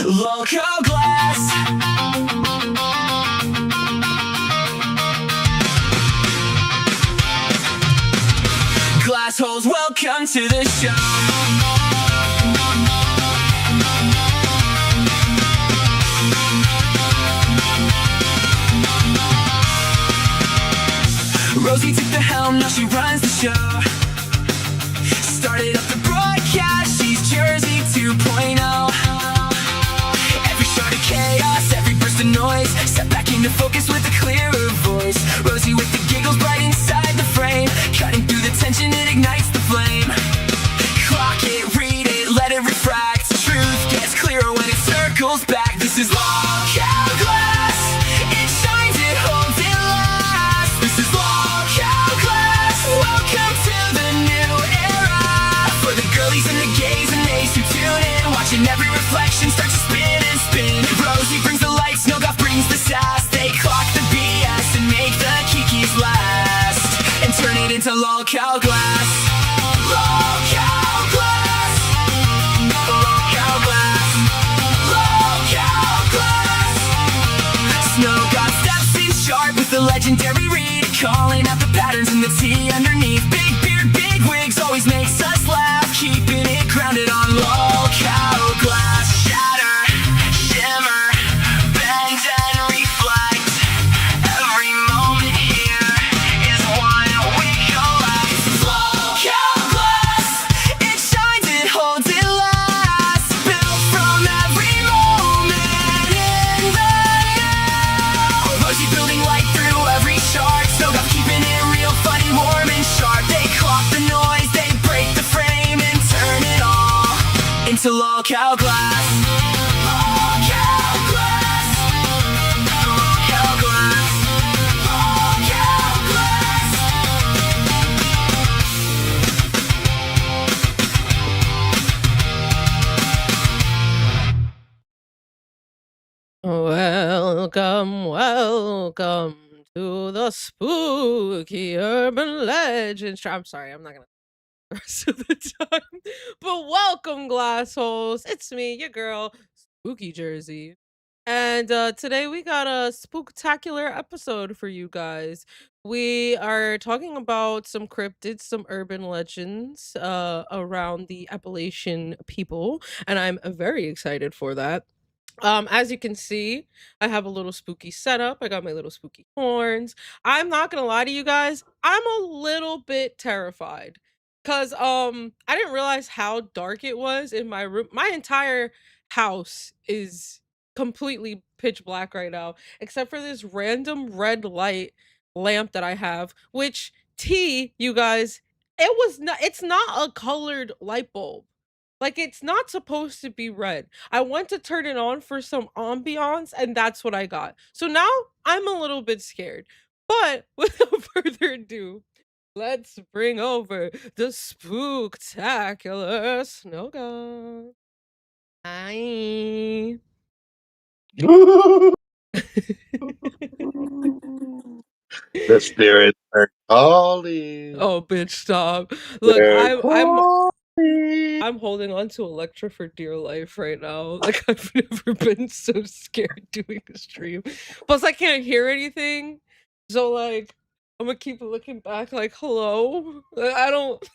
Local glass. Glass holes, welcome to the show. Rosie took the helm, now she runs the show. Started up the broadcast, she's Jersey 2.0. Every shot of chaos, every burst of noise, step back into focus with a clearer voice. Rosie with the giggles bright inside the frame, cutting through the tension, it ignites the flame. Clock it, read it, let it refract. Truth gets clearer when it circles back. This is local glass. It shines, it holds, it lasts. This is local glass. Welcome to the new era. For the girlies and the gays and ace who tune in, watching every reflection start to spin and spin. Rosie brings the lights, Snowgoff brings the sass. They clock the BS and make the kikis last, and turn it into local glass. Local glass. Local glass. Local glass. Snowgoff steps in sharp with the legendary read, calling out the patterns in the tea underneath. Big beard, big wigs always makes us laugh, keeping it grounded on local glass. Shatter, shimmer, bend and reflect. Every moment here is one we collect. Local glass. It shines, it holds, it lasts. Built from every moment in the now. Rosie building light through every shard. Snowgoff keeping it real, funny, warm and sharp. They clock the noise, they break the frame and turn it all into local glass. Local glass. Local glass. Local glass. Welcome to the spooky urban legends. I'm sorry, I'm not gonna the rest of the time. But welcome, glassholes. It's me, your girl, Spooky Jersey. And today we got a spooktacular episode for you guys. We are talking about some cryptids, some urban legends around the Appalachian people, and I'm very excited for that. As you can see, I have a little spooky setup. I got my little spooky horns. I'm not gonna lie to you guys, I'm a little bit terrified. Cause I didn't realize how dark it was in my room. My entire house is completely pitch black right now, except for this random red light lamp that I have, which you guys, it's not a colored light bulb. Like, it's not supposed to be red. I went to turn it on for some ambiance, and that's what I got. So now I'm a little bit scared. But without further ado, let's bring over the spooktacular Snowguff. Hi. The spirits are calling. Oh, bitch, stop. Look, They're I'm calling. I'm holding on to Electra for dear life right now. Like, I've never been so scared doing a stream. Plus, I can't hear anything. So, like, I'm gonna keep looking back like, hello? I don't...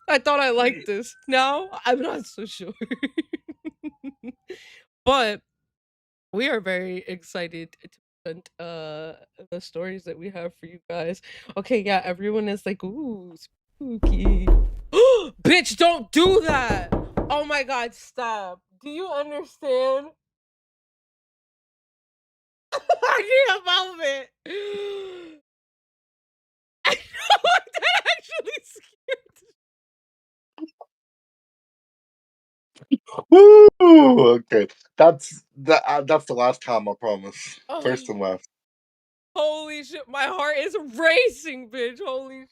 I thought I liked this. Now, I'm not so sure. But we are very excited to present the stories that we have for you guys. Okay, yeah, everyone is like, ooh, spooky. Bitch, don't do that! Oh my god, stop. Do you understand? I need a moment. I know, that actually scared Woo! Okay, that's the last time, I promise. First and last. Holy shit, my heart is racing, bitch. Holy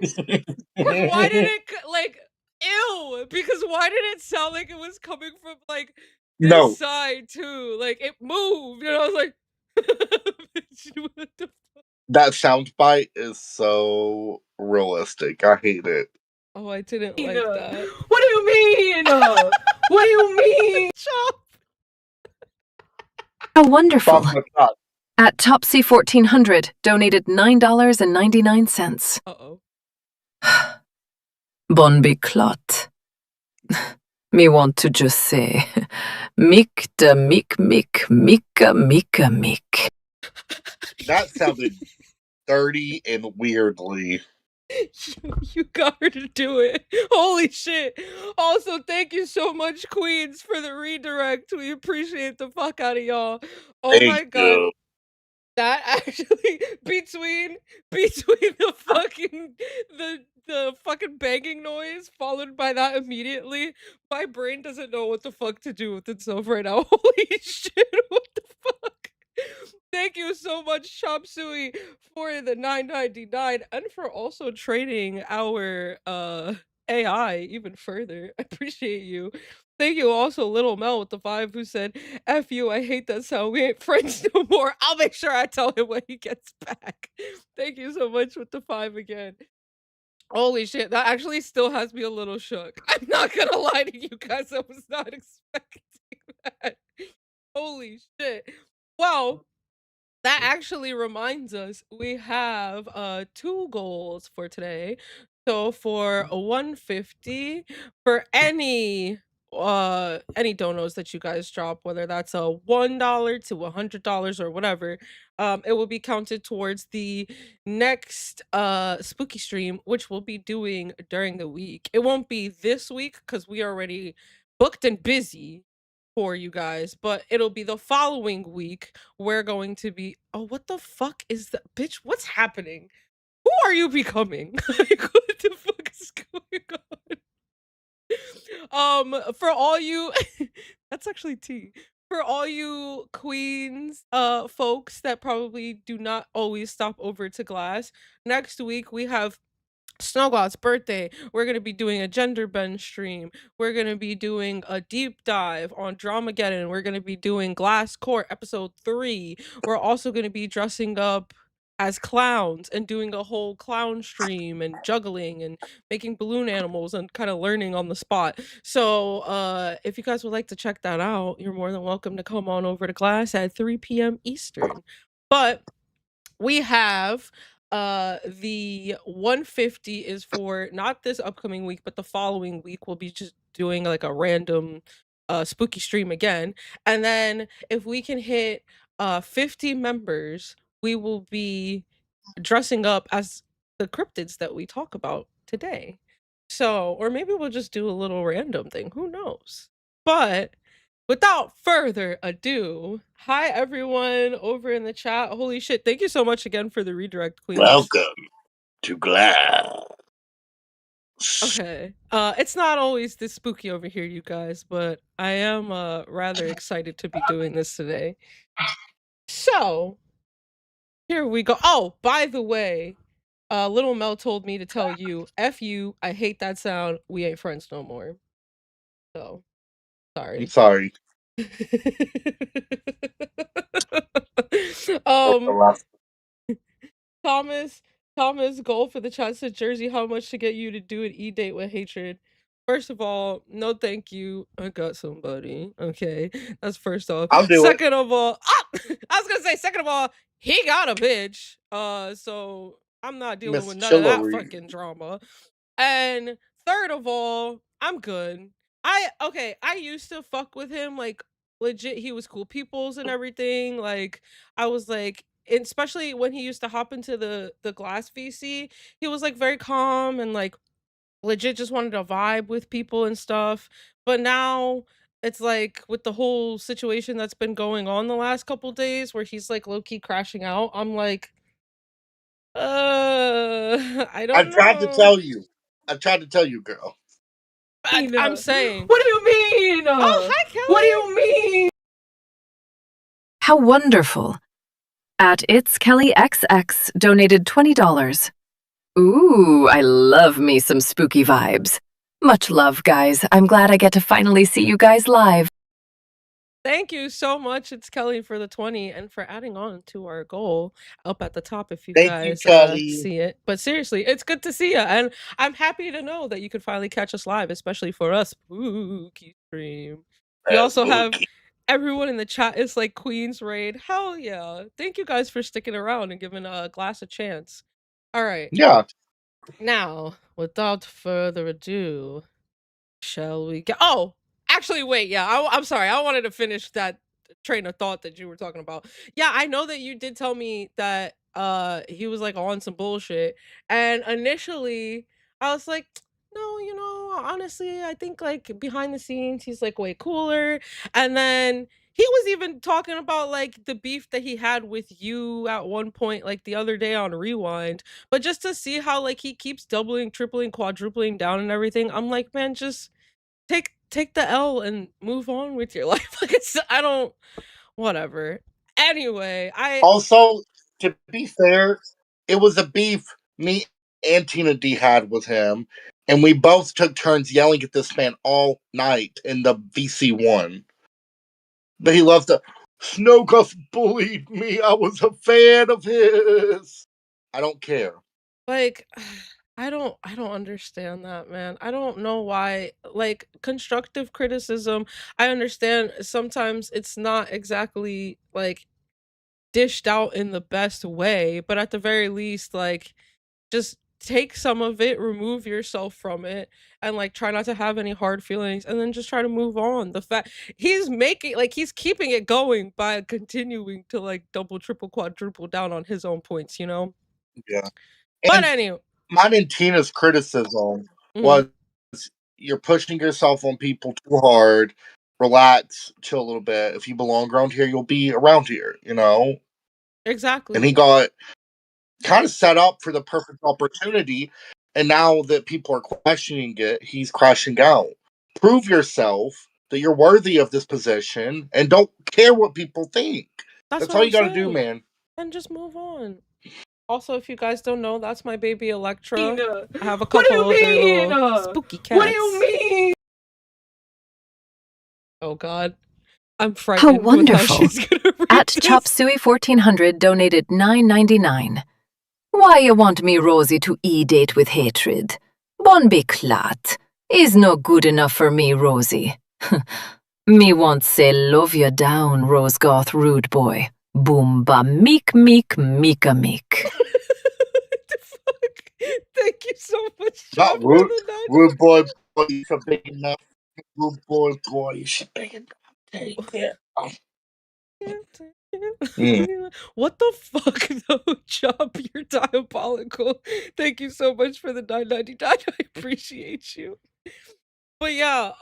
shit. Because why did it, like, ew? Because why did it sound like it was coming from, like, this No, side, too? Like, it moved, and I was like, bitch, what the that soundbite is so realistic. I hate it. Oh, I didn't like that. What do you mean? What do you mean? Chop. How wonderful. Bob McCott. At Topsy 1400 donated $9.99. Uh-oh. Bon clot. Me want to just say, Mick da Mick Mick Mika Mika Mick. That sounded dirty and weirdly. You got her to do it. Holy shit. Also, thank you so much, Queens, for the redirect. We appreciate the fuck out of y'all. Oh my Thank god. you. That actually between the fucking banging noise followed by that immediately, my brain doesn't know what the fuck to do with itself right now. Holy shit, what the fuck? Thank you so much, Chop Suey, for the $9.99 and for also training our AI even further. I appreciate you. Thank you also, Little Mel with the 5 who said, F you, I hate that sound. We ain't friends no more. I'll make sure I tell him when he gets back. Thank you so much with the 5 again. Holy shit, that actually still has me a little shook. I'm not gonna lie to you guys, I was not expecting that. Holy shit. Well, that actually reminds us we have 2 goals for today. So for a 150 for any donos that you guys drop, whether that's a $1 to $100 or whatever, it will be counted towards the next spooky stream, which we'll be doing during the week. It won't be this week because we are already booked and busy for you guys, but it'll be the following week. We're going to be, oh, what the fuck is that? Bitch, what's happening? Who are you becoming? Like, what the fuck is going on? For all you that's actually tea. For all you Queens folks that probably do not always stop over to Glass, next week we have Snowgod's birthday. We're gonna be doing a gender bend stream. We're gonna be doing a deep dive on Dramageddon. We're gonna be doing Glass Court episode 3. We're also gonna be dressing up as clowns and doing a whole clown stream and juggling and making balloon animals and kind of learning on the spot. So if you guys would like to check that out, you're more than welcome to come on over to Glass at 3 p.m. Eastern. But we have the 150 is for not this upcoming week, but the following week. We'll be just doing like a random spooky stream again. And then if we can hit 50 members, we will be dressing up as the cryptids that we talk about today. So, or maybe we'll just do a little random thing. Who knows? But without further ado, hi everyone over in the chat. Holy shit, thank you so much again for the redirect, Queens. Welcome to Glass. Okay. It's not always this spooky over here, you guys, but I am rather excited to be doing this today. So, here we go. Oh, by the way, Little Mel told me to tell you, F you, I hate that sound. We ain't friends no more. So, sorry. I'm sorry. Thomas goal for the chat said, Jersey, how much to get you to do an e-date with hatred? First of all, no thank you. I got somebody. Okay. That's first off. I'll do second of all, I was gonna say, second of all, he got a bitch. So I'm not dealing Miss with none of that Chillery. fucking drama. And third of all, I'm good. I used to fuck with him, like legit, he was cool peoples and everything. Like I was like, especially when he used to hop into the Glass VC, he was like very calm and like legit just wanted to vibe with people and stuff. But now it's like with the whole situation that's been going on the last couple days where he's like low-key crashing out, I'm like, I don't know. I tried to tell you. I tried to tell you, girl. I'm saying. What do you mean? Oh, hi, Kelly. What do you mean? How wonderful. At It's Kelly XX donated $20. Ooh, I love me some spooky vibes. Much love, guys. I'm glad I get to finally see you guys live. Thank you so much. It's Kelly for the 20 and for adding on to our goal up at the top if you Thank guys you, Kelly. see it. But seriously, it's good to see you. And I'm happy to know that you could finally catch us live, especially for us spooky stream. We also have Everyone in the chat is like Queen's Raid. Hell yeah. Thank you guys for sticking around and giving Glass a chance. All right. Yeah. Now, without further ado, shall we get... Oh, actually, wait. Yeah, I'm sorry. I wanted to finish that train of thought that you were talking about. Yeah, I know that you did tell me that he was like on some bullshit. And initially, I was like, no, you know, honestly, I think like behind the scenes, he's like way cooler. And then he was even talking about like the beef that he had with you at one point, like the other day on Rewind. But just to see how like he keeps doubling, tripling, quadrupling down and everything, I'm like, man, just take the L and move on with your life. Like it's I don't whatever. Anyway, Also, to be fair, it was a beef me and Tina D had with him, and we both took turns yelling at this man all night in the VC1. But he loves to. Snowcuff bullied me. I was a fan of his. I don't care. like I don't understand that, man. I don't know why like constructive criticism, I understand sometimes it's not exactly like dished out in the best way, but at the very least like just take some of it, remove yourself from it, and like try not to have any hard feelings and then just try to move on. The fact he's making like he's keeping it going by continuing to like double, triple, quadruple down on his own points, you know? Yeah. But And anyway. mine and Tina's criticism was you're pushing yourself on people too hard. Relax, chill a little bit. If you belong around here, you'll be around here, you know? Exactly. And he got kind of set up for the perfect opportunity. And now that people are questioning it, he's crashing out. Prove yourself that you're worthy of this position and don't care what people think. That's That's what all I'm you got to do, saying. man. And just move on. Also, if you guys don't know, that's my baby Electra. Nina, I have a what do couple you other mean? little spooky cats. What do you mean? Oh god. I'm How frightened with how wonderful. she's gonna read At this. Chopsuey1400 donated $9.99. Why you want me Rosie to e-date with hatred? Bon be clat. Is no good enough for me, Rosie. Me want say love you down, Rose Goth rude boy. Boom ba meek meek meeka meek. What the fuck? Thank you so much, Not John, for rude, the rude boy, you should big enough. Rude boy, you should big enough. Take it. What the fuck though, Chop? You're diabolical. Thank you so much for the $9.99. I appreciate you. But yeah,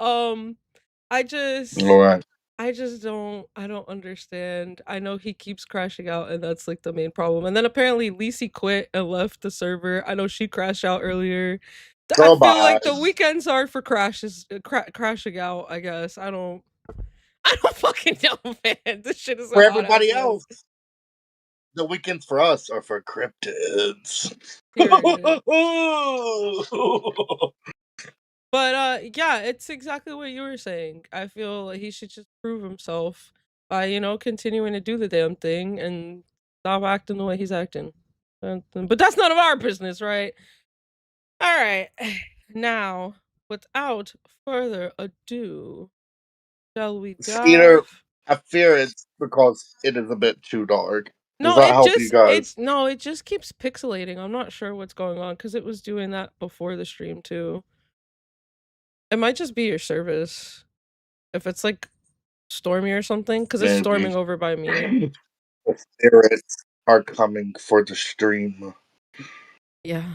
I just Alright. I don't understand. I know he keeps crashing out and that's like the main problem. And then apparently Lisi quit and left the server. I know she crashed out earlier. I Girl, feel like bye. the weekends are for crashing out, I guess. I don't fucking know, man. This shit is a For hot everybody ass mess. else, the weekends for us are for cryptids. Period. But yeah, it's exactly what you were saying. I feel like he should just prove himself by, you know, continuing to do the damn thing and stop acting the way he's acting. But that's none of our business, right? All right. Now, without further ado, shall we Skeeter, dive? I fear it's because it is a bit too dark. Does No, that help you guys? it just keeps pixelating. I'm not sure what's going on because it was doing that before the stream too. It might just be your service. If it's like stormy or something, because it's storming Maybe. over by me. The spirits are coming for the stream. Yeah.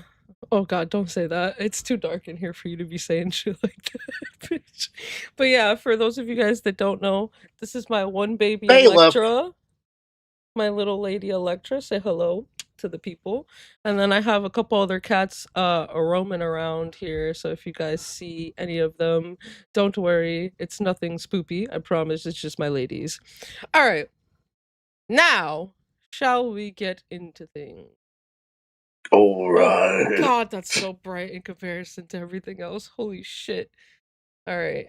Oh god, don't say that. It's too dark in here for you to be saying shit like that, bitch. But yeah, for those of you guys that don't know, this is my one baby Bailiff. Electra. My little lady Electra. Say hello to the people. And then I have a couple other cats roaming around here, so if you guys see any of them, don't worry, it's nothing spoopy, I promise. It's just my ladies. All right, now shall we get into things? All right. Oh god, that's so bright in comparison to everything else. Holy shit. All right,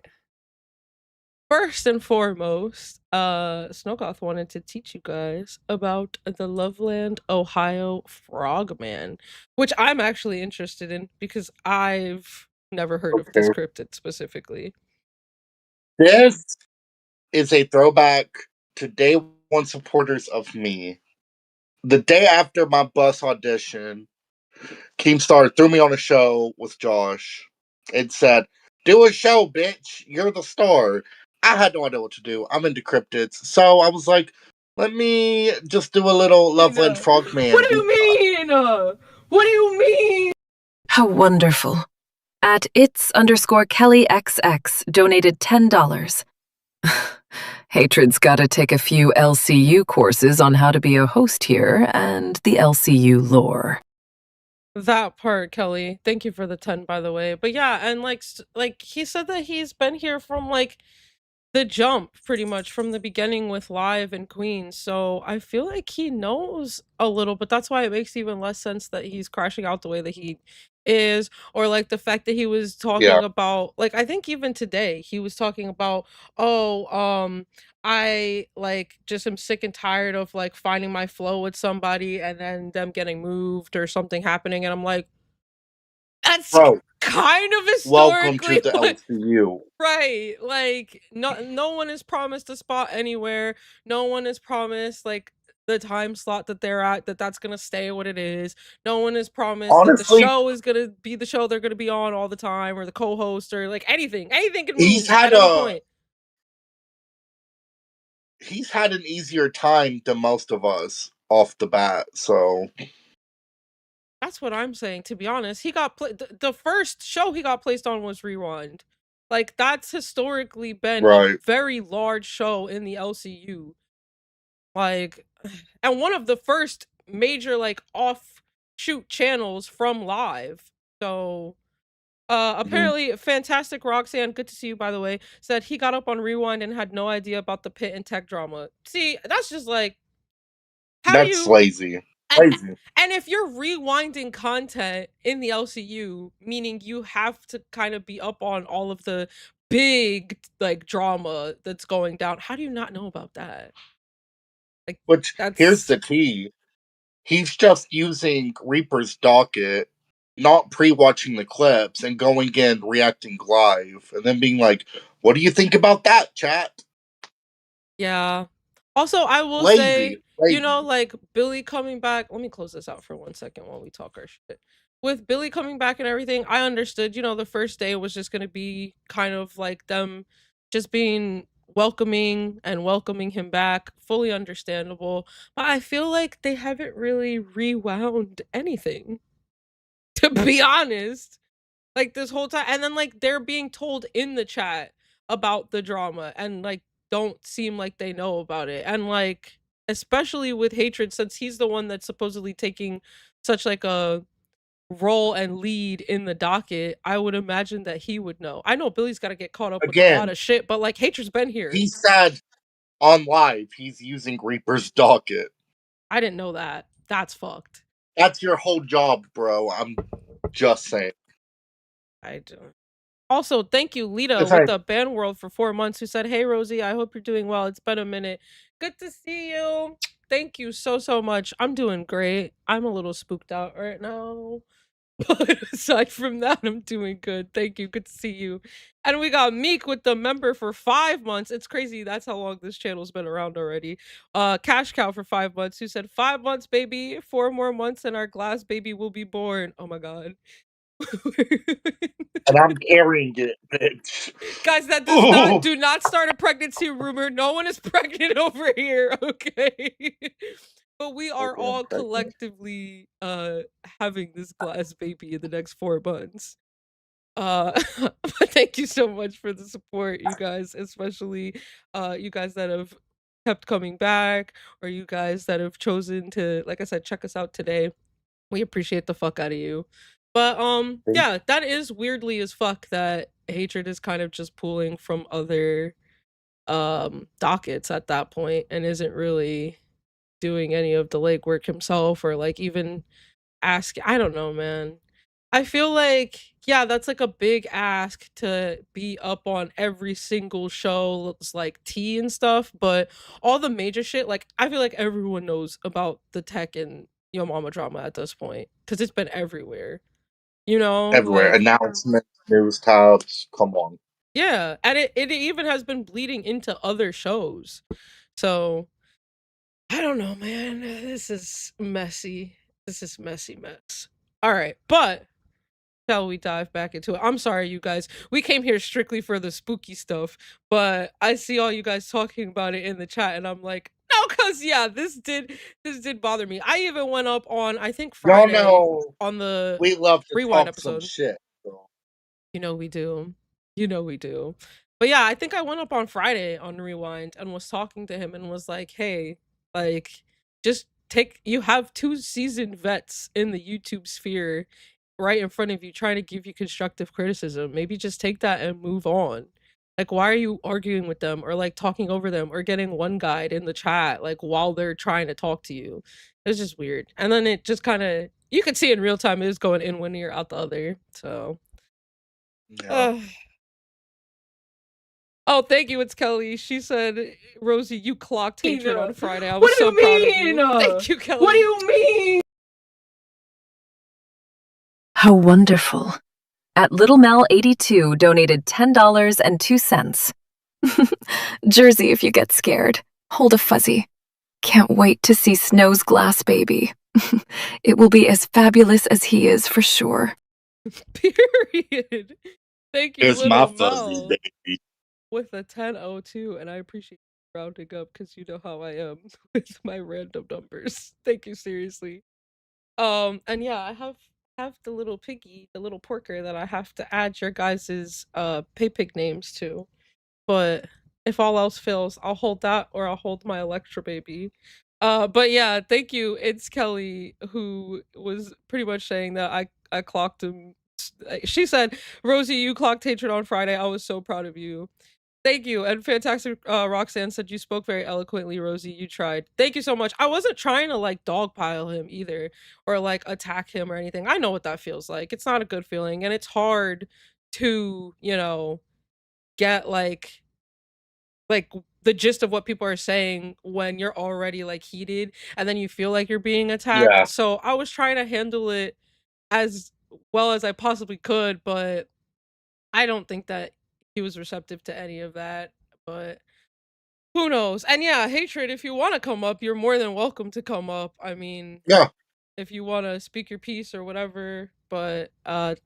first and foremost, Snowgoth wanted to teach you guys about the Loveland, Ohio Frogman, which I'm actually interested in because I've never heard of this cryptid specifically. This is a throwback to day one supporters of me. The day after my bus audition, Keemstar threw me on a show with Josh and said, "Do a show, bitch. You're the star." I had no idea what to do. I'm into cryptids. So I was like, let me just do a little Loveland Frogman. What do you mean? What do you mean? How wonderful. At its_Kelly XX donated $10. Hatred's gotta take a few LCU courses on how to be a host here and the LCU lore. That part, Kelly. Thank you for the 10, by the way. But yeah, and like he said that he's been here from like the jump, pretty much from the beginning with Live and Queens. So I feel like he knows a little, but that's why it makes even less sense that he's crashing out the way that he is, or like the fact that he was Yeah. talking about, like, I think even today he was talking about, oh, I like just am sick and tired of like finding my flow with somebody and then them getting moved or something happening, and I'm like, that's Bro, kind of welcome to historically the what. LCU. Right, like no one is promised a spot anywhere. No one is promised like the time slot that they're at, that's gonna stay what it is. No one is promised that the Honestly, show is gonna be the show they're gonna be on all the time, or the co-host, or like anything. Anything can he's move at had any a point. he's had an easier time than most of us off the bat. So That's what I'm saying, to be honest. He got the first show he got placed on was Rewind. Like that's historically been a right, very large show in the LCU. Like, and one of the first major like offshoot channels from Live. So Mhm. apparently Fantastic Roxanne, good to see you by the way, said he got up on Rewind and had no idea about the pit and tech drama. See, that's just like, how do That's you, lazy. and, Lazy. and if you're rewinding content in the LCU, meaning you have to kind of be up on all of the big like drama that's going down, how do you not know about that? Like, Which here's that's, the key. He's just using Reaper's docket, not pre-watching the clips and going in reacting live, and then being like, "What do you think about that, chat?" yeah. Also, I will Lazy, say, lazy. like Billy coming back. Let me close this out for 1 second while we talk our shit. With Billy coming back and everything, I understood, the first day was just going to be kind of like them just being welcoming and welcoming him back. Fully understandable. But I feel like they haven't really rewound anything, to be honest. Like this whole time, and then like they're being told in the chat about the drama and like don't seem like they know about it, and like especially with Hatred, since he's the one that's supposedly taking such like a role and lead in the docket, I would imagine that he would know. I know Billy's got to get caught up with a lot Again, of shit, but like Hatred's been here. he said on live he's using Reaper's docket. I didn't know that. That's fucked. That's your whole job, bro. I'm just saying. I don't. Also, thank you, Lita, It's with like, the band world for 4 months, who said, "Hey, Rosie, I hope you're doing well. It's been a minute. Good to see you. Thank you so much. I'm doing great. I'm a little spooked out right now, but aside from that, I'm doing good. Thank you. Good to see you." And we got Meek with the member for 5 months. It's crazy. That's how long this channel's been around already. Cash Cow for 5 months, who said, "5 months, baby. 4 more months, and our glass baby will be born." Oh my god. and I'm carrying it, bitch. Guys, that does not, Ooh. do not start a pregnancy rumor. No one is pregnant over here, okay? But we are Maybe I'm all pregnant. collectively having this glass baby in the next 4 months. But thank you so much for the support, you guys, especially you guys that have kept coming back, or you guys that have chosen to, like I said, check us out today. We appreciate the fuck out of you. But yeah, that is weirdly as fuck that Hatred is kind of just pulling from other dockets at that point and isn't really doing any of the legwork himself, or like even ask. I don't know, man. I feel like, yeah, that's like a big ask to be up on every single show's like tea and stuff, but all the major shit, like I feel like everyone knows about the tech and Yo Mama drama at this point, because it's been everywhere. Everywhere. Like, Announcements, news tabs. Come on. Yeah, and it even has been bleeding into other shows. So I don't know, man. This is messy. This is messy mess. All right, but shall we dive back into it? I'm sorry, you guys. We came here strictly for the spooky stuff, but I see all you guys talking about it in the chat, and I'm like, no, cause yeah, this did bother me. I even went up on I think Y'all Friday know on the we love to rewind talk some episode. shit. So. You know we do. You know we do. But yeah, I think I went up on Friday on Rewind and was talking to him and was like, "Hey, like just take you have two seasoned vets in the YouTube sphere right in front of you trying to give you constructive criticism. Maybe just take that and move on. Like why are you arguing with them or like talking over them or getting one guide in the chat like while they're trying to talk to you?" It was just weird. And then it just kind of you could see in real time it was going in one ear out the other. So Yeah. Oh, thank you. It's Kelly. She said, Rosie, you clocked hatred on Friday. I was What do so you proud of mean? you. Thank you, Kelly. What do you mean? How wonderful. At Little Mel 82 donated $10.02. Jersey if you get scared. Hold a fuzzy. Can't wait to see Snow's glass baby. It will be as fabulous as he is for sure. Period. Thank you, Here's my Little fuzzy Mel, baby. with a 1002. And I appreciate you rounding up because you know how I am with my random numbers. Thank you, seriously. And yeah, I have the little piggy, the little porker that I have to add your guys's pay pig names to. But if all else fails, I'll hold that or I'll hold my Electra baby. But yeah, thank you. It's Kelly who was pretty much saying that I clocked him. She said, "Rosie, you clocked hatred on Friday. I was so proud of you." Thank you. And Fantastic Roxanne said you spoke very eloquently, Rosie. You tried. Thank you so much. I wasn't trying to like dogpile him either or like attack him or anything. I know what that feels like. It's not a good feeling and it's hard to, get like the gist of what people are saying when you're already like heated and then you feel like you're being attacked. Yeah. So I was trying to handle it as well as I possibly could, but I don't think that he was receptive to any of that. But who knows? And yeah, hatred, if you want to come up, you're more than welcome to come up. I mean, Yeah. if you want to speak your piece or whatever. But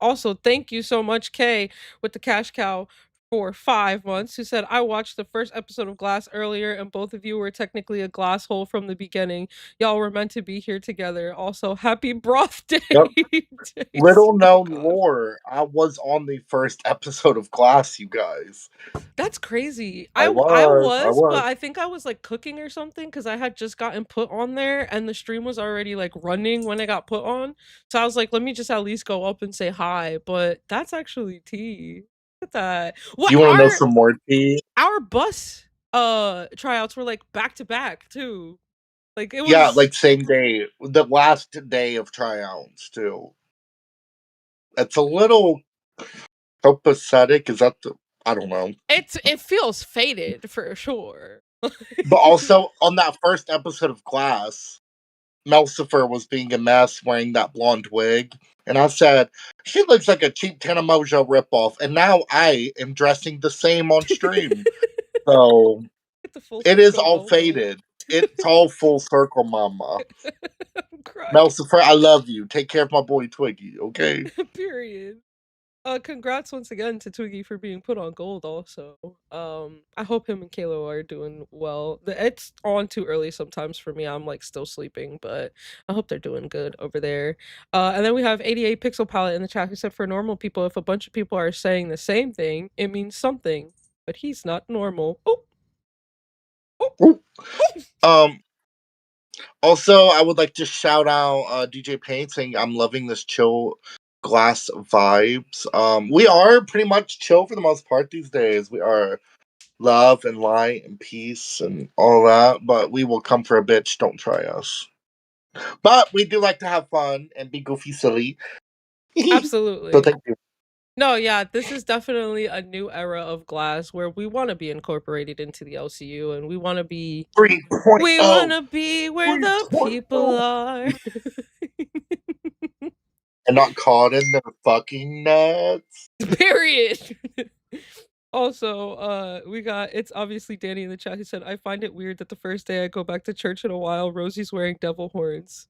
also, thank you so much, Kay, with the cash cow for 5 months, who said, I watched the first episode of Glass earlier, and both of you were technically a glass hole from the beginning. Y'all were meant to be here together. Also, happy broth day. Yep. Jace. Little Oh, known God. lore. I was on the first episode of Glass, you guys. That's crazy. I I was, was. but I think I was like cooking or something because I had just gotten put on there and the stream was already like running when I got put on. So I was like, let me just at least go up and say hi. But that's actually tea. Look at that. What You want to know some more tea? our bus tryouts were like back to back too. Like it was Yeah, like same day. The last day of tryouts, too. It's a little copacetic. Is that the. I don't know. it feels faded for sure. But also, on that first episode of Glass, Melcifer was being a mess wearing that blonde wig. And I said, she looks like a cheap Tana Mojo ripoff. And now I am dressing the same on stream. So Get the full it is circle all moment. faded. It's all full circle, mama. I'm crying. Melcifer, I love you. Take care of my boy Twiggy, okay? Period. Congrats once again to Twiggy for being put on gold also. I hope him and Kalo are doing well. It's on too early sometimes for me. I'm like still sleeping, but I hope they're doing good over there. And then we have 88 Pixel Palette in the chat who said for normal people, if a bunch of people are saying the same thing, it means something. But he's not normal. Oh. Ooh. Also, I would like to shout out DJ Paint saying I'm loving this chill Glass vibes. We are pretty much chill for the most part these days. We are love and light and peace and all that, but we will come for a bitch. Don't try us. But we do like to have fun and be goofy silly. Absolutely. So thank you. No, yeah, this is definitely a new era of Glass where we want to be incorporated into the LCU and we want to be 3.0. we want to be where the 3.0. people are. And not caught in their fucking nuts. Period. Also, we got it's obviously Danny in the chat. He said, "I find it weird that the first day I go back to church in a while, Rosie's wearing devil horns."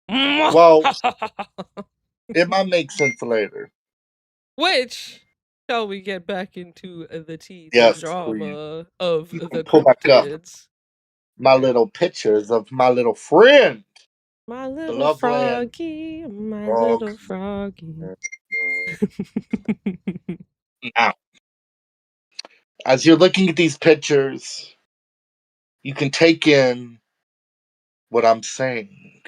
Well, it might make sense later. Which shall we get back into the tea, the Yes, please. drama of You can the pull back up cryptids? my little pictures of my little friend, My the little Loveland froggy, my frog. little froggy. Now, as you're looking at these pictures, you can take in what I'm saying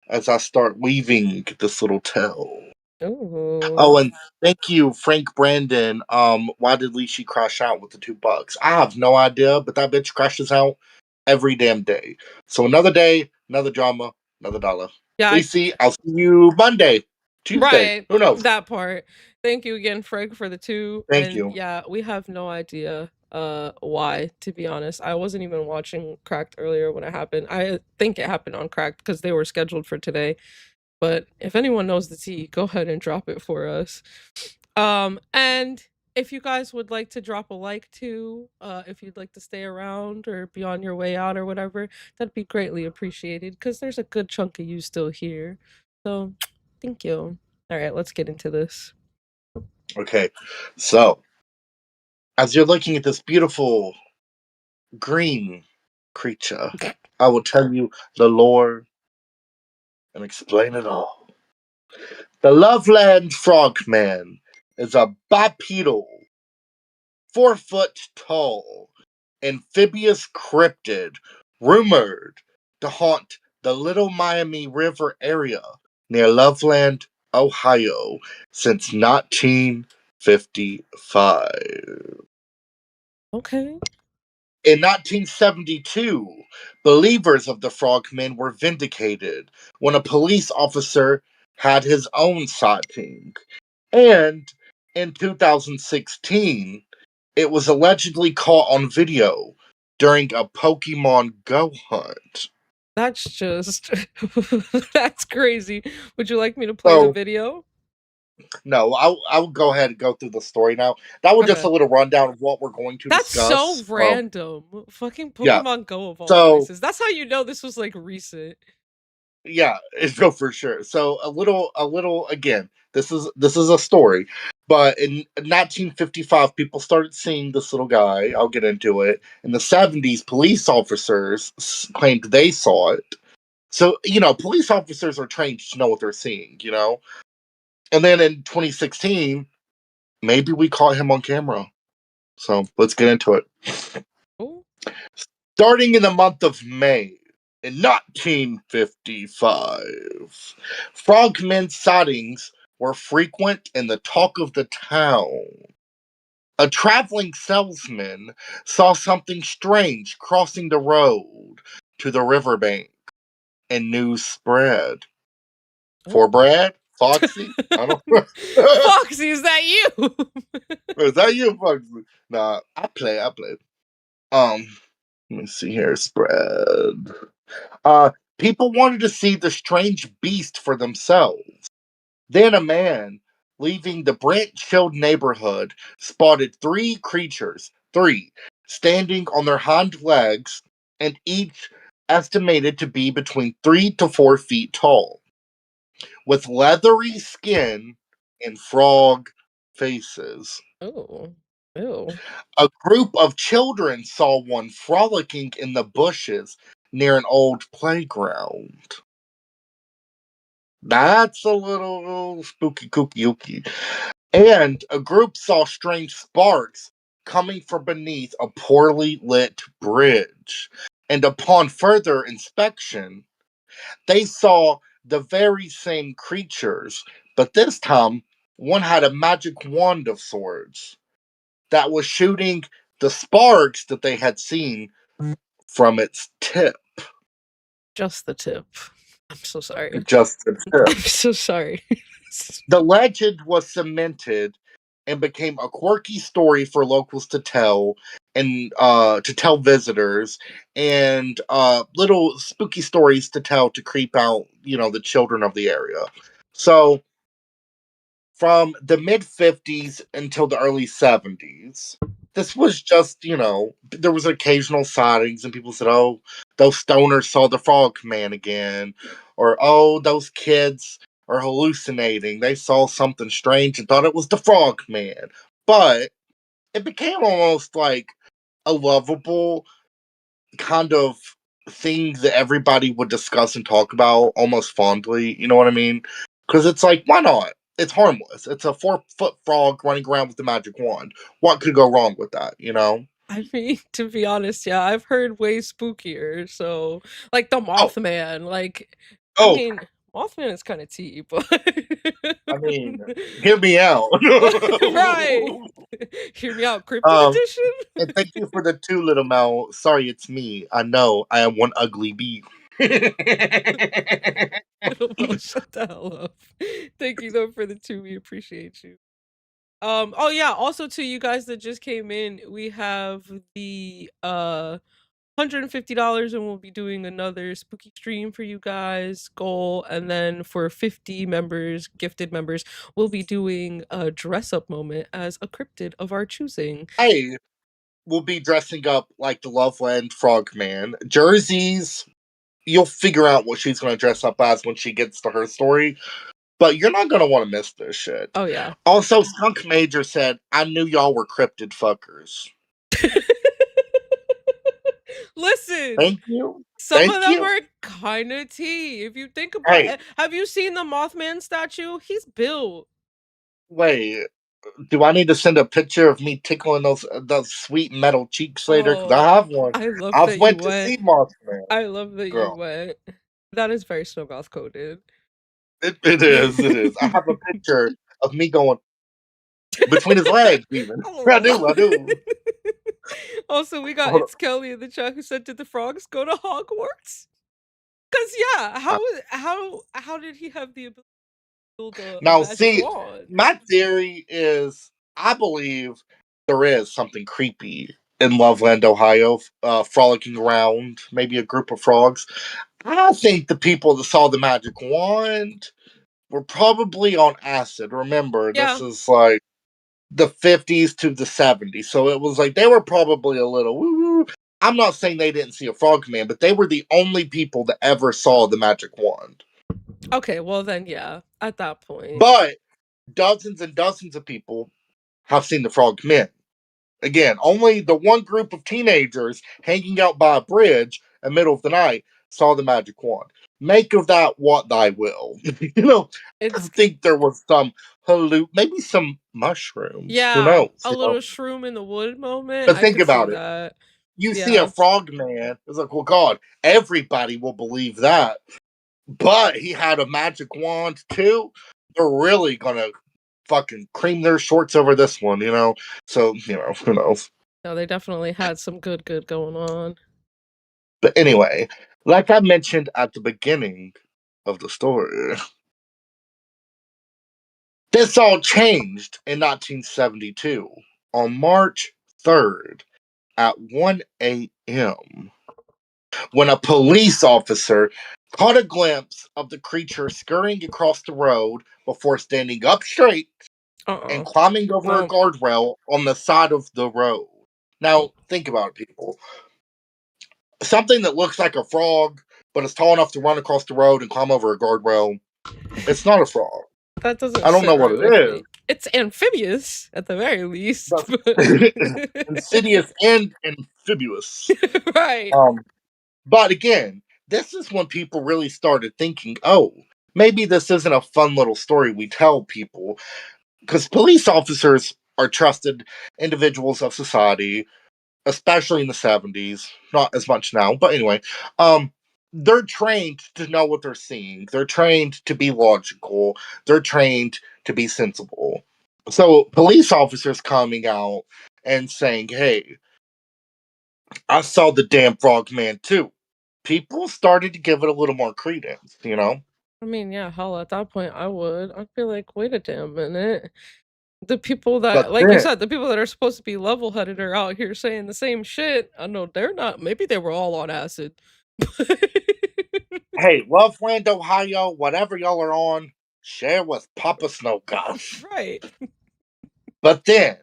as I start weaving this little tale. Oh, Ooh. and thank you, Frank Brandon. Why did Lishi crash out with the $2? I have no idea, but that bitch crashes out every damn day. So another day, another drama, another dollar. Yeah, Lishi, I'll see you Monday, Tuesday. right. Who knows? That part. Thank you again, Frank, for the 2. Thank And you. yeah, we have no idea why, to be honest. I wasn't even watching Cracked earlier when it happened. I think it happened on Cracked because they were scheduled for today. But if anyone knows the tea, go ahead and drop it for us. And if you guys would like to drop a like too, if you'd like to stay around or be on your way out or whatever, that'd be greatly appreciated because there's a good chunk of you still here. So thank you. All right, let's get into this. Okay, so as you're looking at this beautiful green creature, I will tell you the lore and explain it all. The Loveland Frogman is a bipedal, 4 foot tall, amphibious cryptid rumored to haunt the Little Miami River area near Loveland, Ohio since 1955. Okay. In 1972, believers of the Frogmen were vindicated when a police officer had his own sighting. And in 2016, it was allegedly caught on video during a Pokemon Go hunt. That's just that's crazy. Would you like me to play the So, video? no, I'll go ahead and go through the story now. That was just Okay. a little rundown of what we're going to That's so discuss. random. Fucking Yeah. Pokemon Go of all So, places. That's how you know this was like recent. yeah, no, for sure. So a little again. This is a story, but in 1955, people started seeing this little guy. I'll get into it. In the 70s, police officers claimed they saw it. So police officers are trained to know what they're seeing. And then in 2016, maybe we caught him on camera. So let's get into it. Oh. Starting in the month of May in 1955, frogmen sightings were frequent and the talk of the town. A traveling salesman saw something strange crossing the road to the riverbank, and news spread. For Oh. Brad? Foxy? I don't know. Foxy, is that you? Is that you, Foxy? Nah, I play. Let me see here. Spread. Uh, People wanted to see the strange beast for themselves. Then a man leaving the Branchfield neighborhood spotted three, standing on their hind legs, and each estimated to be between 3 to 4 feet tall, with leathery skin and frog faces. Oh. Ew. A group of children saw one frolicking in the bushes near an old playground. That's a little spooky kooky ooky. And a group saw strange sparks coming from beneath a poorly lit bridge. And upon further inspection, they saw the very same creatures, but this time one had a magic wand of sorts that was shooting the sparks that they had seen from its tip. Just the tip. I'm so sorry. Just the I'm tip. so sorry. The legend was cemented and became a quirky story for locals to tell and to tell visitors, and little spooky stories to tell to creep out the children of the area. So from the mid 50s until the early 70s. This was just, there was occasional sightings, and people said, oh, those stoners saw the frog man again. Or, oh, those kids are hallucinating. They saw something strange and thought it was the frog man. But it became almost like a lovable kind of thing that everybody would discuss and talk about almost fondly. You know what I mean? Because it's like, why not? It's harmless. It's a 4-foot frog running around with the magic wand. What could go wrong with that, I mean, to be honest, yeah, I've heard way spookier. So, like the Oh, Mothman, I oh, mean, Mothman is kind of tea, but I mean, hear me out. right. Hear me out, Cryptid um, edition. and thank you for the 2 little Mel. Sorry, it's me. I know I am one ugly bee. Little Mel, shut the hell up. Thank you though for the two. We appreciate you. Oh yeah, also to you guys that just came in, we have the $150 and we'll be doing another spooky stream for you guys goal, and then for 50 members, gifted members, we'll be doing a dress up moment as a cryptid of our choosing. I will be dressing up like the Loveland Frogman. Jerseys, you'll figure out what she's going to dress up as when she gets to her story, but you're not going to want to miss this shit. Oh yeah. Also, Skunk Major said, I knew y'all were cryptid fuckers. Listen, Thank you. some of Thank them you. are kind of tea. If you think about Hey, it, have you seen the Mothman statue? He's built. wait. Do I need to send a picture of me tickling those sweet metal cheeks later? Because Oh, I have one. I love I've that you went to went. see Mothman. I love that you Girl, went. That is very Snowgoth coded. it is. It is. I have a picture of me going between his legs, even. I do. I do. Also, we got Hold It's Kelly in the chat who said, "Did the frogs go to Hogwarts?" Cause yeah, on. how did he have the ability to build a Now, magic see, wand? my theory is I believe there is something creepy in Loveland, Ohio, frolicking around, maybe a group of frogs. I think the people that saw the magic wand were probably on acid. Remember, this Yeah, is like the 50s to the 70s. So it was like they were probably a little woo. I'm not saying they didn't see a frogman, but they were the only people that ever saw the magic wand. okay, well then, yeah, at that point. But dozens and dozens of people have seen the frogmen. Again, only the one group of teenagers hanging out by a bridge in the middle of the night saw the magic wand. Make of that what thy will. I It's think there was some maybe some mushrooms. Who yeah, knows? a little shroom in the wood moment. But I think could see about it. that. You see a Yeah, frog man, it's like, well, God, everybody will believe that. But he had a magic wand too. They're really gonna fucking cream their shorts over this one. So, who knows? no, they definitely had some good going on. But anyway, like I mentioned at the beginning of the story, this all changed in 1972 on March 3rd at 1 a.m. when a police officer caught a glimpse of the creature scurrying across the road before standing up straight and climbing over a No, guardrail on the side of the road. Now, think about it, people. Something that looks like a frog, but is tall enough to run across the road and climb over a guardrail, it's not a frog. that doesn't I don't know sit what right it with is. me. It's amphibious at the very least, But but insidious and amphibious. right. Um, but again, this is when people really started thinking, oh, maybe this isn't a fun little story we tell people. Because police officers are trusted individuals of society, especially in the 70s, not as much now, but anyway, they're trained to know what they're seeing. They're trained to be logical. They're trained to be sensible. So police officers coming out and saying, hey, I saw the damn frog man too. People started to give it a little more credence. I mean, yeah, hell, at that point, I would. I'd be like, wait a damn minute. The people But that, like you then, said, the people that are supposed to be level-headed are out here saying the same shit. I know they're not. Maybe they were all on acid. hey, Loveland, Ohio, whatever y'all are on, share with Papa Snow Gosh. Right. But then,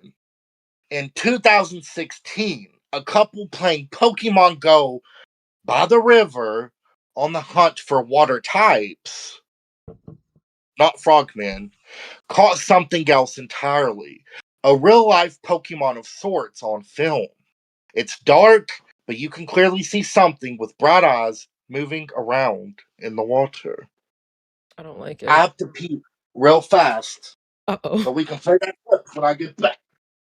in 2016, a couple playing Pokemon Go by the river on the hunt for water types, not frogmen, caught something else entirely. A real life Pokemon of sorts on film. It's dark, but you can clearly see something with bright eyes moving around in the water. I don't like I it. have to pee real fast, Uh-oh. but we can play that clip when I get back.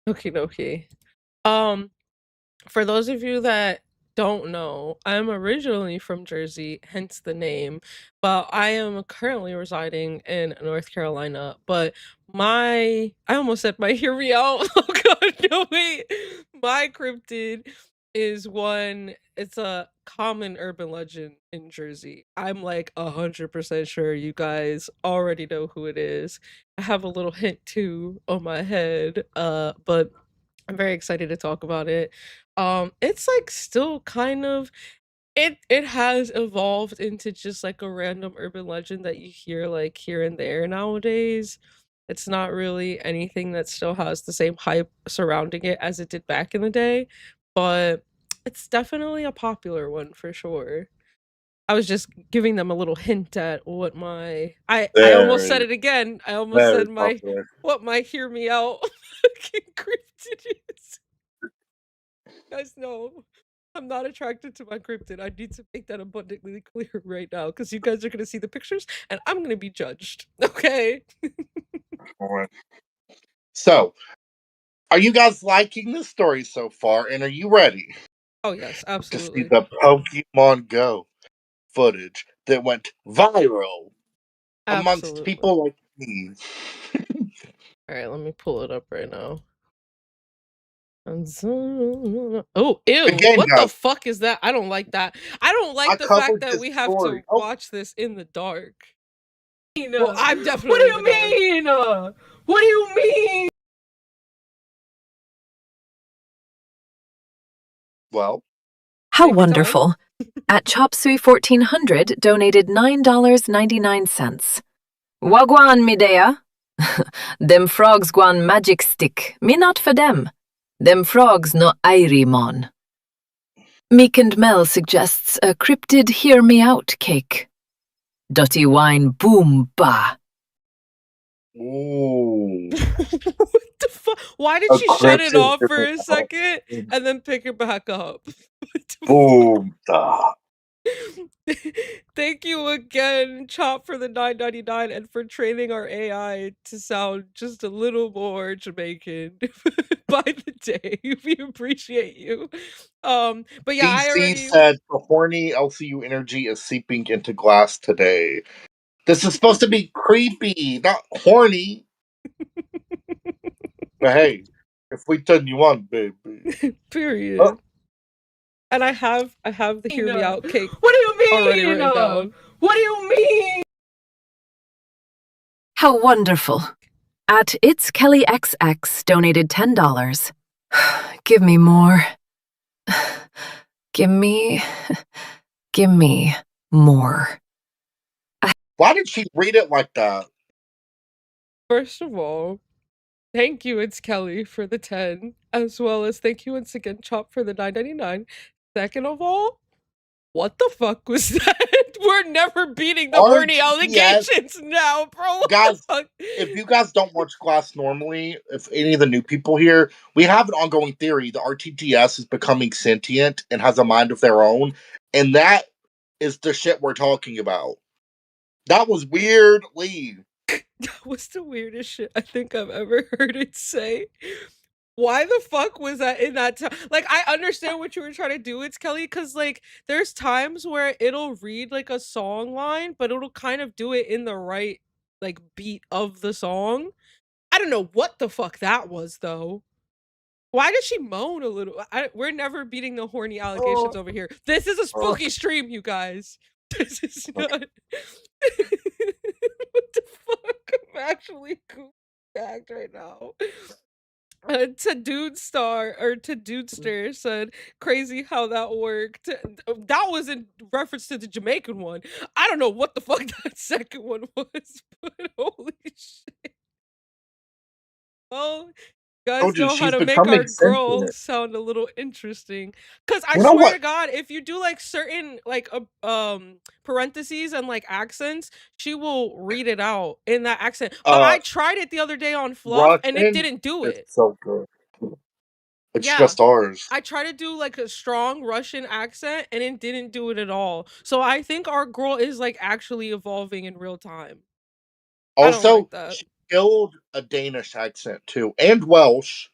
Okay. For those of you that don't know, I'm originally from Jersey, hence the name, but I am currently residing in North Carolina. But I almost said my hear me out. Oh god, no wait. My cryptid is it's a common urban legend in Jersey. I'm like 100% sure you guys already know who it is. I have a little hint too on my head, but I'm very excited to talk about it. It's like still kind of it has evolved into just like a random urban legend that you hear like here and there nowadays. It's not really anything that still has the same hype surrounding it as it did back in the day, but it's definitely a popular one for sure. I was just giving them a little hint at what I almost said Very, it again. I almost very said popular. what my hear me out fucking cryptid is. You guys know I'm not attracted to my cryptid. I need to make that abundantly clear right now because you guys are gonna see the pictures and I'm gonna be judged. Okay. All right. So, are you guys liking this story so far? And are you ready Oh yes, to see absolutely. the Pokemon Go footage that went viral amongst Absolutely. people like me? Alright, let me pull it up right now. Oh, ew. Again, What the guys, fuck is that? I don't like that. I don't I like the fact covered that this we have story. to Oh, watch this in the dark. Well, What I'm do definitely in you the dark. mean? What do you mean? well, How Take your time. wonderful. At Chopsui 1400 donated $9.99. Wagwan Medea. Them frogs gwan magic stick. Me not for them. Them frogs no Airimon. Meek and Mel suggests a cryptid hear me out cake. Dutty wine boom ba. ooh, What the fuck? Why did a she shut it cryptid off for hearing a out. second and then pick it back up? What the Boom, da. Thank you again, Chop, for the 9.99 and for training our AI to sound just a little more Jamaican by the day. We appreciate you. But yeah, I DC already said the horny LCU energy is seeping into glass today. This is supposed to be creepy, not horny. But hey, if we turn you on, baby. Oh, period. And I have the hear me out cake What do you already mean? written down. What do you mean? How wonderful. At It's Kelly XX donated $10. Give me more. Give me more. why did she read it like that? First of all, thank you, it's Kelly for the 10, as well as thank you once again, Chop, for the 9.99. Second of all, what the fuck was that? We're never beating the horny RTS, allegations now, bro. What the guys. fuck? If you guys don't watch Glass normally, if any of the new people here, we have an ongoing theory. The RTTS is becoming sentient and has a mind of their own, and that is the shit we're talking about. That was weird, Lee. That was the weirdest shit I think I've ever heard it say. Why the fuck was that in that time? Like, I understand what you were trying to do, it's Kelly, because like there's times where it'll read like a song line, but it'll kind of do it in the right like beat of the song. I don't know what the fuck that was though. Why did she moan a little? We're never beating the horny allegations over here. This is a Oh, spooky stream, you guys. This is okay. not. What the fuck? I'm actually back right now. To Dude Star or to Dudester said, crazy how that worked. That was in reference to the Jamaican one. I don't know what the fuck that second one was, but holy shit. Well, you guys Told you know how she's to make our becoming girl sentient. sound a little interesting. Cause I You know swear to what? God, if you do like certain like parentheses and like accents, she will read it out in that accent. But Uh, I tried it the other day on Fluff and it Russian didn't do is it. so good. It's Yeah. just ours. I tried to do like a strong Russian accent and it didn't do it at all. So I think our girl is like actually evolving in real time. I don't like Also, that. she killed a Danish accent too, and Welsh.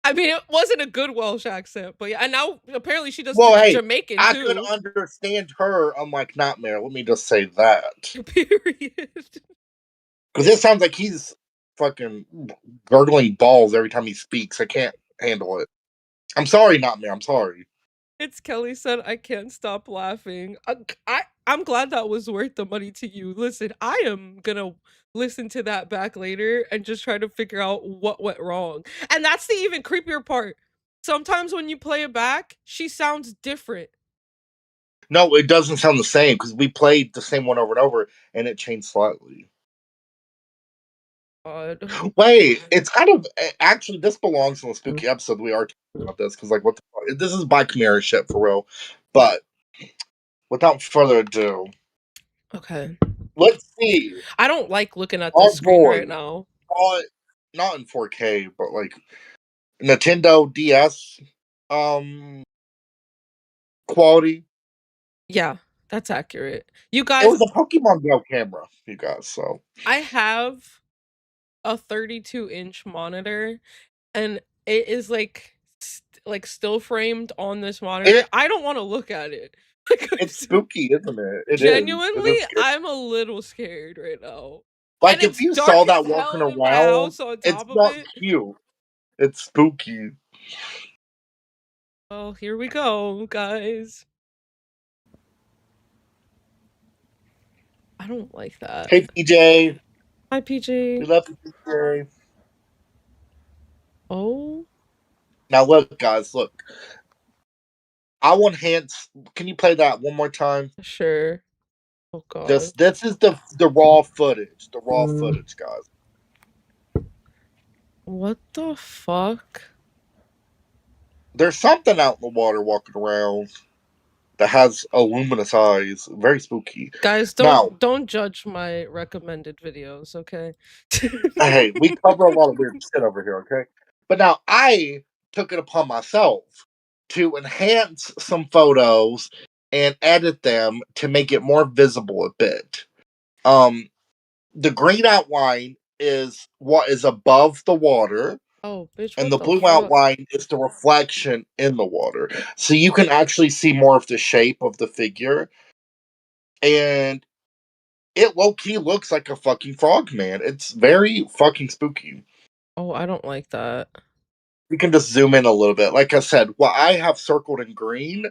I mean, it wasn't a good Welsh accent, but yeah, and now apparently she does Well, hey, Jamaican I could too. understand her, unlike Nightmare. Let me just say that. Period. Because it sounds like he's fucking gurgling balls every time he speaks. I can't handle it. I'm sorry, Nightmare. I'm sorry. It's Kelly said, I can't stop laughing. I'm glad that was worth the money to you. Listen, I am gonna listen to that back later and just try to figure out what went wrong. And that's the even creepier part. Sometimes when you play it back, she sounds different. No, it doesn't sound the same because we played the same one over and over and it changed slightly. God. Wait, it's kind of actually this belongs in the spooky episode. We are talking about this because, like, what the fuck? This is Black Mirror shit for real. But without further ado, Okay. let's see I don't like looking at our this screen right boy, now. not in 4K, but like Nintendo DS, um, quality. Yeah, that's accurate. You It guys, was a Pokemon Go camera, you guys. So I have a 32-inch monitor and it is like like still framed on this monitor. it I don't want to look at it. Like it's spooky, isn't it? It is. It genuinely, is scary. I'm a little scared right now. And Like if it's you saw dark as that walking hell in my around, house on it's top of not it. cute. It's spooky. Well, here we go, guys. I don't like that. Hey PJ, Hi, we PJ. love you, PJ. Oh, Now look, guys, look. I want hands. Can you play that one more time? sure. Oh This god. this is the raw footage. The raw footage, guys. What the fuck? There's something out in the water walking around that has a luminous eyes. Very spooky. Guys, Now, don't judge my recommended videos, okay? hey, we cover a lot of weird shit over here, okay? But now I took it upon myself to enhance some photos and edit them to make it more visible a bit. Um, the green outline is what is above the water, Oh, bitch, and what the the blue fuck? outline is the reflection in the water. So you can actually see more of the shape of the figure. And it low key looks like a fucking frog man. It's very fucking spooky. Oh, I don't like that. We can just zoom in a little bit. Like I said, what I have circled in green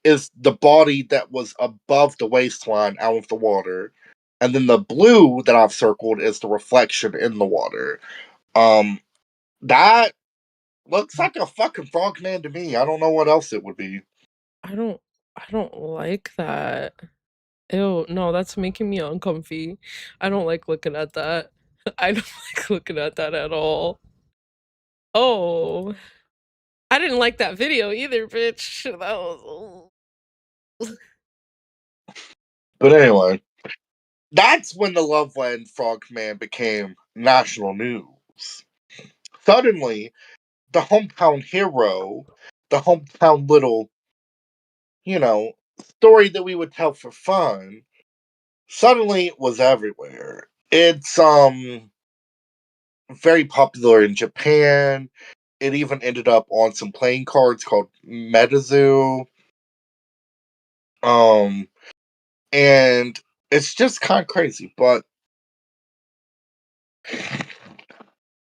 is the body that was above the waistline out of the water. And then the blue that I've circled is the reflection in the water. Um that looks like a fucking frog man to me. I don't know what else it would be. I don't I don't like that. Ew, no, that's making me uncomfy. I don't like looking at that. I don't like looking at that at all. Oh, I didn't like that video either, bitch. That was But anyway, that's when the Loveland Frogman became national news. Suddenly, the hometown hero, the hometown little, you know, story that we would tell for fun, suddenly was everywhere. It's very popular in Japan. It even ended up on some playing cards called Metazoo. Um and it's just kind of crazy, but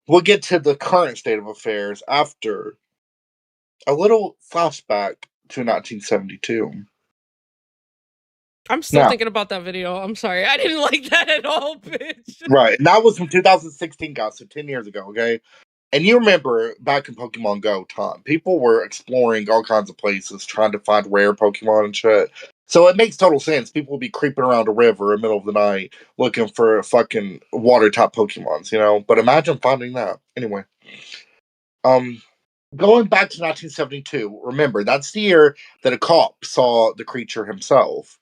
we'll get to the current state of affairs after a little flashback to 1972. I'm still Now, thinking about that video. I'm sorry. I didn't like that at all, bitch. right, and that was from 2016, guys, so 10 years ago, okay? And you remember back in Pokemon Go time, people were exploring all kinds of places trying to find rare Pokemon and shit. So it makes total sense. People would be creeping around a river in the middle of the night looking for fucking water type Pokemons, you know? But imagine finding that. Anyway. Um Going back to 1972, remember that's the year that a cop saw the creature himself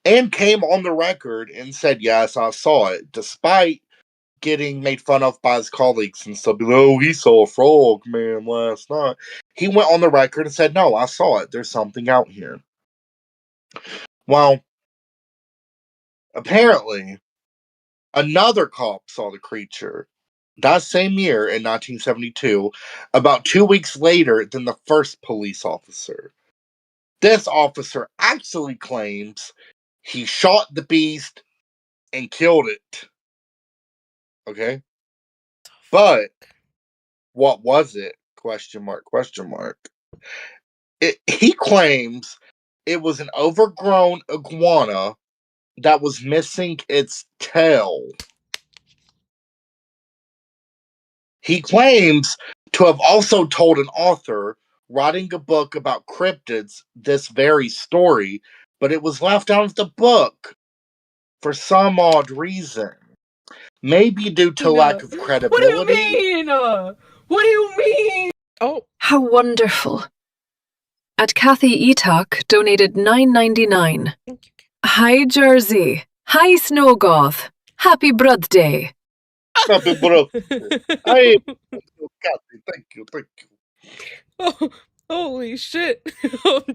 and came on the record and said, "Yes, I saw it," despite getting made fun of by his colleagues and stuff. Oh, he saw a frog man last night. He went on the record and said, "No, I saw it. There's something out here." Well, apparently, another cop saw the creature that same year in 1972, about 2 weeks later than the first police officer. This officer actually claims he shot the beast and killed it. Okay? But what was it? Question mark, question mark. He claims it was an overgrown iguana that was missing its tail. He claims to have also told an author writing a book about cryptids this very story, but it was left out of the book for some odd reason. Maybe due to lack of What do you credibility. mean? What do you mean? Oh, How wonderful. At Kathy Etok donated $9.99. thank you. Hi, Jersey. Hi, Snowgoth. Happy birthday. Happy birthday. Hey, Kathy, thank you, thank you. Oh, holy shit.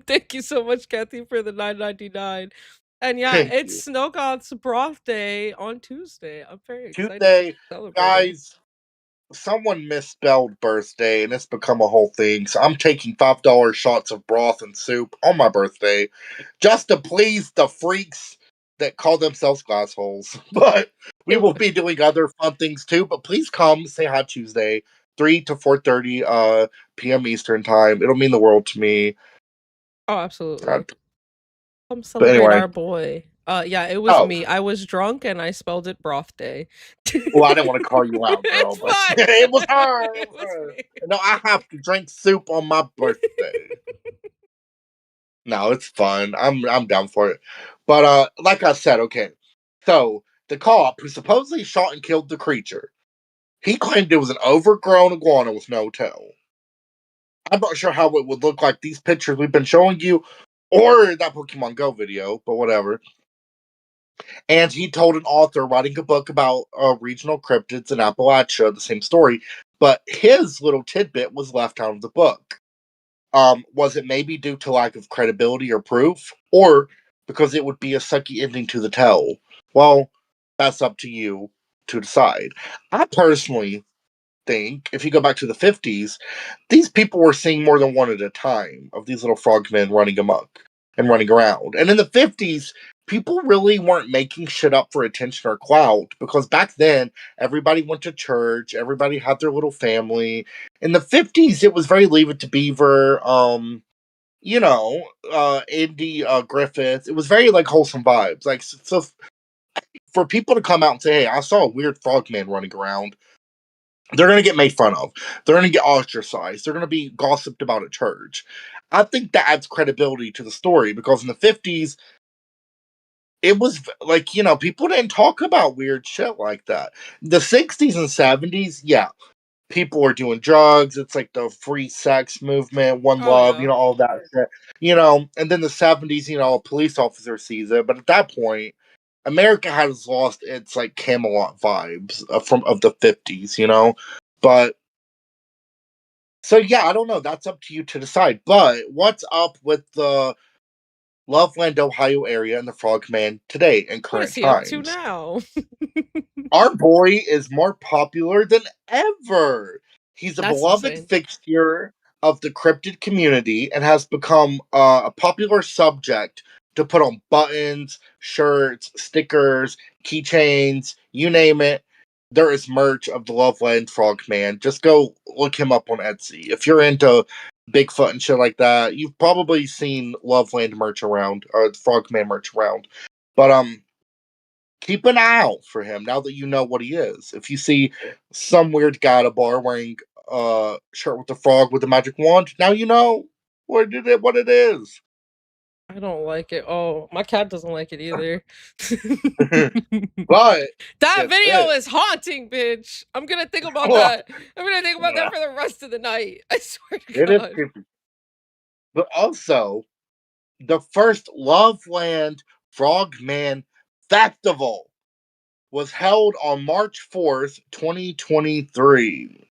Thank you so much, Kathy, for the $9.99. And yeah, Thank it's you. Snow God's birthday on Tuesday. I'm very excited to Tuesday, celebrate him. guys, someone misspelled birthday and it's become a whole thing. So I'm taking $5 shots of broth and soup on my birthday just to please the freaks that call themselves glassholes. But we will be doing other fun things too. But please come say hi Tuesday, 3 to 4:30 p.m. Eastern time. It'll mean the world to me. Oh, absolutely. Uh, Come but celebrate anyway. our boy. Yeah, it was Oh, me. I was drunk and I spelled it broth day. well, I didn't want to call you out, girl, It's but fine. it was her. It It was was her. me. No, I have to drink soup on my birthday. No, it's fun. I'm down for it. But like I said, okay. So the cop who supposedly shot and killed the creature, he claimed it was an overgrown iguana with no tail. I'm not sure how it would look like these pictures we've been showing you, or that Pokemon Go video, but whatever. And he told an author writing a book about regional cryptids in Appalachia the same story, but his little tidbit was left out of the book. Was it maybe due to lack of credibility or proof, or because it would be a sucky ending to the tale? Well, that's up to you to decide. I personally think if you go back to the 50s, these people were seeing more than one at a time of these little frogmen running amok and running around. And in the 50s, people really weren't making shit up for attention or clout because back then everybody went to church, everybody had their little family. In the 50s, it was very Leave It to Beaver, Andy Griffith. It was very like wholesome vibes. Like so for people to come out and say, "Hey, I saw a weird frogman running around," they're going to get made fun of. They're going to get ostracized. They're going to be gossiped about at church. I think that adds credibility to the story because in the 50s, it was like, people didn't talk about weird shit like that. The 60s and 70s, yeah, people were doing drugs. It's like the free sex movement, one Oh love, yeah. all that shit. And then the 70s, a police officer sees it. But at that point, America has lost its like Camelot vibes of the 50s. But so yeah, I don't know. That's up to you to decide. But what's up with the Loveland, Ohio area and the Frogman today in What current is he up to times? now? Our boy is more popular than ever. He's a That's beloved insane. fixture of the cryptid community and has become a popular subject to put on buttons, shirts, stickers, keychains, you name it. There is merch of the Loveland Frogman. Just go look him up on Etsy. If you're into Bigfoot and shit like that. You've probably seen Loveland merch around, or the Frogman merch around. But keep an eye out for him now that you know what he is. If you see some weird guy at a bar wearing a shirt with a frog with a magic wand, now you know what it is. I don't like it. Oh, my cat doesn't like it either. But that it video is. is haunting, bitch. I'm gonna think about Oh, that. I'm gonna think about that for the rest of the night. I swear to it is God. creepy. But also, the first Loveland Frogman Festival was held on March 4th, 2023.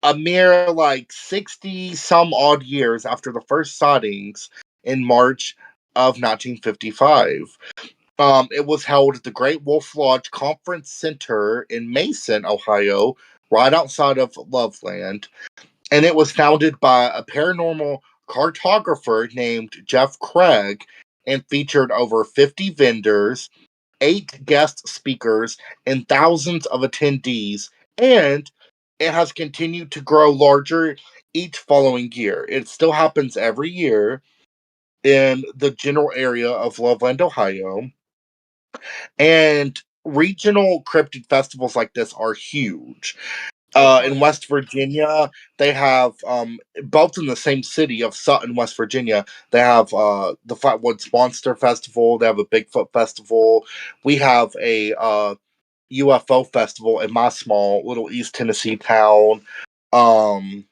A mere like 60 some odd years after the first sightings in March of 1955. It was held at the Great Wolf Lodge Conference Center in Mason, Ohio, right outside of Loveland. And it was founded by a paranormal cartographer named Jeff Craig and featured over 50 vendors, 8 guest speakers, and thousands of attendees. And it has continued to grow larger each following year. It still happens every year in the general area of Loveland, Ohio. And regional cryptid festivals like this are huge. Oh, hell In yeah. West Virginia, they have both in the same city of Sutton, West Virginia. They have the Flatwoods Monster Festival. They have a Bigfoot Festival. We have a UFO festival in my small little East Tennessee town. Um,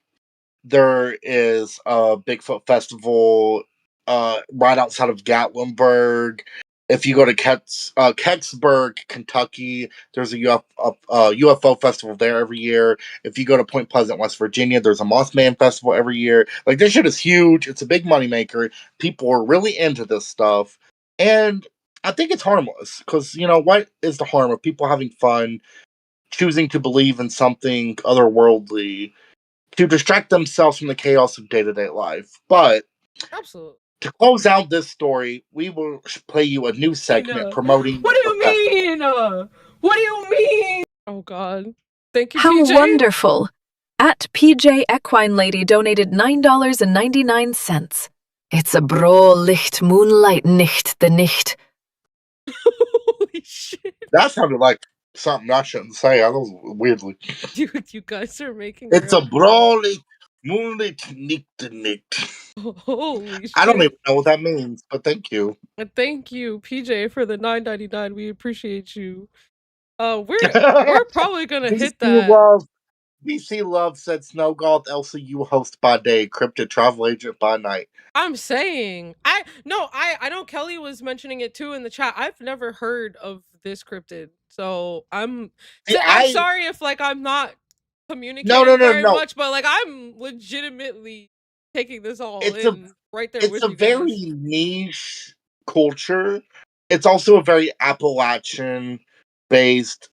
there is a Bigfoot festival right outside of Gatlinburg. If you go to Kecksburg, Kentucky, there's a UFO festival there every year. If you go to Point Pleasant, West Virginia, there's a Mothman festival every year. Like, this shit is huge. It's a big moneymaker. People are really into this stuff. And I think it's harmless because, you know, what is the harm of people having fun, choosing to believe in something otherworldly to distract themselves from the chaos of day-to-day life? But Absolutely. to close out this story, we will play you a new segment promoting What do the you festival. mean? What do you mean? Oh God. Thank you, How PJ. wonderful! At PJ Equine Lady donated $9.99. It's a bro licht moonlight nicht the nicht. Holy shit. That sounded like something I shouldn't say. I was weirdly. You guys are making It's a real- brawly moonlit nicked. Holy I don't shit. even know what that means, but thank you. And thank you, PJ, for the $9.99. We appreciate you. We're probably gonna VC hit that. Love. VC Love said Snow Golf LCU host by day, Cryptid travel agent by night. I'm saying I know Kelly was mentioning it too in the chat. I've never heard of this cryptid. So I'm sorry if like I'm not communicating very No. much, but like I'm legitimately taking this all It's in right there with a you guys. very niche culture. It's also a very Appalachian based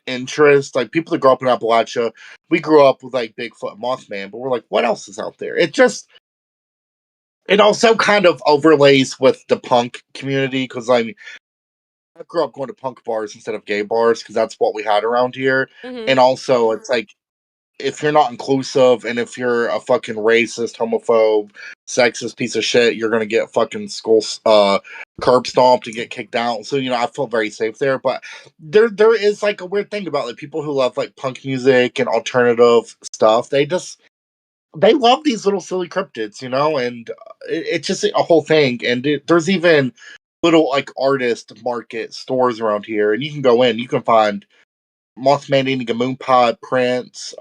interest. Like, people that grow up in Appalachia, we grew up with like Bigfoot and Mothman, but we're like, what else is out there? It also kind of overlays with the punk community because I grew up going to punk bars instead of gay bars because that's what we had around here. Mhm. And also, it's like, if you're not inclusive and if you're a fucking racist, homophobe, sexist piece of shit, you're gonna get fucking curb stomped and get kicked out. So, you know, I felt very safe there. But there is like a weird thing about like people who love like punk music and alternative stuff. They love these little silly cryptids, you know, and it's just a whole thing. And there's even little like artist market stores around here, and you can go in, you can find Mothman eating a moon pod prints.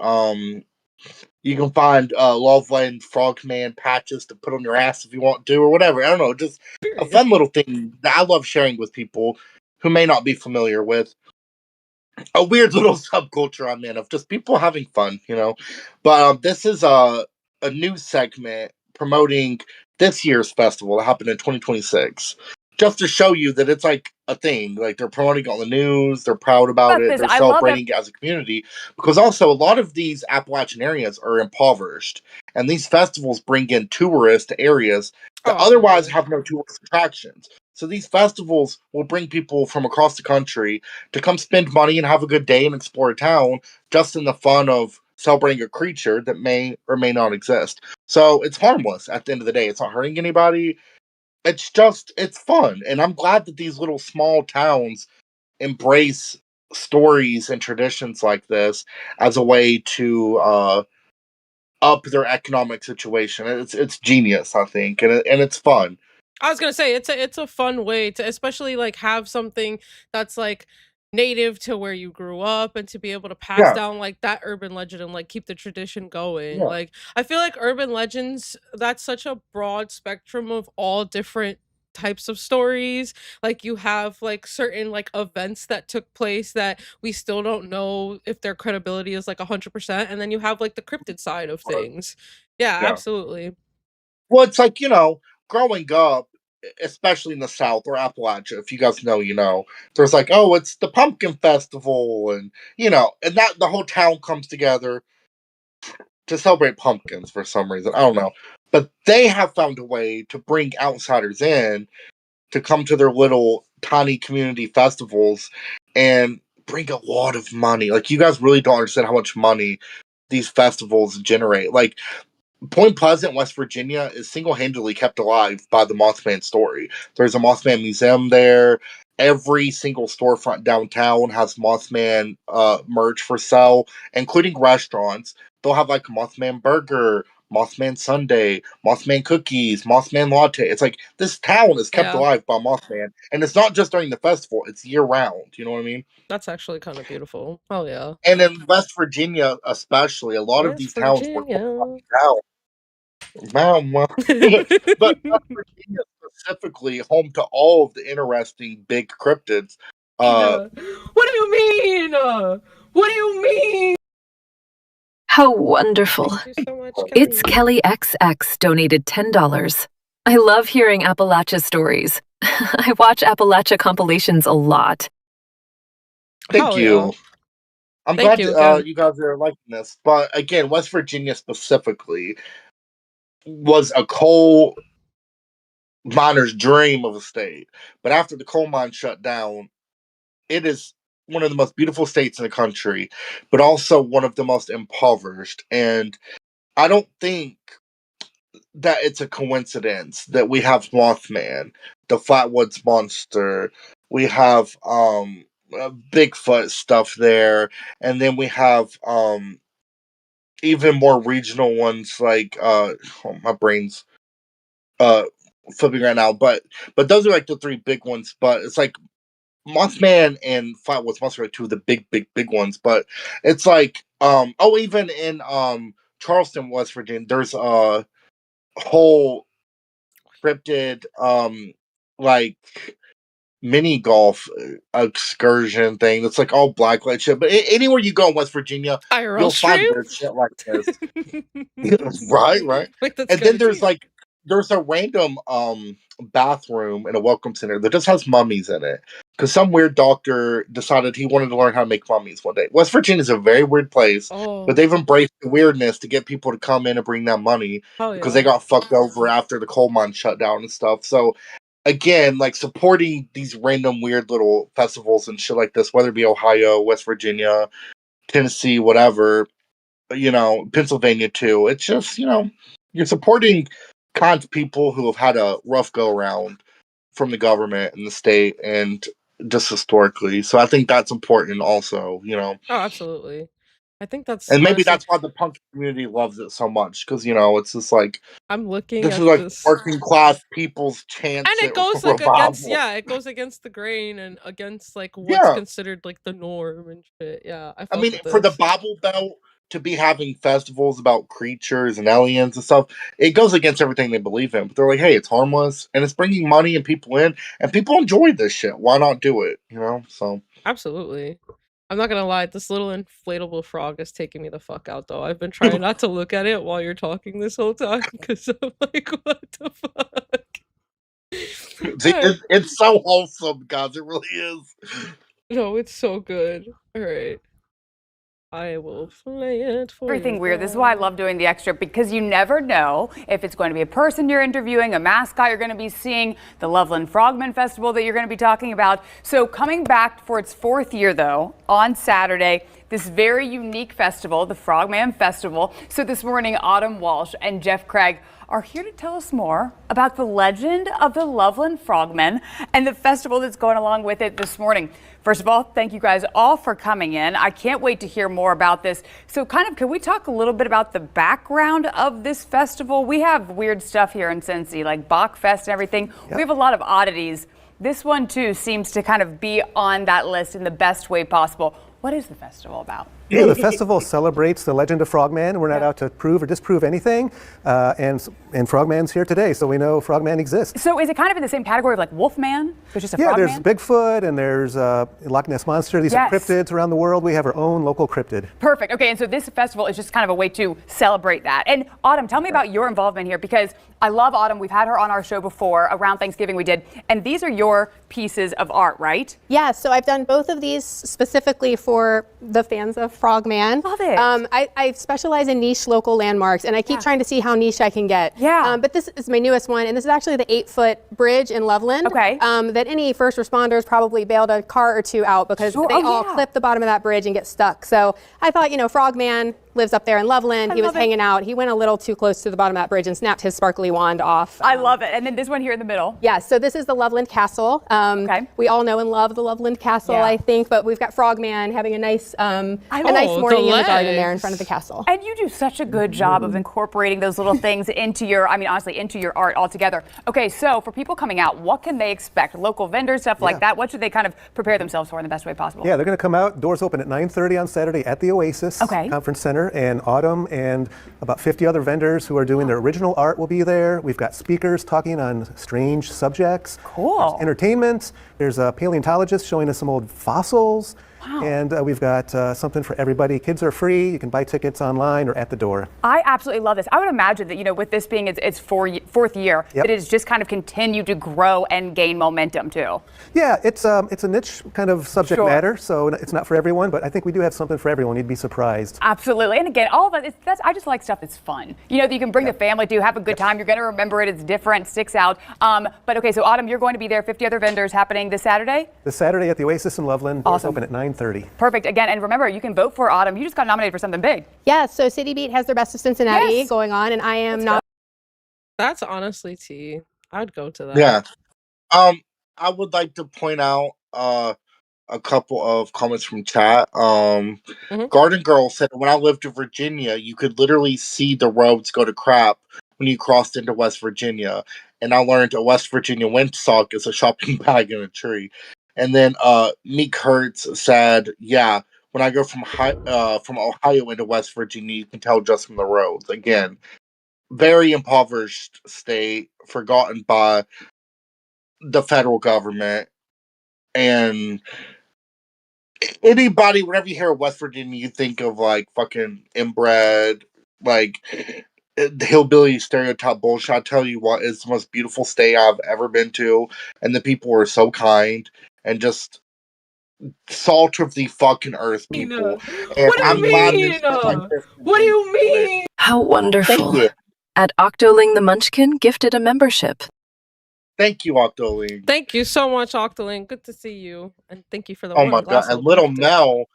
You can find Loveland Frogman patches to put on your ass if you want to, or whatever. I don't know, just a Period. fun little thing that I love sharing with people who may not be familiar with. A weird little subculture I'm in of just people having fun, you know. But this is a new segment promoting this year's festival that happened in 2026. Just to show you that it's like a thing. Like, they're promoting it on the news, they're proud about it, they're celebrating it as a community. Because also a lot of these Appalachian areas are impoverished. And these festivals bring in tourists to areas that otherwise have no tourist attractions. So these festivals will bring people from across the country to come spend money and have a good day and explore a town just in the fun of celebrating a creature that may or may not exist. So it's harmless at the end of the day. It's not hurting anybody. It's fun. And I'm glad that these little small towns embrace stories and traditions like this as a way to up their economic situation. It's genius, I think, and it's fun. I was gonna say it's a fun way to especially like have something that's like native to where you grew up and to be able to pass Yeah, down like that urban legend and like keep the tradition going. yeah, Like I feel like urban legends, that's such a broad spectrum of all different types of stories. Like you have like certain like events that took place that we still don't know if their credibility is like 100%, and then you have like the cryptid side of things. Yeah, yeah. absolutely. Well, it's like, growing up, especially in the South or Appalachia, if you guys know, there's like, oh, it's the pumpkin festival, and that the whole town comes together to celebrate pumpkins for some reason. I don't know. But they have found a way to bring outsiders in to come to their little tiny community festivals and bring a lot of money. Like, you guys really don't understand how much money these festivals generate. Like, Point Pleasant, West Virginia, is single-handedly kept alive by the Mothman story. There's a Mothman museum there. Every single storefront downtown has Mothman merch for sale, including restaurants. They'll have like Mothman burger, Mothman sundae, Mothman cookies, Mothman latte. It's like this town is kept Yeah. alive by Mothman, and it's not just during the festival; it's year round. You know what I mean? That's actually kind of beautiful. Oh yeah. And in West Virginia, especially, a lot of West these towns were Virginia. down. Wow. But West Virginia specifically, home to all of the interesting big cryptids. Uh, What do you mean? What do you mean? How wonderful. Thank you so much, It's Kelly. Kelly XX donated $10. I love hearing Appalachia stories. I watch Appalachia compilations a lot. thank Hell yeah. you. I'm Thank glad you again. you guys are liking this. But again, West Virginia specifically was a coal miner's dream of a state. But after the coal mine shut down, it is one of the most beautiful states in the country, but also one of the most impoverished. And I don't think that it's a coincidence that we have Mothman, the Flatwoods Monster, we have Bigfoot stuff there, and then we have even more regional ones like oh, my brain's uh flipping right now, but those are like the three big ones. But it's like Mothman and Flatwoods Monster are two of the big ones. But it's like oh, even in Charleston, West Virginia, there's a whole cryptid like mini golf excursion thing that's like all blacklight shit. But anywhere you go in West Virginia, IRL you'll find stream? weird shit like this. Right. Wait, that's And then good. there's a random bathroom in a welcome center that just has mummies in it because some weird doctor decided he wanted to learn how to make mummies one day. West Virginia is a very weird place, but Oh, they've embraced the weirdness to get people to come in and bring them money hell because they yeah. got fucked over after the coal mine shut down and stuff. So again, like supporting these random weird little festivals and shit like this, whether it be Ohio, West Virginia, Tennessee, whatever, Pennsylvania too. It's just, you're supporting kind people who have had a rough go around from the government and the state and just historically. So I think that's important also. Oh, absolutely. I think that's And maybe honestly, that's why the punk community loves it so much because, it's just like, I'm looking this is at like this. working class people's And chance it at goes like against, revival. yeah, it goes against the grain and against like what's Yeah. considered like the norm and shit. Yeah, I I fuck mean, with for the this. Bible Belt to be having festivals about creatures and aliens and stuff, it goes against everything they believe in. But they're like, hey, it's harmless and it's bringing money and people in, and people enjoy this shit. Why not do it? So Absolutely. I'm not gonna lie, this little inflatable frog is taking me the fuck out though. I've been trying not to look at it while you're talking this whole time because I'm like, what the fuck? see, Alright. it's so wholesome, guys. It really is. No, it's so good. Alright. I will play it for Everything you weird. This is why I guys. love doing the extra, because you never know if it's going to be a person you're interviewing, a mascot you're going to be seeing, the Loveland Frogman Festival that you're going to be talking about. So coming back for its fourth year, though, on Saturday, this very unique festival, the Frogman Festival. So this morning, Autumn Walsh and Jeff Craig are here to tell us more about the legend of the Loveland Frogmen and the festival that's going along with it this morning. First of all, thank you guys all for coming in. I can't wait to hear more about this. So can we talk a little bit about the background of this festival? We have weird stuff here in Cincy, like Bachfest and everything. Yep. We have a lot of oddities. This one, too, seems to kind of be on that list in the best way possible. What is the festival about? Yeah, the festival celebrates the legend of Frogman. We're not out to prove or disprove anything, and Frogman's here today, so we know Frogman exists. So is it kind of in the same category of like Wolfman? There's just a Frogman? There's Bigfoot and there's Loch Ness Monster. These are cryptids around the world. We have our own local cryptid. Perfect. Okay, and so this festival is just kind of a way to celebrate that. And Autumn, tell me about your involvement here, because I love Autumn. We've had her on our show before. Around Thanksgiving we did. And these are your pieces of art, right? Yeah, so I've done both of these specifically for the fans of Frogman. Love it. I specialize in niche local landmarks, and I keep trying to see how niche I can get. Yeah. But this is my newest one, and this is actually the 8-foot bridge in Loveland. Okay. That any first responders probably bailed a car or two out because they all clip the bottom of that bridge and get stuck. So I thought, Frogman lives up there in Loveland. He was hanging out. He went a little too close to the bottom of that bridge and snapped his sparkly wand off. I love it. And then this one here in the middle. Yeah, so this is the Loveland Castle. We all know and love the Loveland Castle, I think, but we've got Frogman having a nice morning in the garden there in front of the castle. And you do such a good job of incorporating those little things into your, honestly, into your art altogether. Okay, so for people coming out, what can they expect? Local vendors, stuff like that? What should they kind of prepare themselves for in the best way possible? Yeah, they're going to come out. Doors open at 9:30 on Saturday at the Oasis Conference Center, and Autumn and about 50 other vendors who are doing their original art will be there. We've got speakers talking on strange subjects. Cool. There's entertainment. There's a paleontologist showing us some old fossils. Wow. And we've got something for everybody. Kids are free. You can buy tickets online or at the door. I absolutely love this. I would imagine that, with this being its fourth year, that it has just kind of continued to grow and gain momentum too. Yeah, it's a niche kind of subject matter, so it's not for everyone, but I think we do have something for everyone. You'd be surprised. Absolutely. And again, all of that, I just like stuff that's fun. That you can bring the family to, have a good time. You're going to remember it. It's different, sticks out. But okay, so Autumn, you're going to be there. 50 other vendors happening this Saturday? This Saturday at the Oasis in Loveland. Doors open at 9:30. Perfect. Again, and remember, you can vote for Autumn. You just got nominated for something big. Yeah, so City Beat has their Best of Cincinnati going on, and I am not. That's honestly tea. I'd go to that. Yeah. I would like to point out a couple of comments from chat. Garden Girl said, when I lived in Virginia, you could literally see the roads go to crap when you crossed into West Virginia. And I learned a West Virginia windsock is a shopping bag in a tree. And then Meek Hertz said, yeah, when I go from Ohio into West Virginia, you can tell just from the roads. Again, very impoverished state, forgotten by the federal government. And anybody, whenever you hear of West Virginia, you think of like fucking inbred, like the hillbilly stereotype bullshit. I tell you what, it's the most beautiful state I've ever been to. And the people are so kind. And just salt of the fucking earth, people. And what do you mean? What do you mean? How wonderful. At Octoling the Munchkin gifted a membership. Thank you, Octoling. Thank you so much, Octoling. Good to see you. And thank you for the Oh my god, and little Mel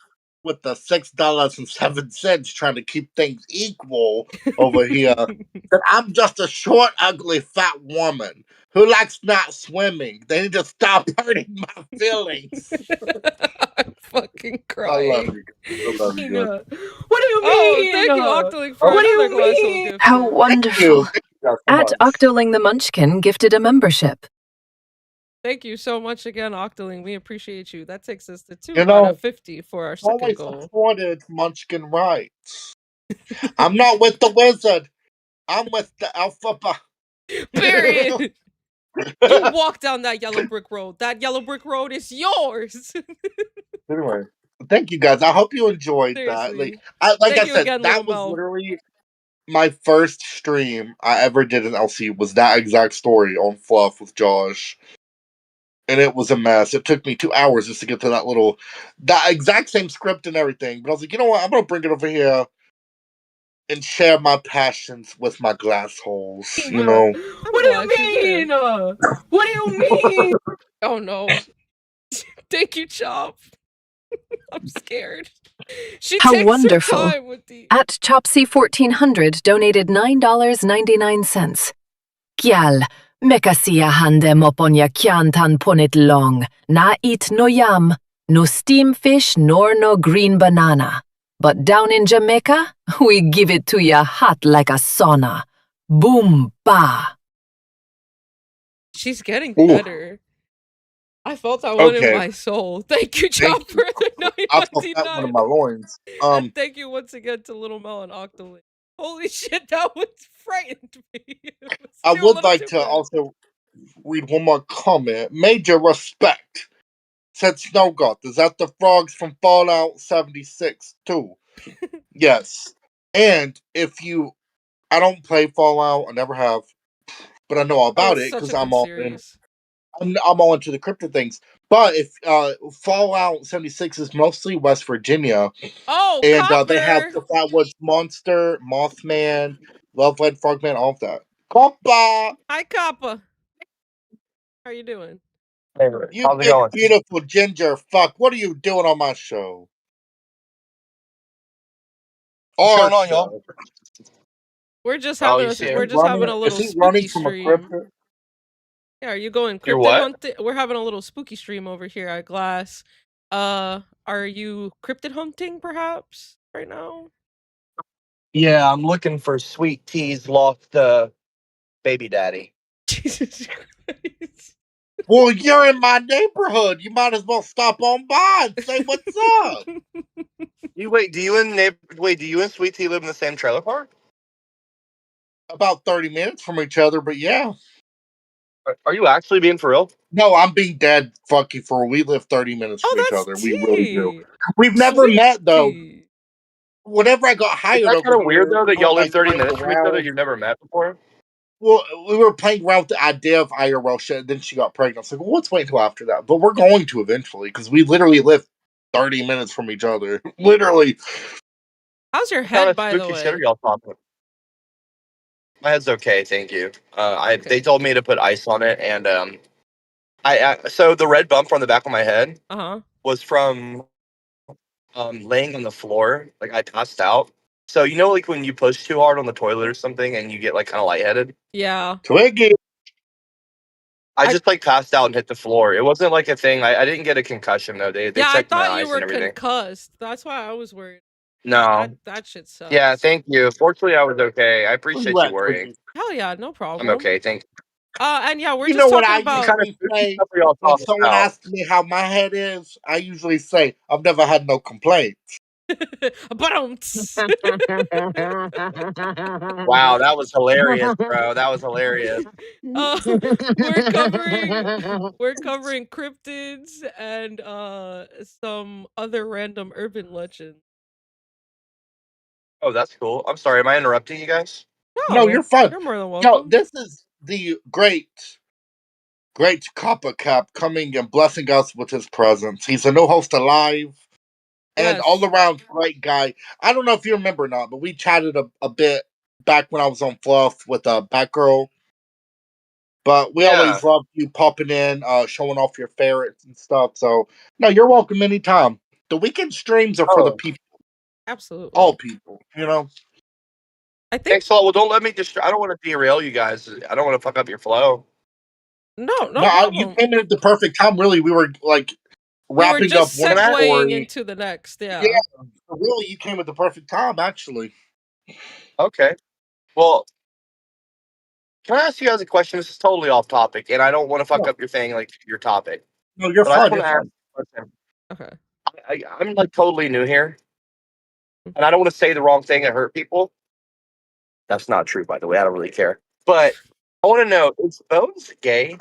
with the $6.07 trying to keep things equal over here. That I'm just a short, ugly, fat woman who likes not swimming. They need to stop hurting my feelings. I'm fucking crying. I love you. I love you. What do you mean? Thank you, Octoling, for what do another you glass mean? of gift. How wonderful. At Octoling the Munchkin gifted a membership. Thank you so much again, Octoling. We appreciate you. That takes us to 2 You out know, of 50 for our second always goal. supported Munchkin rights. I'm not with the wizard. I'm with the alphabet. Period. You walk down that yellow brick road. That yellow brick road is yours. Anyway, thank you guys. I hope you enjoyed Seriously. that. Like Thank I you said, again, that Little was Mel. literally my first stream I ever did in LC. Was that exact story on Fluff with Josh, and it was a mess. It took me 2 hours just to get to that exact same script and everything. But I was like, you know what? I'm gonna bring it over here and share my passions with my glass holes. You know. What do you mean? What do you mean? Oh no. Thank you, Chop. I'm scared. She How takes wonderful. her time with the. At Chopsy1400 donated $9.99. Kial, mekasia hande moponya kyantan ponit long, na eat no yam, no steam fish nor no green banana. But down in Jamaica, we give it to ya hot like a sauna. Boom, ba. She's getting Ooh. better. I felt that one in Okay. my soul. Thank you, Thank Chop, for the I felt that one in my 9.99. loins. And thank you once again to Little Mel and Octoling. Holy shit, that one frightened me. It was I too, a would little like too to good. also read one more comment. Major respect. Said Snow God. Is that the frogs from Fallout 76 too? Yes. And if you, I don't play Fallout. I never have, but I know all Oh, about it's it such because a good I'm all in. series. I'm all into the cryptid things. But if Fallout 76 is mostly West Virginia, Oh, and they have Copper! the Flatwoods Monster, Mothman, Loveland Frogman, all of that. Coppa! Hi, Copper. How are you doing? Hey, You how's it big going? beautiful ginger fuck! What are you doing on my show? What's Our going on, y'all? show. We're just Oh, having you a see Is him? he we're just having running? a Is little he running spooky from a stream. cryptid? Yeah, are you going You're cryptid what? hunting? We're having a little spooky stream over here at Glass. Are you cryptid hunting perhaps right now? Yeah, I'm looking for Sweet Tea's lost baby daddy. Jesus Christ. Well, you're in my neighborhood. You might as well stop on by and say what's up. Do you and Sweet Tea live in the same trailer park? About 30 minutes from each other, but yeah. Are you actually being for real? No, I'm being dead fucking for. We live 30 minutes Oh, from each that's other. We really do. T. We've never Sweet met though. T. Whenever I got Is hired that over kind of weird here, though we that were y'all live like 30 playing minutes from each other? around. You've never met before? Well, we were playing around with the idea of IRL shit. Then she got pregnant. I was like, well, let's wait until after that. But we're going to eventually because we literally live 30 minutes from each other. Literally. How's your What kind head, of by the spooky shit are way? y'all talking? My head's okay, thank you. Okay. They told me to put ice on it, and so the red bump on the back of my head Uh-huh. was from laying on the floor. Like I passed out. So you know, like when you push too hard on the toilet or something, and you get like kind of lightheaded. Yeah. Twiggy. I I just like passed out and hit the floor. It wasn't like a thing. I didn't get a concussion though. They yeah, I checked my thought you eyes and were everything. concussed. That's why I was worried. No. That shit Yeah, sucks. thank you. Fortunately, I was okay. I Where you appreciate you at, worrying. Twiggy? Hell yeah, no I'm problem. okay. Thank you. And yeah, we're You know just what talking I What about kind of usually spooky say stuff are y'all when talking someone about? asks me how my head is? I usually say, I've never had no complaints. but Wow, that was hilarious, bro. That was hilarious. uh we're covering cryptids and some other random urban legends. Oh, that's cool. I'm sorry. Am I interrupting you guys? No, you're No, fine. you're more than Yo, welcome. this is the great Copper Cap coming and blessing us with his presence. He's a new host alive and all Yes. around great guy. I don't know if you remember or not, but we chatted a bit back when I was on Fluff with Batgirl. But we Yeah. always love you popping in, showing off your ferrets and stuff. So, no, you're welcome anytime. The weekend streams are for the Oh, people, all Absolutely. people, you know? I think thanks a lot. Well, don't let me I don't want to derail you guys. I don't want to fuck up your flow. no No, you problem. came in at the perfect time. Really, we were like We were wrapping up just one segueing story. into the next, Yeah, yeah. really, you came at the perfect time, actually. Okay. Well, can I ask you guys a question? This is totally off topic, and I don't want to fuck No, up your thing, like your topic. no, you're But I just fine. want You're to ask fine. you a question. Okay. I'm like totally new here, and I don't want to say the wrong thing and hurt people. That's not true, by the way. I don't really care. But I want to know: is Bones gay?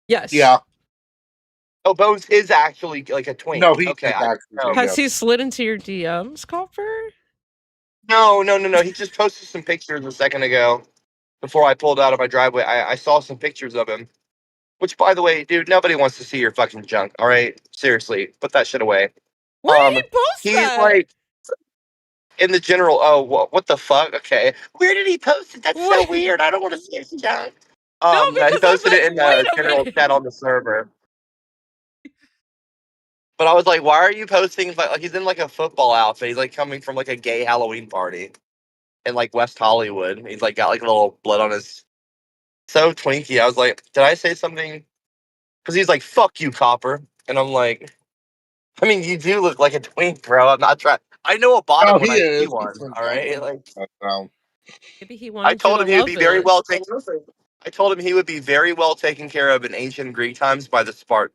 Yes. Yeah. Oh, Bones is actually like a No, twink. he Okay, is I actually know. gay. Has Yeah. he slid into your DMs, Copper? No. He just posted some pictures a second ago before I pulled out of my driveway. I saw some pictures of him. Which, by the way, dude, nobody wants to see your fucking junk. All right, seriously, put that shit away. Where did he post He's that? like in the general. Oh, what the fuck? Okay, where did he post it? That's so Wait. weird. I don't want to see his junk. No, No, he because I'm posted it like, in the wait a general minute. chat on the server. But I was like, why are you posting like he's in like a football outfit? He's like coming from like a gay Halloween party in like West Hollywood. He's like got like a little blood on his so twinky. I was like, did I say something? Because he's like, fuck you, Copper. And I'm like, I mean, you do look like a twink, bro. I'm not trying. I know a bottom Oh, when he I see is. one. All right, like Maybe he I wanted you told to him he would love be very it. well taken. I told him he would be very well taken care of in ancient Greek times by the Spartans.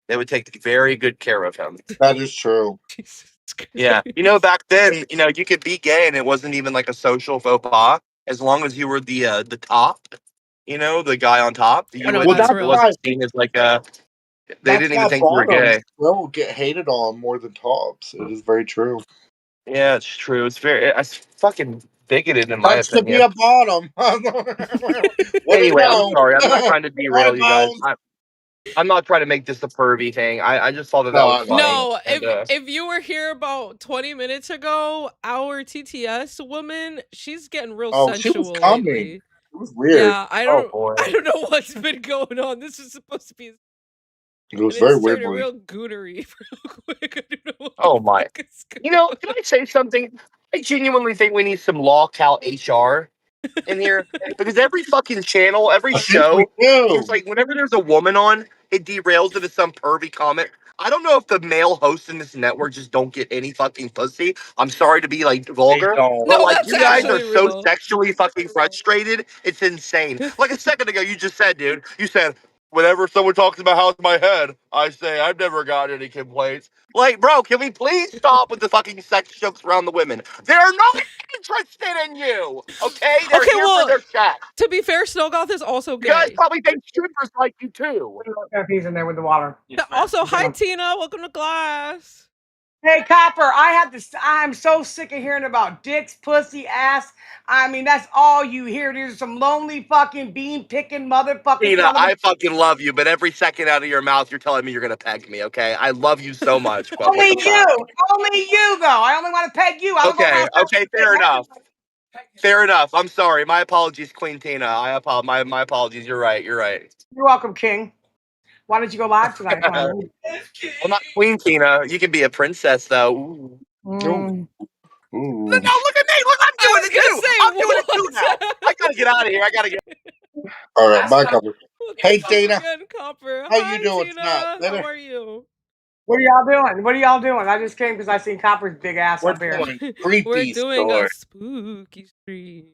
They would take very good care of him. That is true. Jesus Yeah, Christ. back then, you could be gay and it wasn't even like a social faux pas as long as you were the top. The guy on top. I know Well, that's It real. wasn't seen as like a. They that's didn't even why think you were bottoms gay. will get hated on more than tops. It is very true. Yeah, it's true. It's fucking bigoted in my Sucks to be opinion. a bottom. Way to Anyway, I'm go. sorry. I'm not trying to What a derail you guys. bones. I'm not trying to make this a pervy thing. I just thought that No, was I funny. know. No, And, if you were here about 20 minutes ago, our TTS woman, she's getting real Oh, she was sensual coming. lately. It was weird. Yeah, I oh don't boy. I don't know what's been going on. This is supposed to be It and was very it's weird. turning real gootery real quick. I don't know what Oh the my. fuck is going Can I say something? I genuinely think we need some law cal HR in here because every fucking channel, every I think we show, it's do. like whenever there's a woman on, it derails into some pervy comment. I don't know if the male hosts in this network just don't get any fucking pussy. I'm sorry to be like They vulgar, don't. but No, like that's you guys are actually so real. sexually fucking frustrated. It's insane. Like a second ago, you just said, dude, you said, whenever someone talks about how's my head, I say I've never got any complaints. Like, bro, can we please stop with the fucking sex jokes around the women? They're not interested in you. Okay? They're Okay, here for well, their chat. to be fair, Snowgoth is also You guys gay. probably think strippers like you too. He's in there with the water. Also, hi Tina, welcome to class. Hey, Copper, I'm so sick of hearing about dicks, pussy, ass. I mean, that's all you hear. There's some lonely fucking bean picking motherfuckers. Tina, I fucking love you, but every second out of your mouth, you're telling me you're gonna peg me, okay? I love you so much. But Only what the fuck? you. Only you, though. I only want to peg you. I don't go around. Okay, fair enough. Fair enough. I'm sorry. My apologies, Queen Tina. My apologies. You're right. You're right. You're welcome, King. Why don't you go live tonight? Well, not Queen Tina. You can be a princess, though. Ooh. Mm. Ooh. No, look at me. Look, I'm doing it too. I'm doing it too now. I gotta get out of here. I gotta get. All right, bye, Copper. Hey, Welcome Tina. again, Copper. How Hi, you doing Tina. tonight? Later. How are you? What are y'all doing? What are y'all doing? I just came because I seen Copper's big ass We're up here. doing creepy We're doing story. a spooky stream.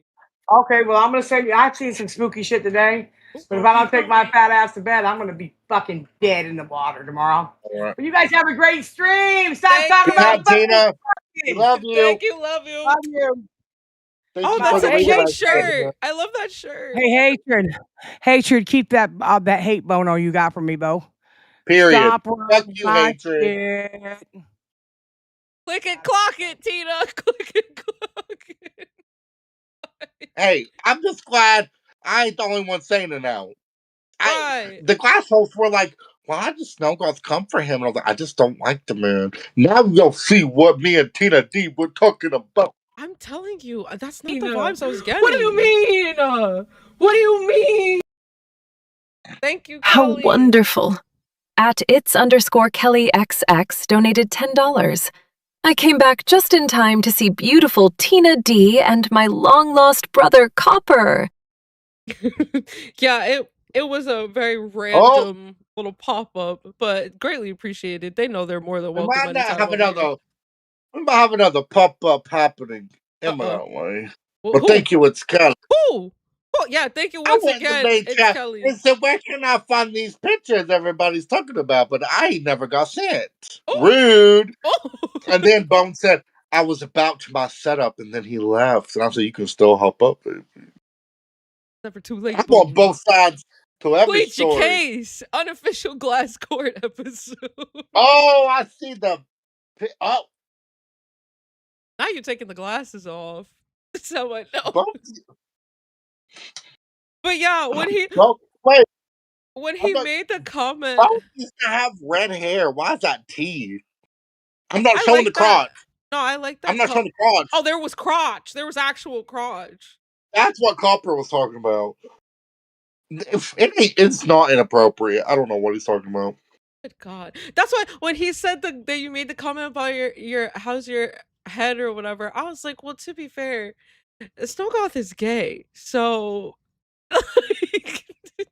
Okay, well, I'm gonna say I've seen some spooky shit today, but if I don't take my fat ass to bed, I'm gonna be fucking dead in the water tomorrow. All right. But you guys have a great stream. Stop Thank talking Good night, about Tina. We love you. Thank you, love you. Love you. Thank Oh, you that's for a the cute reading. shirt. I love that shirt. Hey, hatred, keep that hate boner you got from me, Bo. Period. Stop Fuck you, my hatred. shit. Click it, clock it, Tina. Click it, clock it. Hey, I'm just glad I ain't the only one saying it now. Right. The glass hosts were like, well, I just know God's come for him. And I was like, I just don't like the man. Now you'll see what me and Tina D were talking about. I'm telling you, that's not the vibes I was getting. What do you mean? What do you mean? Thank you, How Kelly. wonderful. At its_KellyXX donated $10. I came back just in time to see beautiful Tina D and my long-lost brother Copper. Yeah, it was a very random little pop-up, but greatly appreciated. They know they're more than We welcome might not anytime have over here. we might have another pop-up happening imminently. Well, But thank you, it's Kelly. Who? Oh, yeah, thank you I once went in the again. main It's chat Kelly. and said, where can I find these pictures everybody's talking about? But I never got sent. Rude. And then Bone said, I was about to my setup, and then he left. And I said, you can still hop up. Never too late. I'm on both sides to every Plead your story. case. Unofficial glass court episode. Oh, I see the. Oh, now you're taking the glasses off. That's how I know. But yeah, when he wait. made the comment, Bone used to have red hair. Why is that tea? I'm not I showing like the that. crotch. No, I like that. I'm not showing the crotch. Oh, there was crotch. There was actual crotch. That's what Copper was talking about. It's not inappropriate. I don't know what he's talking about. Good God. That's why when he said that you made the comment about your how's your head or whatever, I was like, well, to be fair, Snowgoth is gay, so like,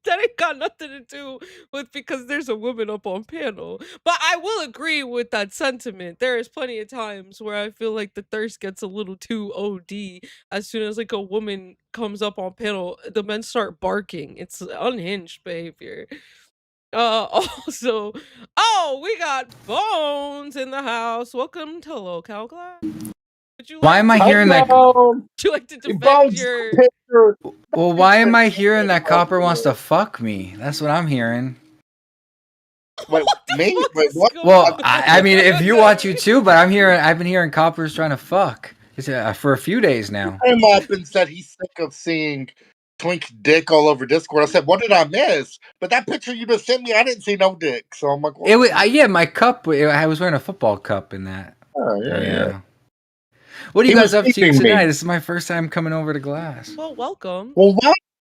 that ain't got nothing to do with because there's a woman up on panel. But I will agree with that sentiment. There is plenty of times where I feel like the thirst gets a little too OD. As soon as like a woman comes up on panel, the men start barking. It's unhinged behavior. Also, oh, we got Bones in the house. Welcome to Local Class. Would you Why like am I to, hearing that? would you like to defend Bones your picture. Well, why am I hearing that Copper wants to fuck me? That's what I'm hearing. Wait, me? fuck Wait, is what? going Well, on? I mean, if you want you too, but I've been hearing Copper's trying to fuck for a few days now. Came up and said he's sick of seeing Twink dick all over Discord. I said, what did I miss? But that picture you just sent me, I didn't see no dick. So I'm like, It was yeah, my cup. I was wearing a football cup in that. oh, yeah. What are you He guys was up to keeping me. tonight? This is my first time coming over to Glass. Well, welcome. Well,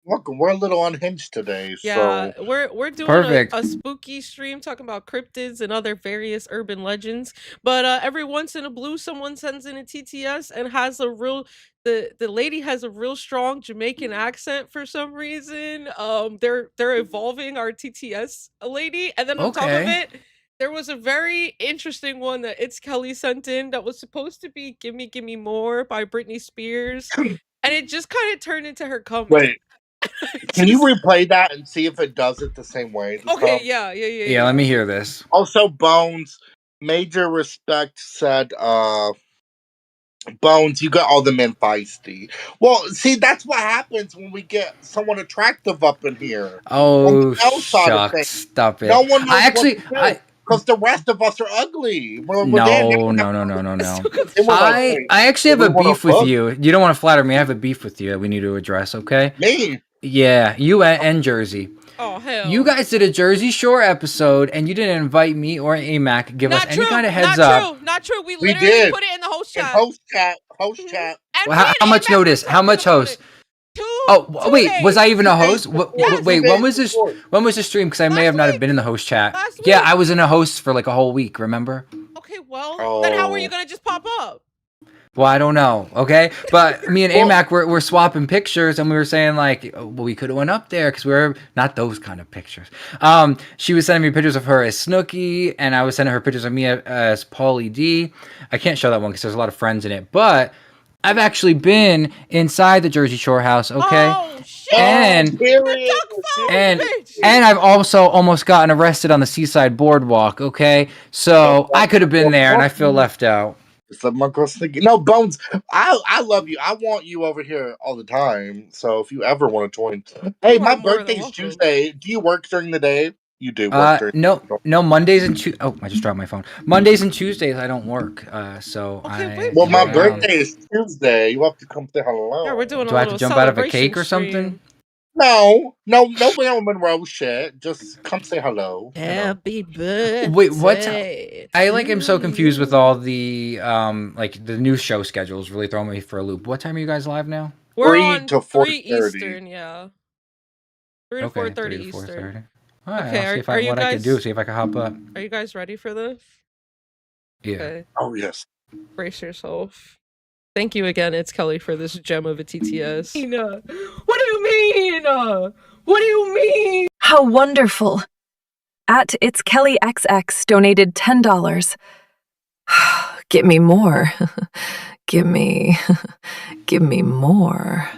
welcome. We're a little unhinged today. Yeah, So we're doing Perfect. a spooky stream talking about cryptids and other various urban legends. But every once in a blue, someone sends in a TTS and has a real the lady has a real strong Jamaican accent for some reason. They're evolving our TTS lady, and then on top of Okay. it, there was a very interesting one that It's Kelly sent in that was supposed to be "Gimme Gimme More" by Britney Spears, and it just kind of turned into her comment. wait, can you replay that and see if it does it the same way? This Okay, time? yeah. Let me hear this. Also, Bones, major respect said, Bones, you got all the men feisty. Well, see, that's what happens when we get someone attractive up in here. Oh, outside of shucks. things. Stop it. No one knows I because the rest of us are ugly. no. I I actually have a beef with you. You don't want to flatter me. I have a beef with you that we need to address, okay? Me? Yeah, you and Jersey. Oh, hell. You guys did a Jersey Shore episode, and you didn't invite me or AMAC, give us any kind of heads up. Not true. We We literally did. put it in the host chat. Host chat. And Well, how much notice? How much host? Oh, wait, was I even a host? Wait, when was this? When was the stream? Because I may have not have been in the host chat. Yeah, I was in a host for like a whole week. Remember? Okay, well, then how were you gonna just pop up? Well, I don't know. Okay, but me and AMAC were swapping pictures, and we were saying like, well, we could have went up there because we were not those kind of pictures. She was sending me pictures of her as Snooki, and I was sending her pictures of me as Paulie D. I can't show that one because there's a lot of friends in it, but I've actually been inside the Jersey Shore house, okay? Oh, shit. And I've also almost gotten arrested on the Seaside Boardwalk, okay? So I could have been there, and I feel left out. No, Bones, I love you. I want you over here all the time. So if you ever want to join, hey, my birthday's Tuesday. Do you work during the day? You do work during no, Mondays and Tuesdays. Oh, I just dropped my phone. Mondays and Tuesdays I don't work. So well, my birthday is Tuesday. You have to come say hello. Yeah, we're doing Do I have to jump out of a cake or something? No Marilyn Monroe shit. Just come say hello. Happy birthday. Wait, what? I am so confused with all the like the new show schedules. Really throwing me for a loop. What time are you guys live now? We're on 3 Eastern, yeah. 3 to 4:30 Eastern. All right, Okay, I'll see what I can do. See if I can hop up. Are you guys ready for this? Yeah. Okay. Oh yes. Brace yourself. Thank you again, It's Kelly, for this gem of a TTS. What do you mean? What do you mean? How wonderful. At It's Kelly XX donated $10. Give me more. Give me more.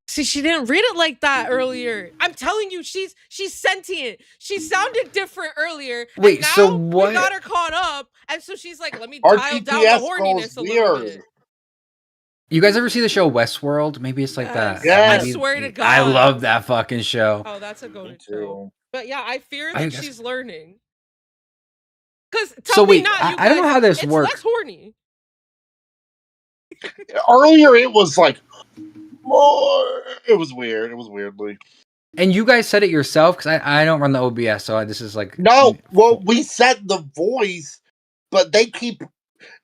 See, she didn't read it like that earlier. I'm telling you, she's sentient. She sounded different earlier. Wait, and now so what? We got her caught up, and so she's like, "Let me dial down the horniness a little bit." You guys ever see the show Westworld? Maybe it's like that. Yes. I swear to God. I love that fucking show. Oh, that's a go-to show. But yeah, I fear that she's learning. Because I don't know how this works. It's less horny. Earlier, it was like more. It was weird. It was weirdly. And you guys said it yourself because I don't run the OBS, so this is like no. Well, we set the voice, but they keep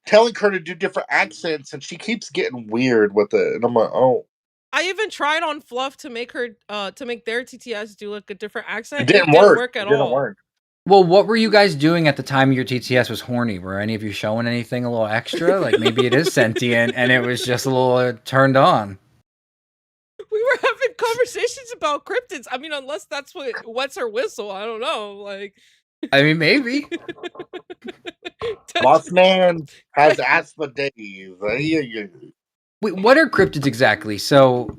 telling her to do different accents, and she keeps getting weird with it. And I'm like, oh. I even tried on Fluff to make her to make their TTS do like a different accent. It didn't work at all. Well, what were you guys doing at the time your TTS was horny? Were any of you showing anything a little extra? Like maybe it is sentient and it was just a little turned on. We were having conversations about cryptids. I mean, unless that's what's her whistle. I don't know. Like, I mean, maybe. Mothman has Asmodeus. Wait, what are cryptids exactly? So,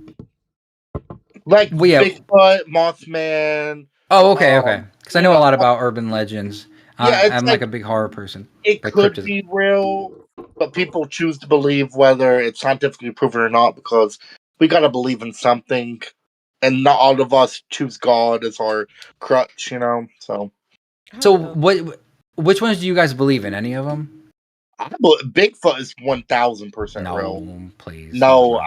like Bigfoot, Mothman. Oh, okay. Because I know a lot about urban legends. Yeah, I'm like a big horror person. It could be real, but people choose to believe whether it's scientifically proven or not because we gotta believe in something, and not all of us choose God as our crutch, you know. So which ones do you guys believe in? Any of them? Bigfoot is 1000% real. No, please. No,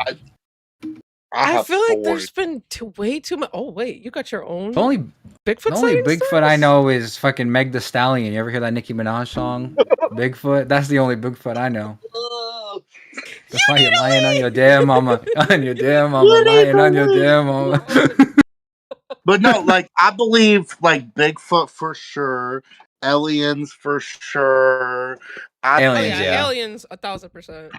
I feel like there's been way too much. Oh wait, you got your own. The only Bigfoot Bigfoot I know is fucking Meg the Stallion. You ever hear that Nicki Minaj song? Bigfoot. That's the only Bigfoot I know. That's why you're lying on your damn mama. On your damn mama. Lying on your damn mama. But no, like I believe like Bigfoot for sure, aliens for sure. Aliens 1000%.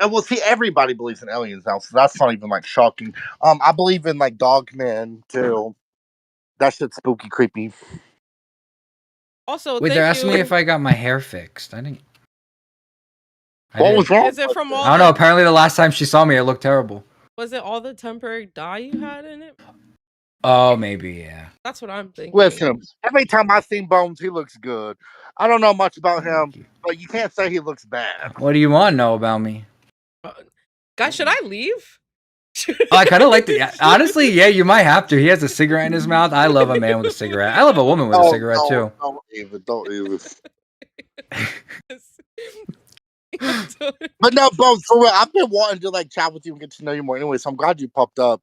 Well, see, everybody believes in aliens now, so that's not even like shocking. I believe in like dogmen too. That shit's spooky, creepy. Also, wait, they're asking me if I got my hair fixed. I didn't. What was wrong? Is it from all? I don't know. Apparently, the last time she saw me, it looked terrible. Was it all the temporary dye you had in it? Oh, maybe, yeah. That's what I'm thinking. Listen, every time I seen Bones, he looks good. I don't know much about him, but you can't say he looks bad. What do you want to know about me? Guys, should I leave? I kind of like the. Honestly, yeah, you might have to. He has a cigarette in his mouth. I love a man with a cigarette. I love a woman with a cigarette too. Don't even. But no, Bones, for real, I've been wanting to like chat with you and get to know you more anyway, so I'm glad you popped up.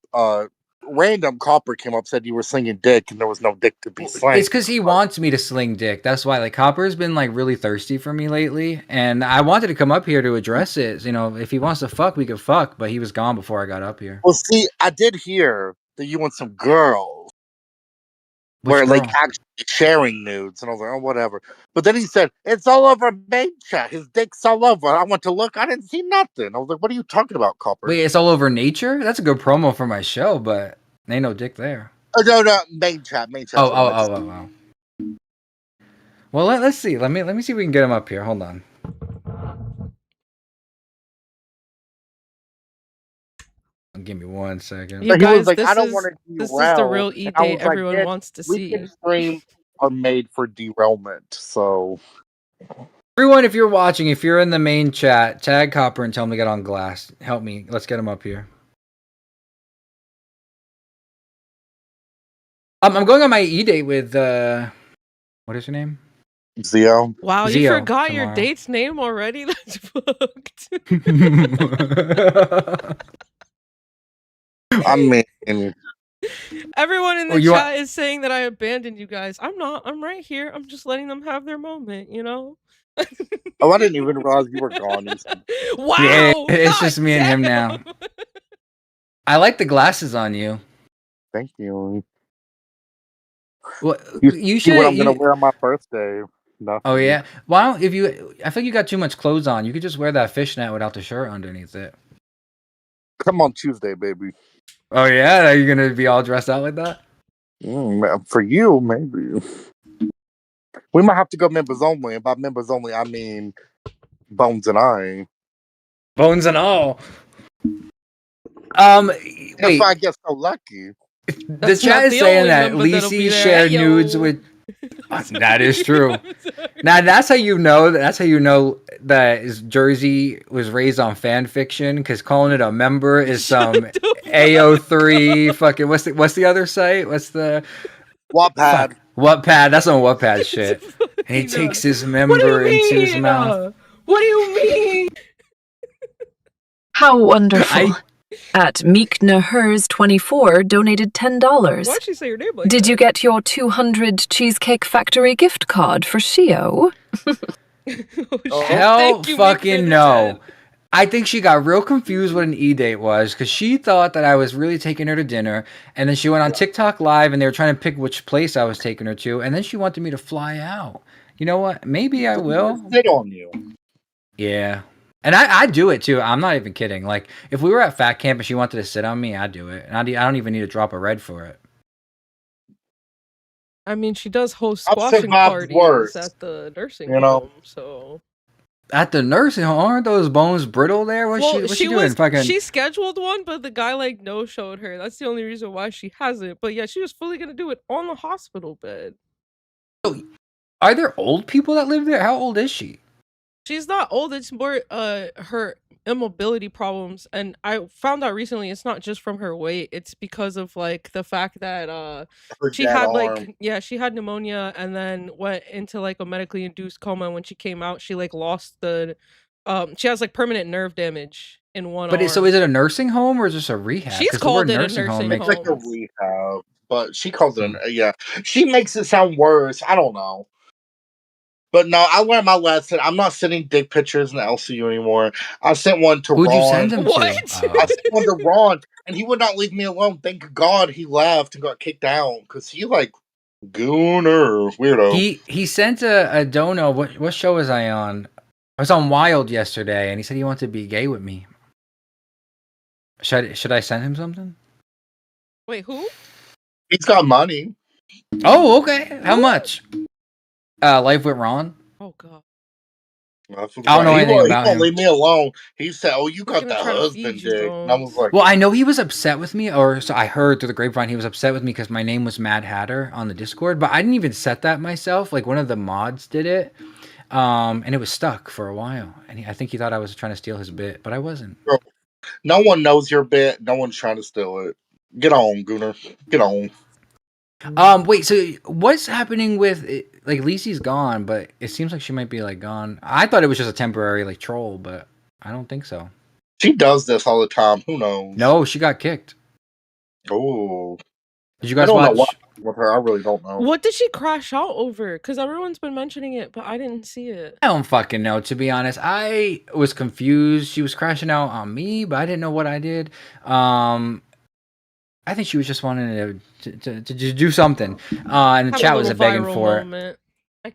Random Copper came up, said you were slinging dick and there was no dick to be slung. It's because he wants me to sling dick. That's why. Like Copper's been like really thirsty for me lately, and I wanted to come up here to address it. You know, if he wants to fuck, we could fuck. But he was gone before I got up here. Well, see, I did hear that you want some girls. Where like actually sharing nudes, and I was like, oh, whatever. But then he said it's all over main chat. His dick's all over. I went to look, I didn't see nothing. I was like, what are you talking about, Copper? Wait, it's all over nature? That's a good promo for my show, but ain't no dick there. Oh no, main chat. Oh. Well, let's see. Let me see if we can get him up here. Hold on. Give me 1 second. You guys, like, this I don't is want to this is the real E-Date everyone wants to see. Weekend streams are made for derailment, so. Everyone, if you're watching, if you're in the main chat, tag Copper and tell him to get on Glass. Help me. Let's get him up here. I'm going on my E-Date with, what is your name? Zio. Wow, Zio, you forgot tomorrow. your date's name already? That's fucked. I mean, everyone in the chat is saying that I abandoned you guys. I'm not. I'm right here. I'm just letting them have their moment, you know? Oh, I didn't even realize you were gone. Wow! Yeah, it's just me and him now. I like the glasses on you. Thank you. Well, you should. What I'm gonna wear on my birthday. Nothing. Oh yeah. Why don't I feel like you got too much clothes on. You could just wear that fishnet without the shirt underneath it. Come on Tuesday, baby. Oh yeah, are you gonna be all dressed out like that? For you, maybe. We might have to go members only. And by members only, I mean Bones and I. Bones and all. Wait. If I get so lucky. The chat is saying that Lacey shared nudes with. That is true. Now that's how you know. That's how you know that Jersey was raised on fan fiction, because calling it a member is some AO3 fucking. What's the other site? What's the Wattpad? Wattpad. That's some Wattpad shit. And he takes his member into his mouth. What do you mean? How wonderful. At Meek Nahers 24 donated $10. Why'd she say your name like Did that? you get your 200 Cheesecake Factory gift card for Shio? Hell fucking no. I think she got real confused what an E-date was because she thought that I was really taking her to dinner. And then she went on TikTok Live and they were trying to pick which place I was taking her to. And then she wanted me to fly out. You know what? Maybe I will. Sit on you. Yeah. And I do it too. I'm not even kidding. Like, if we were at Fat Camp and she wanted to sit on me, I'd do it. And I don't even need to drop a red for it. I mean, she does host I've squashing survived parties worse, at the nursing you know? home, so. At the nursing home, aren't those bones brittle there? What's she doing? She scheduled one, but the guy like no-showed her. That's the only reason why she hasn't. But yeah, she was fully gonna do it on the hospital bed. Are there old people that live there? How old is she? She's not old. It's more her immobility problems, and I found out recently it's not just from her weight. It's because of like the fact that she had she had pneumonia and then went into like a medically induced coma. And when she came out, she like lost the she has like permanent nerve damage in one arm. So is it a nursing home or is this a rehab? She's called it a nursing home. It's like a rehab, but she calls it she makes it sound worse. I don't know. But no, I learned my lesson. I'm not sending dick pictures in the LCU anymore. I sent one to Ron. Who'd you send them to? I sent one to Ron, and he would not leave me alone. Thank God he left and got kicked out because he like gooner weirdo. He sent a dono. What show was I on? I was on Wild yesterday, and he said he wanted to be gay with me. Should I send him something? Wait, who? He's got money. Oh, okay. How much? Life with Ron. Oh God. I don't know anything about him. He won't leave me alone. He said, "Oh, you got that husband dick." And I was like, "Well, I know he was upset with me, or so I heard through the grapevine. He was upset with me because my name was Mad Hatter on the Discord, but I didn't even set that myself. Like one of the mods did it, and it was stuck for a while. And I think he thought I was trying to steal his bit, but I wasn't. Bro, no one knows your bit. No one's trying to steal it. Get on, Gooner. Get on." Wait, so what's happening with it? Like Lisi's gone, but it seems like she might be like gone. I thought it was just a temporary like troll, but I don't think so. She does this all the time. Who knows? No, she got kicked. Oh. Did you guys watch with her? I really don't know. What did she crash out over? Because everyone's been mentioning it, but I didn't see it. I don't fucking know, to be honest. I was confused. She was crashing out on me, but I didn't know what I did. I think she was just wanting to do something. And the chat was begging for it.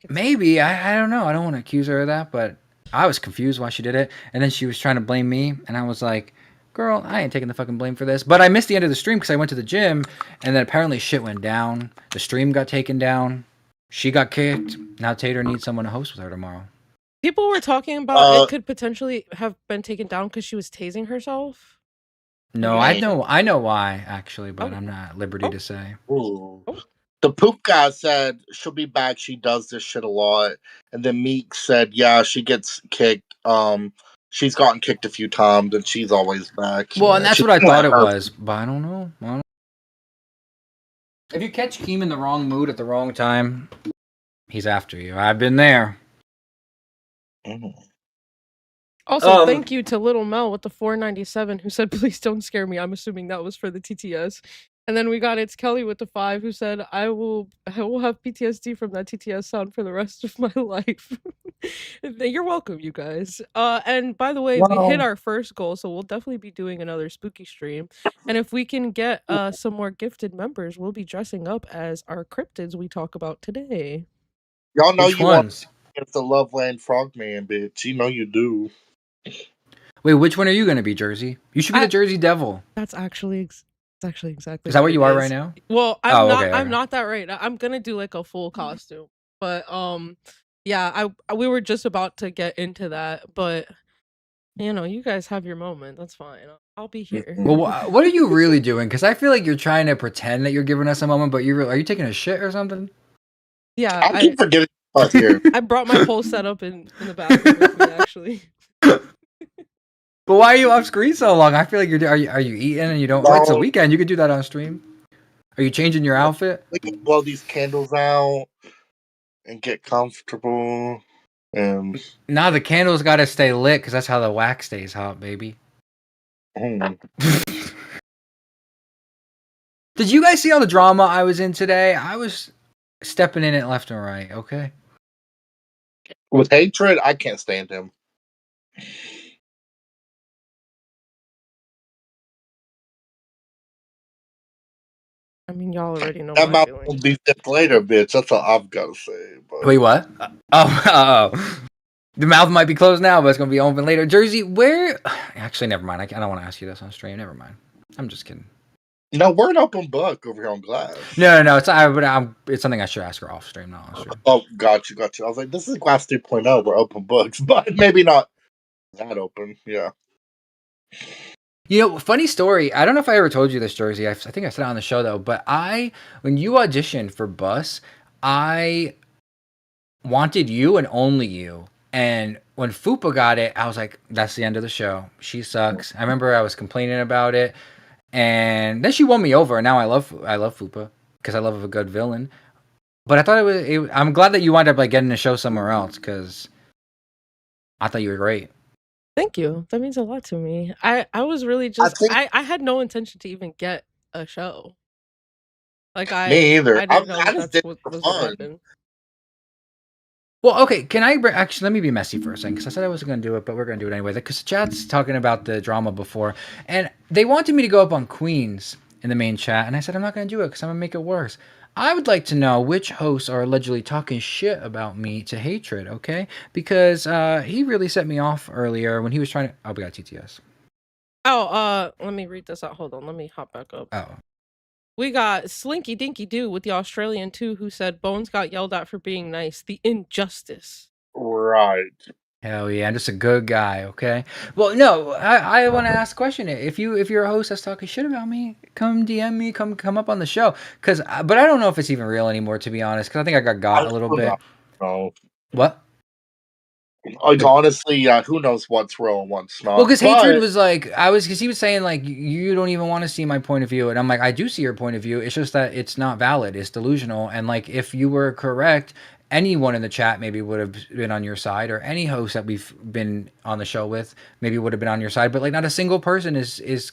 Maybe. I don't know. I don't want to accuse her of that, but I was confused why she did it. And then she was trying to blame me. And I was like, girl, I ain't taking the fucking blame for this. But I missed the end of the stream because I went to the gym. And then apparently shit went down. The stream got taken down. She got kicked. Now Tater needs someone to host with her tomorrow. People were talking about it could potentially have been taken down because she was tasing herself. No, I know why, actually, but I'm not at liberty to say. Ooh. The poop guy said she'll be back. She does this shit a lot. And then Meek said, yeah, she gets kicked. She's gotten kicked a few times, and she's always back. Well, and that's what I thought it was, but I don't know. If you catch Keem in the wrong mood at the wrong time, he's after you. I've been there. Also, thank you to Little Mel with the $4.97 who said, please don't scare me. I'm assuming that was for the TTS. And then we got It's Kelly with the 5 who said, I will have PTSD from that TTS sound for the rest of my life. You're welcome, you guys. And by the way, we hit our first goal, so we'll definitely be doing another spooky stream. And if we can get some more gifted members, we'll be dressing up as our cryptids we talk about today. Y'all know you want it's the Loveland Frogman, bitch. You know you do. Wait, which one are you going to be, Jersey? You should be the Jersey Devil. That's actually exactly. Is that what you are right now? Well, I'm not that right. I'm gonna do like a full costume, but yeah, we were just about to get into that, but you know, you guys have your moment. That's fine. I'll be here. Well, what are you really doing? Because I feel like you're trying to pretend that you're giving us a moment, but are you taking a shit or something? Yeah, I keep forgetting about here. I brought my whole setup in the bathroom with me, actually. But why are you off screen so long? I feel like are you eating and you don't? Well, it's a weekend. You could do that on stream. Are you changing your outfit? We can blow these candles out and get comfortable. And nah, the candles got to stay lit because that's how the wax stays hot, baby. Did you guys see all the drama I was in today? I was stepping in it left and right. Okay. With hatred, I can't stand him. I mean, y'all already know That my mouth will feelings. be fixed later, bitch. That's all I've got to say. But... Wait, what? The mouth might be closed now, but it's gonna be open later. Jersey, where? Actually, never mind. I don't want to ask you this on stream. Never mind. I'm just kidding. No, we're an open book over here on Glass. No. It's something I should ask her off stream, not on stream. Oh, got you. I was like, this is Glass 3.0. We're open books, but maybe not that open. Yeah. You know, funny story. I don't know if I ever told you this, Jersey. I think I said it on the show though. But when you auditioned for Bus, I wanted you and only you. And when Fupa got it, I was like, that's the end of the show. She sucks. I remember I was complaining about it. And then she won me over, and now I love Fupa because I love a good villain. But I thought I'm glad that you wound up like getting a show somewhere else because I thought you were great. Thank you. That means a lot to me. I was really just I had no intention to even get a show. Like Me either. I didn't know I just that's did what it for was gonna fun. happen. Well, okay. Can I actually let me be messy for a second because I said I wasn't going to do it, but we're going to do it anyway. Because the chat's talking about the drama before, and they wanted me to go up on Queens in the main chat, and I said I'm not going to do it because I'm going to make it worse. I would like to know which hosts are allegedly talking shit about me to hatred, okay? Because he really set me off earlier when he was trying to. Oh, we got TTS. Oh, let me read this out. Hold on, let me hop back up. Oh. We got Slinky Dinky Doo with the Australian too, who said Bones got yelled at for being nice. The injustice. Right. Hell yeah, I'm just a good guy, okay? Well, no, I want to ask a question. If you're a host that's talking shit about me, come DM me, come up on the show. But I don't know if it's even real anymore, to be honest. Because I think I got a little bit. No. What? Like, honestly, yeah, who knows what's real and what's not. Well, because hatred was like because he was saying like you don't even want to see my point of view, and I'm like I do see your point of view. It's just that it's not valid. It's delusional, and like if you were correct, anyone in the chat maybe would have been on your side, or any host that we've been on the show with maybe would have been on your side. But like not a single person is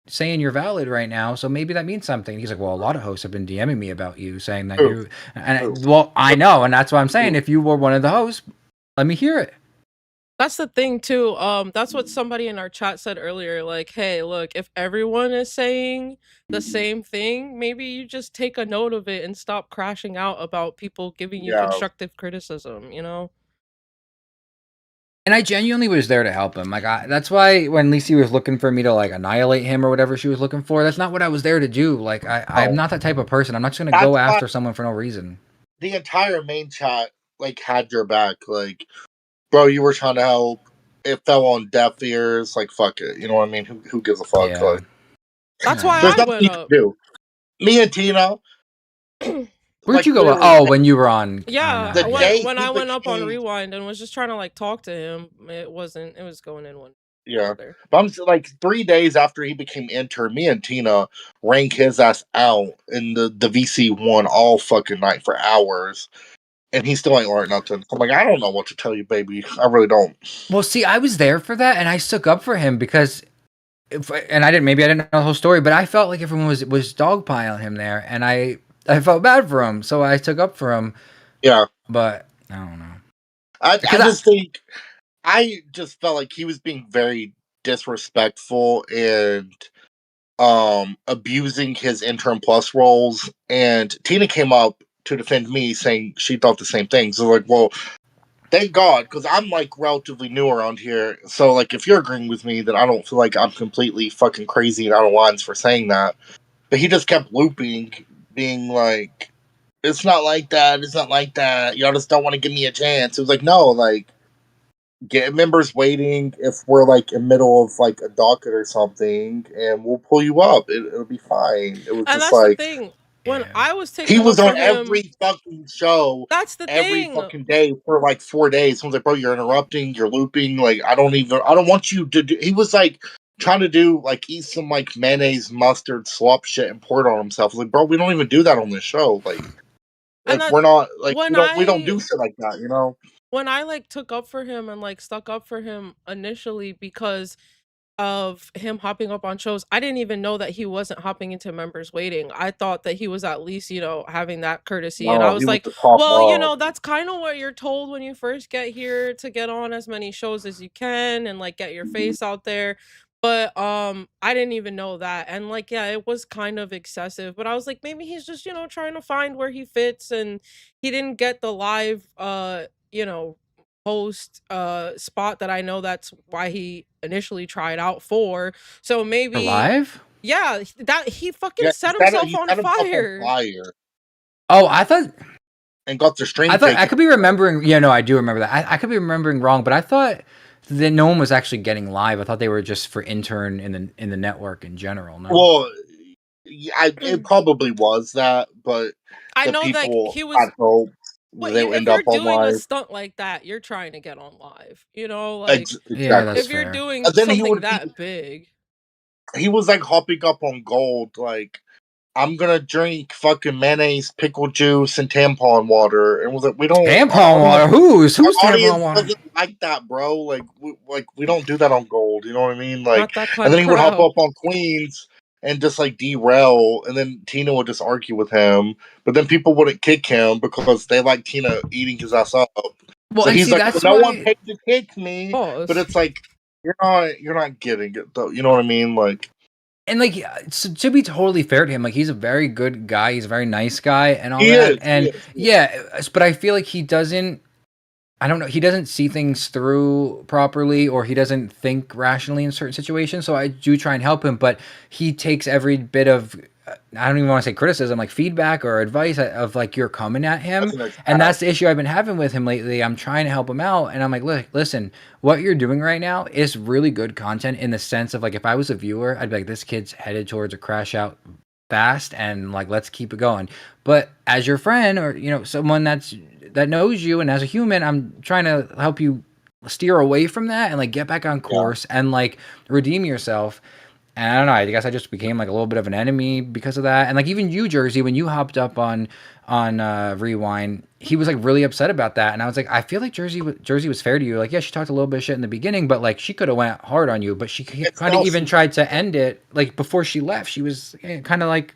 saying you're valid right now, so maybe that means something. He's like, well, a lot of hosts have been DMing me about you, saying that you. And well, I know, and that's what I'm saying. If you were one of the hosts, let me hear it. That's the thing too. That's what somebody in our chat said earlier. Like, hey, look, if everyone is saying the same thing, maybe you just take a note of it and stop crashing out about people giving you constructive criticism, you know? And I genuinely was there to help him. Like that's why when Lacey was looking for me to like annihilate him or whatever she was looking for, that's not what I was there to do. Like I'm not that type of person. I'm not just gonna go after someone for no reason. The entire main chat like had your back. Like, bro, you were trying to help. It fell on deaf ears. Like, fuck it. You know what I mean? Who gives a fuck? Yeah. Like, that's why there's I nothing went you up. can do. Me and Tina. Where'd you go? Oh, when you were on. Yeah, when I went up on Rewind and was just trying to like talk to him, it was going in one. Yeah, but I'm like 3 days after he became intern, me and Tina rank his ass out in the VC1 all fucking night for hours, and he still ain't learned nothing. I'm like, I don't know what to tell you, baby. I really don't. Well, see, I was there for that, and I stuck up for him because, and I didn't know the whole story, but I felt like everyone was dogpiling him there, and I felt bad for him, so I took up for him. Yeah, but I don't know. I just felt like he was being very disrespectful and abusing his intern plus roles, and Tina came up to defend me saying she thought the same thing. So like, well, thank God, because I'm like relatively new around here. So like, if you're agreeing with me, then I don't feel like I'm completely fucking crazy and out of lines for saying that. But he just kept looping, being like, it's not like that, it's not like that, y'all just don't want to give me a chance. It was like, no, like, get members waiting if we're like in middle of like a docket or something, and we'll pull you up. It'll be fine. It was and just that's like the thing. When I was taking he was up on for him, every fucking show. That's the every thing. fucking day for like 4 days. I was like, bro, you're interrupting, you're looping. Like, I don't want you to do. He was like trying to do like eat some like mayonnaise, mustard, slop shit and pour it on himself. I was like, bro, we don't even do that on this show. Like we're not like we don't do shit like that, you know. When I like took up for him and like stuck up for him initially because of him hopping up on shows, I didn't even know that he wasn't hopping into members waiting. I thought that he was at least, you know, having that courtesy. And I was like, well, you know, that's kind of what you're told when you first get here, to get on as many shows as you can and like get your face out there. But I didn't even know that. And like, yeah, it was kind of excessive, but I was like, maybe he's just, trying to find where he fits, and he didn't get the live you know, host spot that I know that's why he initially tried out for. So maybe Alive? yeah, that he fucking Yeah, set himself he on set himself on fire. fire Oh, I thought and got the string I taken. could be remembering. Yeah, no, I do remember that. I could be remembering wrong, but I thought that no one was actually getting live. I thought they were just for intern in the network in general. No. Well, yeah, it probably was that, but I the know that people he had was. hope Well, that they would if end you're up on doing a live. stunt like that, you're trying to get on live. Like Yeah, Exactly. that's if you're fair. doing And then something that big. he was like hopping up on gold, like, I'm gonna drink fucking mayonnaise, pickle juice, and tampon water, and was like, we don't. Tampon water. Who's Our tampon audience water? doesn't like that, bro. Like, we don't do that on gold. You know what I mean? Not Like, that kind and then of he would hop crowd. up on Queens and just like derail, and then Tina would just argue with him, but then people wouldn't kick him because they like Tina eating his ass up. Well, So and he's see, like, that's no one why. paid to kick me, Pause. but it's like you're not getting it though. You know what I mean? Like. And like to be totally fair to him, like he's a very good guy, he's a very nice guy, and all He that. is, And he is. yeah, but I feel like he doesn't. I don't know. He doesn't see things through properly, or he doesn't think rationally in certain situations. So I do try and help him, but he takes every bit of. I don't even want to say criticism, like feedback or advice of like you're coming at him, and that's the issue I've been having with him lately. I'm trying to help him out, and I'm like, look, listen, what you're doing right now is really good content in the sense of like if I was a viewer, I'd be like, this kid's headed towards a crash out fast, and like let's keep it going. But as your friend, or someone that knows you, and as a human, I'm trying to help you steer away from that and like get back on course and like redeem yourself. And I don't know, I guess I just became like a little bit of an enemy because of that. And like even you, Jersey, when you hopped up on Rewind, he was like really upset about that. And I was like, I feel like Jersey was fair to you. Like, yeah, she talked a little bit of shit in the beginning, but like she could have went hard on you. But she kind of even tried to end it. Like before she left, she was kind of like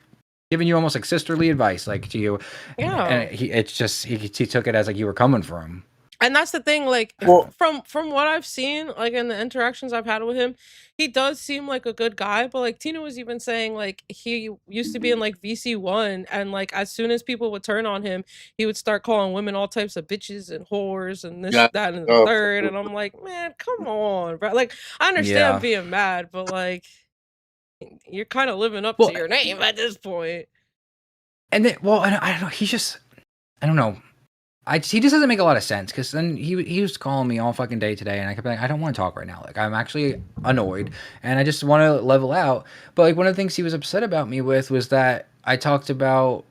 giving you almost like sisterly advice, like to you. Yeah. And he took it as like you were coming for him. And that's the thing, like from what I've seen, like in the interactions I've had with him, he does seem like a good guy. But like Tina was even saying, like he used to be in like VC1, and like as soon as people would turn on him, he would start calling women all types of bitches and whores and this, that, and the third. And I'm like, man, come on, bro. Like I understand being mad, but like you're kind of living up to your name at this point. And then, I don't know. He's just, I don't know. He just doesn't make a lot of sense, because then he was calling me all fucking day today, and I kept being like, I don't want to talk right now. Like, I'm actually annoyed, and I just want to level out. But like one of the things he was upset about me with was that I talked about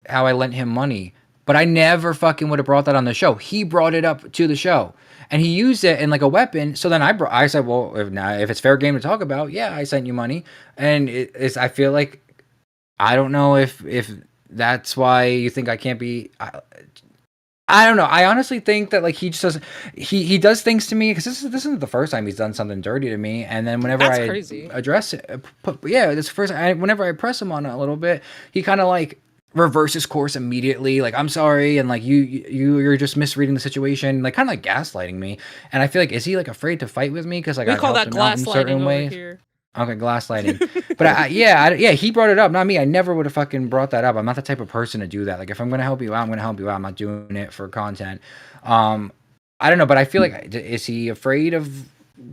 how I lent him money, but I never fucking would have brought that on the show. He brought it up to the show, and he used it in like a weapon. So then I said, well, if it's fair game to talk about, yeah, I sent you money, and I feel like I don't know if that's why you think I can't be. I don't know. I honestly think that like he just doesn't. He does things to me because this isn't the first time he's done something dirty to me. And then whenever I address it, this first. Whenever I press him on it a little bit, he kind of like reverses course immediately. Like, I'm sorry, and like you're just misreading the situation. Like kind of like gaslighting me. And I feel like, is he like afraid to fight with me because like I call that gaslighting over here. Okay, gaslighting. But yeah, he brought it up, not me. I never would have fucking brought that up. I'm not the type of person to do that. Like, if I'm gonna help you out, I'm gonna help you out. I'm not doing it for content. I don't know, but I feel like, is he afraid of,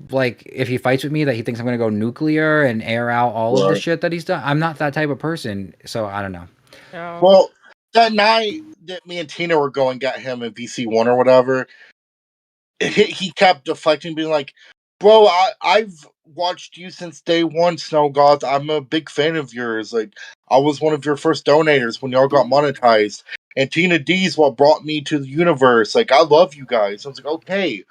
like, if he fights with me, that he thinks I'm gonna go nuclear and air out all of the shit that he's done? I'm not that type of person, so I don't know. Well, that night that me and Tina were going at him in VC1 or whatever, he kept deflecting, being like, bro, I've watched you since day one, Snow Gods. I'm a big fan of yours. Like, I was one of your first donators when y'all got monetized. And Tina D's what brought me to the universe. Like, I love you guys. I was like, okay,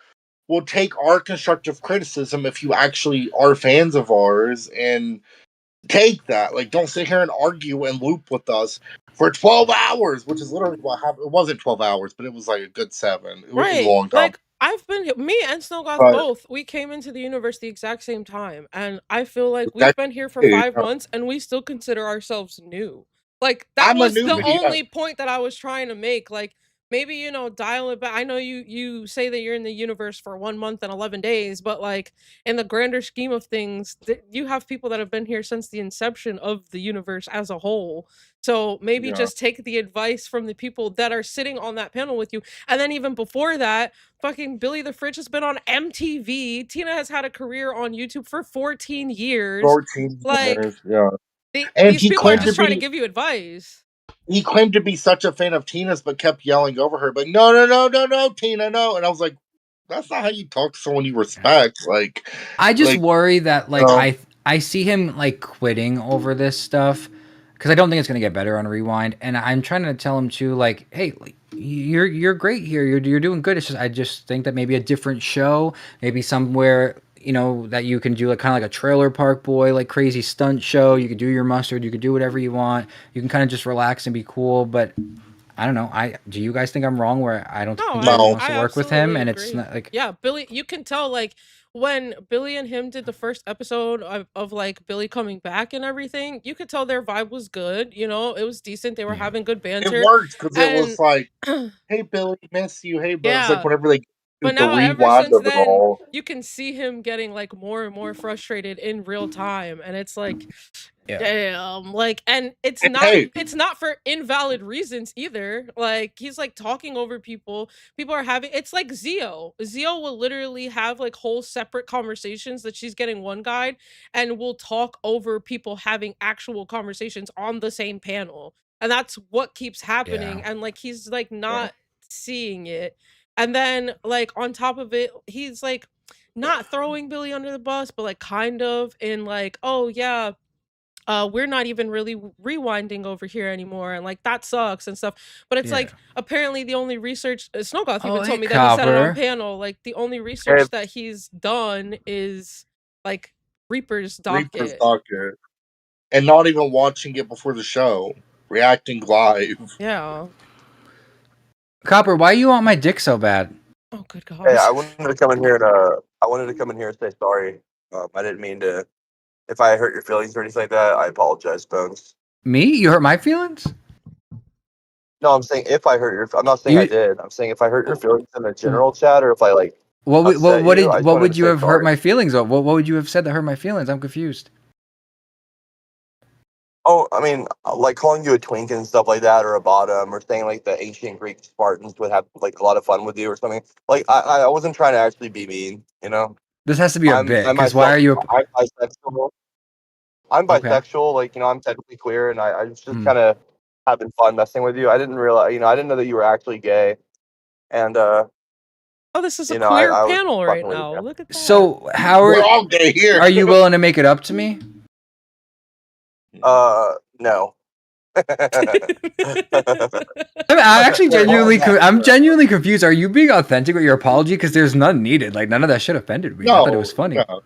we'll take our constructive criticism if you actually are fans of ours, and take that. Like, don't sit here and argue and loop with us for 12 hours, which is literally what happened. It wasn't 12 hours, but it was like a good 7. It was a long time. Like, I've been me and Snow Gods both. We came into the universe the exact same time, and I feel like we've been here for 5 months, and we still consider ourselves new. Like, that was the only point that I was trying to make. Like, maybe, you know, dial it back. I know you say that you're in the universe for 1 month and 11 days, but like in the grander scheme of things, you have people that have been here since the inception of the universe as a whole. So maybe Yeah. just take the advice from the people that are sitting on that panel with you. And then even before that, fucking Billy the Fridge has been on MTV. Tina has had a career on YouTube for 14 years. 14 Like years, yeah. And these he people are claimed to just trying to be give you advice. he claimed to be such a fan of Tina's, but kept yelling over her, but no, Tina, no. And I was like, that's not how you talk to someone you respect. Like, I just like, worry that like um, I see him like quitting over this stuff because I don't think it's gonna get better on Rewind, and I'm trying to tell him too, like, hey, like, you're great here, you're doing good. It's just I just think that maybe a different show, maybe somewhere, you know, that you can do like kind of like a Trailer Park Boy, like crazy stunt show. You could do your mustard, you could do whatever you want. You can kind of just relax and be cool, but. I don't know. Do you guys think I'm wrong where I don't No, think he No. wants to I work with him absolutely and it's agree. not like Yeah, Billy, you can tell like when Billy and him did the first episode of like Billy coming back and everything, you could tell their vibe was good, you know, it was decent. They were yeah. having good It banter. worked because it was And like, hey, Billy, miss you. Hey, but it was like yeah, whenever they but did the now ever rewind since of it then, all. you can see him getting like more and more frustrated in real time. And it's like, Yeah. damn, like, and And hey, it's not for invalid reasons either. Like he's like talking over people. People are having it's like Zio will literally have like whole separate conversations that she's getting one guide and will talk over people having actual conversations on the same panel. And that's what keeps happening. Yeah. And like he's like yeah. not seeing it. And then like on top of it, he's like not throwing Billy under the bus, but like kind of in like, oh yeah, we're not even really rewinding over here anymore, and like that sucks and stuff. But it's Yeah. like apparently the only research Snowgoth Oh, even hey, told me that he said it on Copper. panel. Like the only Hey, research that he's done is like Reaper's Reaper's docket. Docket. And not even watching it before the show, reacting live. Yeah. Copper, why you want my dick so bad? Oh, good hey, God. I wanted to come in here and I wanted to come in here and say sorry. I didn't mean to. If I hurt your feelings or anything like that, I apologize, Bones. Me? You hurt my feelings? No, I'm saying if I hurt your. I'm not saying I You did. I'm saying if I hurt your feelings in the general chat, or if I like what upset you, I just what wanted would to you say have hurt sorry. my feelings of? What would you have said that hurt my feelings? I'm confused. Oh, I mean, like calling you a twink and stuff like that, or a bottom, or saying like the ancient Greek Spartans would have like a lot of fun with you or something. Like I wasn't trying to actually be mean, you know. This has to be a bit, I because why myself, are you I'm bisexual. I'm okay? bisexual, like, you know, I'm technically queer, and I was just Hmm. kind of having fun messing with you. I didn't realize, you know, I didn't know that you were actually gay, and Oh, this is a you know, queer I was panel right fucking with now. you. Look at that. So how We're all gay here. are you willing to make it up to me? No. I'm actually I'm genuinely confused. Are you being authentic with your apology? Because there's none needed. Like none of that shit offended me. I thought it was funny. No.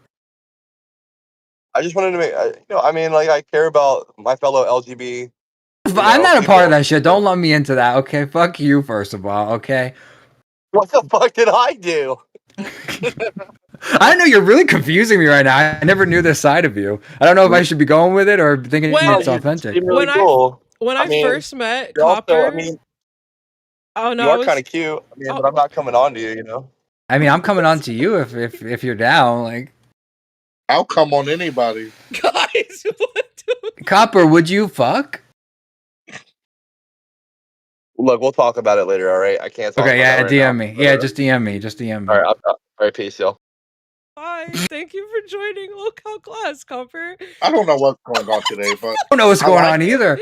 I just wanted to make, you know, I mean, like, I care about my fellow LGBT. I'm not a part people. of that shit. Don't let me into that. Okay, fuck you first of all. Okay. What the fuck did I do? I know you're really confusing me right now. I never knew this side of you. I don't know if I should be going with it or thinking it's authentic. Seem really cool. When I mean, first met you're also, Copper, I mean, oh no, you I are was kind of cute. I mean, but I'm not coming on to you, you know. I mean, I'm coming on to you if you're down. Like, I'll come on anybody. guys. What Copper, would you fuck? Look, we'll talk about it later. All right, I can't talk Okay, about yeah, that right DM now. me. Yeah, just DM me. Just DM me. All right, all right, peace, y'all. Bye. Thank you for joining Local Class, Copper. I don't know what's going on today, but I don't know what's going on either.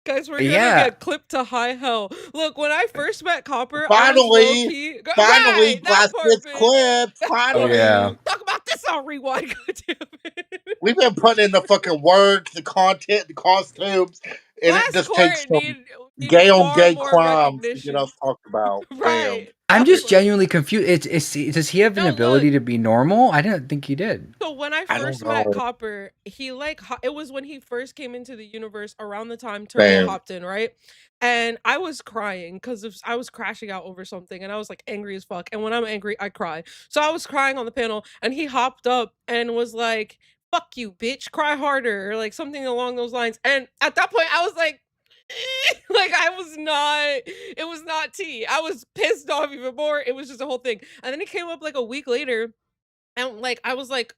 Guys, we're gonna Yeah. get clipped to high hell. Look, when I first met Copper, finally, right, that Glass part, gets bitch. clipped. That Finally. Oh, yeah. Talk about this on Rewind, goddamn it. We've been putting in the fucking work, the content, the costumes, and it just takes some gay on far gay more crimes to recognition. get us talked about. Damn. Right. I'm That just part. genuinely confused. Does he have an No, ability look. to be normal? I didn't think he did. So when I I don't first met know. Copper, he like it was when he first came into the universe around the time Turbo Damn. hopped in, right? And I was crying because I was crashing out over something, and I was like angry as fuck. And when I'm angry, I cry. So I was crying on the panel, and he hopped up and was like, "Fuck you, bitch! Cry harder," or like something along those lines. And at that point, I was like, like I was was not tea. I was pissed off even more. It was just a whole thing. And then he came up like a week later, and like I was like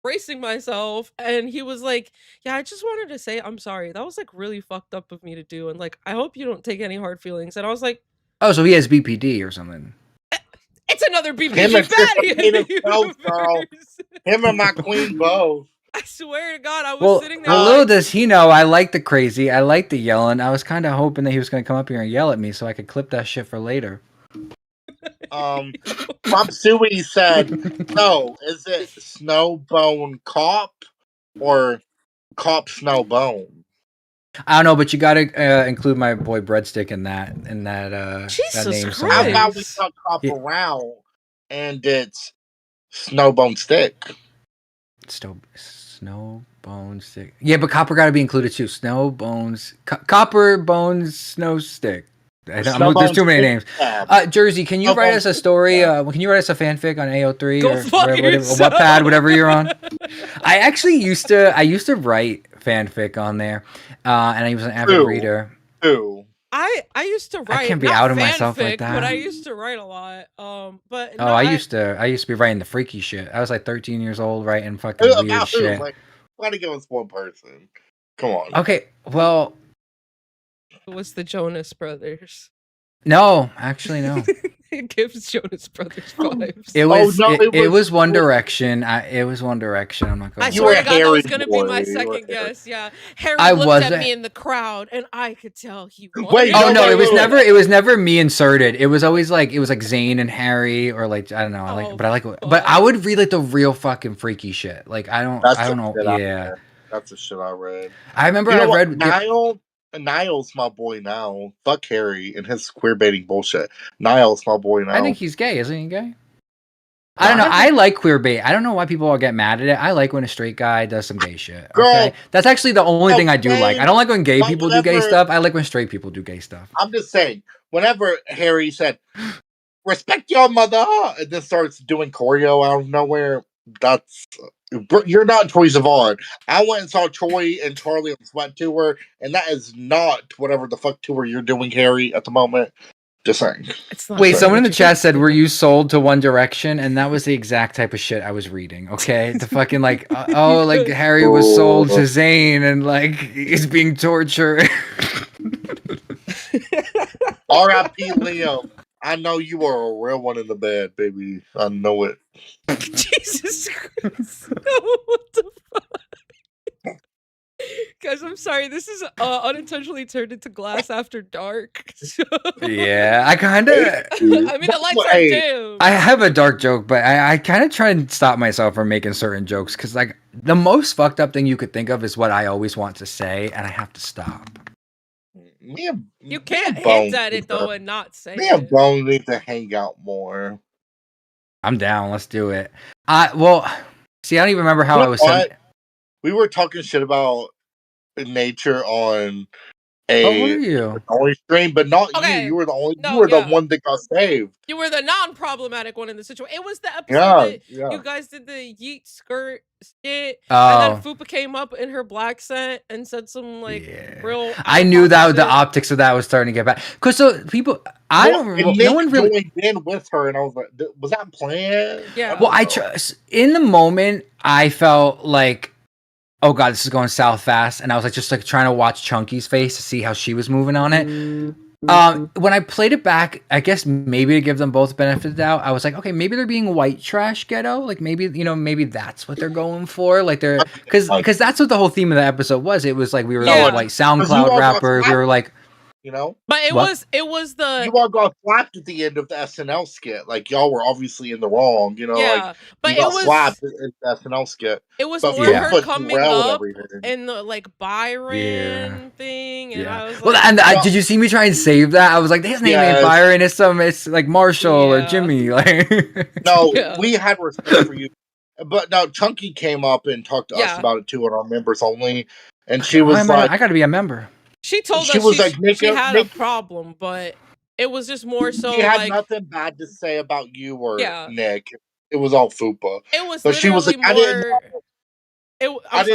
bracing myself, and he was like, "Yeah, I just wanted to say I'm sorry. That was like really fucked up of me to do, and like I hope you don't take any hard feelings." And I was like, Oh, so he has BPD or something. "It's another BPD Him and fatty in the himself, girl. universe." Him and my queen both. I swear to God, I was sitting there. Well, little does he know, I like the crazy. I like the yelling. I was kind of hoping that he was going to come up here and yell at me so I could clip that shit for later. Popsui said, "No, is it Snowbone Cop or Cop Snowbone?" I don't know, but you got to include my boy Breadstick in that Jesus that name. Christ. How about we talk Cop around and it's Snowbone Stick? Snowbone Stick. Yeah, but Copper got to be included too. Snowbones, Copper Bones, Snow Stick. There's too many names. Jersey, can you write us a story? Can you write us a fanfic on AO3 or Wattpad, whatever you're on? I used to write fanfic on there, and I was an avid reader. I used to write. I can't be out of myself like that. But I used to write a lot. But no, I used to be writing the freaky shit. I was like 13 years old writing fucking weird shit. Like, why to give us one person? Come on. Okay, well, it was the Jonas Brothers. No, actually, no. It gives Jonas Brothers vibes. It was One Direction. It was One Direction. I'm not going. I swear to God, that was going to be my second guess. Yeah, Harry looked at me in the crowd, and I could tell he wanted. Wait, it was never me inserted. It was always like Zayn and Harry, or like I don't know. But I would read like the real fucking freaky shit. Like I don't know. Yeah, that's the shit I read. I remember I read Niall's my boy now. Fuck Harry and his queer baiting bullshit. Niall's my boy now. I think he's gay, isn't he gay? I don't know. I like queer bait. I don't know why people all get mad at it. I like when a straight guy does some gay shit. Okay? That's actually the only thing I do like. I don't like when gay people do gay stuff. I like when straight people do gay stuff. I'm just saying, whenever Harry said, "Respect your mother," and then starts doing choreo out of nowhere, you're not Troye Sivan. I went and saw Troy and Charlie on Sweat Tour, and that is not whatever the fuck tour you're doing, Harry, at the moment. Just saying. Wait, someone in the chat said, "Were you sold to One Direction?" And that was the exact type of shit I was reading. Okay, the fucking like, like Harry was sold to Zayn and like he's being tortured. R.I.P. Liam. I know you are a real one in the bed, baby. I know it. Jesus Christ. What the fuck? Guys, I'm sorry. This is unintentionally turned into Glass After Dark. So. Yeah, I kind of... I mean, the lights are dim. I have a dark joke, but I kind of try and stop myself from making certain jokes, because like the most fucked up thing you could think of is what I always want to say, and I have to stop. You can't hint at it though and not say Me and Bone need to hang out more. I'm down. Let's do it. Well, see, I don't even remember how I was saying. We were talking shit about nature on only stream, but not you. You were the only. You were the one that got saved. You were the non-problematic one in the situation. It was the episode that you guys did the yeet skirt skit, and then Fupa came up in her black scent and said some real. I knew that the optics of that was starting to get bad. Because people, I don't remember. No one really joined with her, and I was like, "Was that planned?" Yeah. Well, in the moment, I felt like, oh god, this is going south fast, and I was like just like trying to watch Chunky's face to see how she was moving on it. When I played it back, I guess maybe to give them both benefit of the doubt, I was like, okay, maybe they're being white trash ghetto, like maybe maybe that's what they're going for, like they're because that's what the whole theme of the episode was. It was like we were all like SoundCloud rappers, we were like. But it was the you all got slapped at the end of the SNL skit. Like y'all were obviously in the wrong, like but it was slapped in the SNL skit. It was more her coming up in the like Byron thing, and I was like, did you see me try and save that? I was like, his name ain't Byron, it's like Marshall or Jimmy. Like no, we had respect for you. But now Chunky came up and talked to us about it too, and our members only. And she was like, I got to be a member. She told us she had a problem, but it was just more so. She had nothing bad to say about you or Nick. It was all fupa. It was. But she was like, I didn't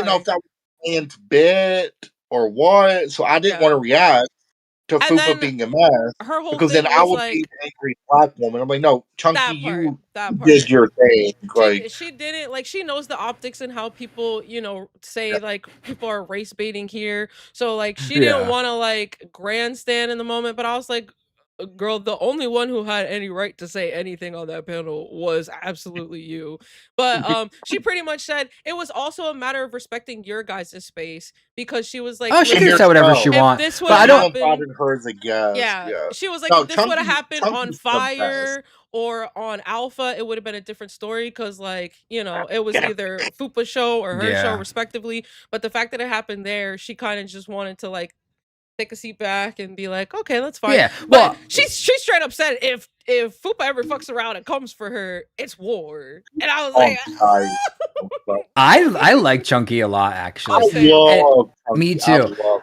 know if that was a planned bit or what. So I didn't want to react. to And Fupa then being a mess, her whole because then thing I was would be like the angry black woman. I'm like, no, Chunky, you that did part. your thing. Like, She didn't like she knows the optics and how people, you know, say like people are race baiting here. So like she didn't Yeah. want to like grandstand in the moment, but I was like, girl, the only one who had any right to say anything on that panel was absolutely you. But she pretty much said it was also a matter of respecting your guys' space, because she was like, Oh, she and can listen, say whatever she yourself. if wants. this would But have I don't. Everyone happened, invited her as a guest. yeah, Yeah. she was like, No, if this would have happened on Chunky's the best. Fire or on Alpha, it would have been a different story, because like, you know, it was either Fupa's show or her show Yeah. respectively. But the fact that it happened there, she kind of just wanted to like take a seat back and be like, okay, that's fine. Yeah. But Well, she straight up said, if Fupa ever fucks around and comes for her, it's war. And I was On like, site. I like Chunky a lot, actually. I same. love Me Chunky. I too. love Chunky.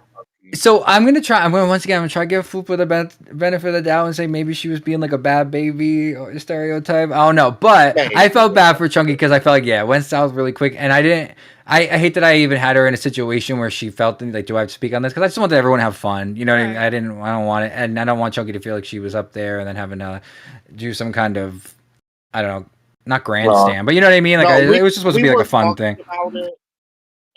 So I'm gonna try. Once again, I'm gonna try to give Fupa the benefit of the doubt and say maybe she was being like a bad baby or stereotype. I don't know, but I felt bad for Chunky because I felt like, yeah, it went south really quick, and I didn't. I hate that I even had her in a situation where she felt like, do I have to speak on this? Because I just wanted everyone to have fun. You know what I mean? I don't want it, and I don't want Chunky to feel like she was up there and then having to do some kind of, I don't know, not grandstand, but you know what I mean? Like it was just supposed to be like a fun thing.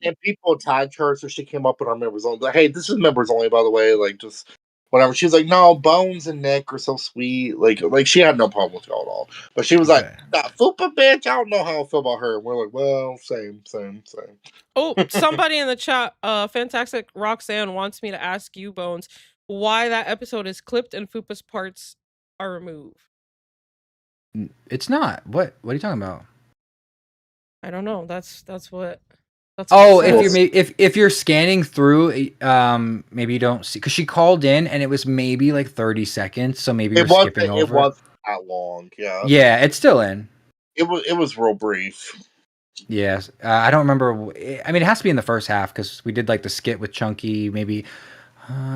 And people tagged her, so she came up with our members only. Like, hey, this is members only, by the way. Like, just whatever. She's like, no, Bones and Nick are so sweet. Like she had no problem with y'all at all. But she was like, that Fupa bitch, I don't know how I feel about her. And we're like, well, same. Oh, somebody in the chat, Fantastic Roxanne wants me to ask you, Bones, why that episode is clipped and Fupa's parts are removed. It's not. What are you talking about? I don't know. That's what. Oh, if you're scanning through, maybe you don't see, because she called in and it was maybe like 30 seconds, so maybe you're skipping over. It wasn't that long, yeah. Yeah, it's still in. It was real brief. Yes, I don't remember. I mean, it has to be in the first half because we did like the skit with Chunky. Maybe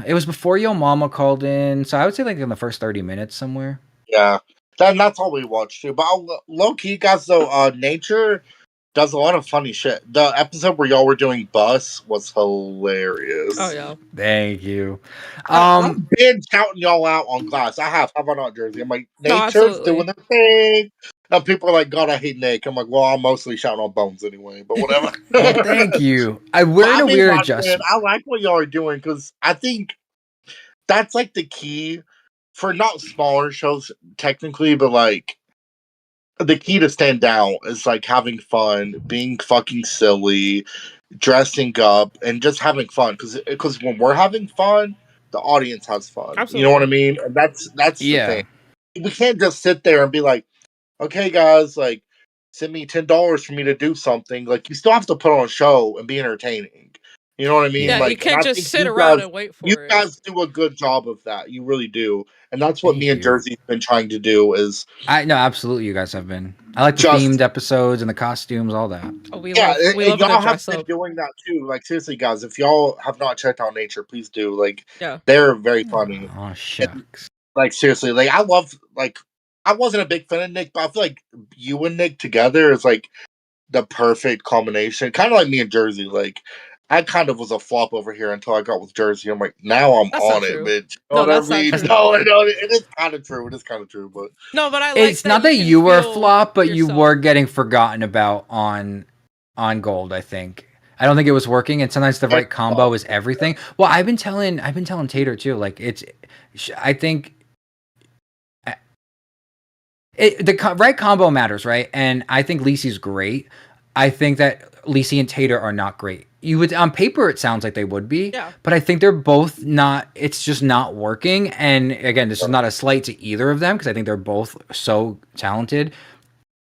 it was before Yo Mama called in, so I would say like in the first 30 minutes somewhere. Yeah, that's all we watched too. But low key, guys, though, Nature does a lot of funny shit. The episode where y'all were doing Bus was hilarious. Oh yeah, thank you. I've been shouting y'all out on Glass. I have. How about not, Jersey? I'm like, Nature's doing the thing. And people are like, God, I hate Nick. I'm like, well, I'm mostly shouting on Bones anyway, but whatever. Well, thank you. We're in a weird adjustment. I like what y'all are doing because I think that's like the key for not smaller shows technically, but like the key to stand out is like having fun, being fucking silly, dressing up, and just having fun. Because when we're having fun, the audience has fun. Absolutely. You know what I mean? And that's the thing. We can't just sit there and be like, okay, guys, like send me $10 for me to do something. Like you still have to put on a show and be entertaining. You know what I mean? Yeah, like you can't just sit around and wait for it. You guys do a good job of that. You really do. And that's what me and Jersey's been trying to do is... No, absolutely, you guys have been. I like the themed episodes and the costumes, all that. Oh, we love y'all have been doing that too. Like, seriously, guys, if y'all have not checked out Nature, please do. Like, they're very funny. Oh, shucks. And, like, seriously, like, I love, like, I wasn't a big fan of Nick, but I feel like you and Nick together is, like, the perfect combination. Kind of like me and Jersey, like... I kind of was a flop over here until I got with Jersey. I'm like, now I'm on it, bitch. You know what I mean? No, it is kind of true. It is kind of true, but no, but I like it's not that you were a flop, but you were getting forgotten about on Gold. I think. I don't think it was working, and sometimes the right combo is everything. Well, I've been telling Tater too. Like I think the right combo matters, right? And I think Lisi's great. I think that Lisi and Tater are not great. You would on paper it sounds like they would be, but I think they're both not. It's just not working. And again, this is not a slight to either of them because I think they're both so talented.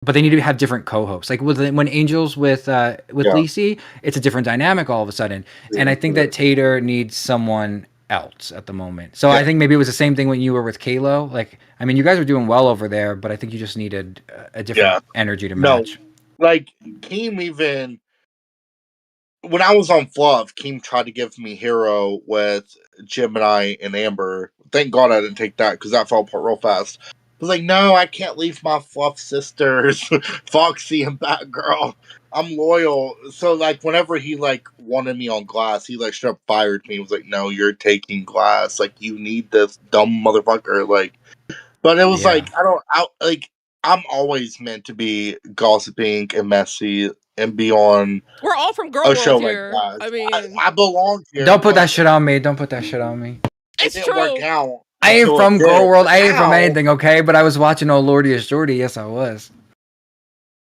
But they need to have different co-hosts. Like when Angel's with Lisi, it's a different dynamic all of a sudden. And I think that Tater needs someone else at the moment. So I think maybe it was the same thing when you were with Kalo. Like, I mean, you guys were doing well over there, but I think you just needed a different energy to match. Like Keem even. When I was on Fluff, Keem tried to give me Hero with Gemini and Amber. Thank God I didn't take that because that fell apart real fast. I was like, no, I can't leave my Fluff sisters, Foxy and Batgirl. I'm loyal. So like whenever he like wanted me on Glass, he like straight up fired me. He was like, "No, you're taking Glass. Like you need this dumb motherfucker." Like, but it was like I'm always meant to be gossiping and messy and be on We're all from Girl a show World like here. that. I mean, I belong here. Don't put that shit on me. Don't put that shit on me. It it's didn't work true. out. I ain't until from it Girl did. World. I ain't from Now- anything, okay? But I was watching Oh Lordy is Jordy. Yes, I was.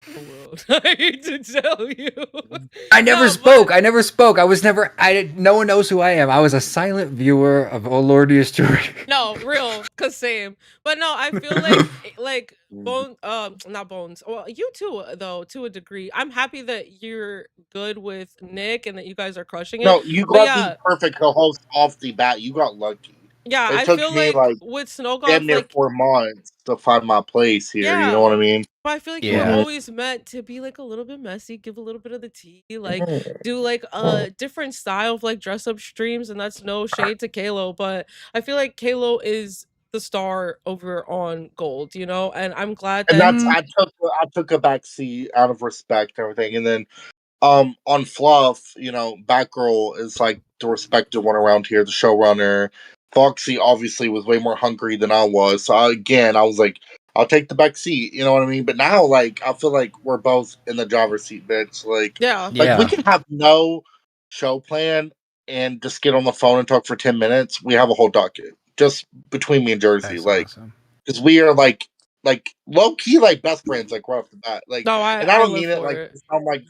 World. I hate to tell you. I never No, spoke. but- I never spoke. I was never. I didn't. No one knows who I am. I was a silent viewer of Oh Lordy is Jordy. No, real, cause same. But no, I feel like not Bones. Well, you too, though, to a degree. I'm happy that you're good with Nick and that you guys are crushing it. No, you But got yeah, the perfect co-host off the bat. You got lucky. yeah, It I took feel me like like with damn Snowgoth, near like 4 months to find my place here. You know what I yeah. mean? But I feel like you were Yeah. always meant to be like a little bit messy, give a little bit of the tea, like do like Mm-hmm. a different style of like dress up streams, and that's no shade to Kalo, but I feel like Kalo is the star over on Gold, you know, and I'm glad And that that's I took a back seat out of respect and everything. And then on Fluff, you know, Batgirl is like the respected one around here, the showrunner. Foxy obviously was way more hungry than I was. So I was like, I'll take the back seat, you know what I mean? But now like I feel like we're both in the driver's seat, bitch. yeah. Like we Yeah. can have no show plan and just get on the phone and talk for 10 minutes. We have a whole docket. Just between me and Jersey. That's Like awesome. because we are like low key like best friends, like right off the bat. Like No, and I I don't live mean it for like it. to sound like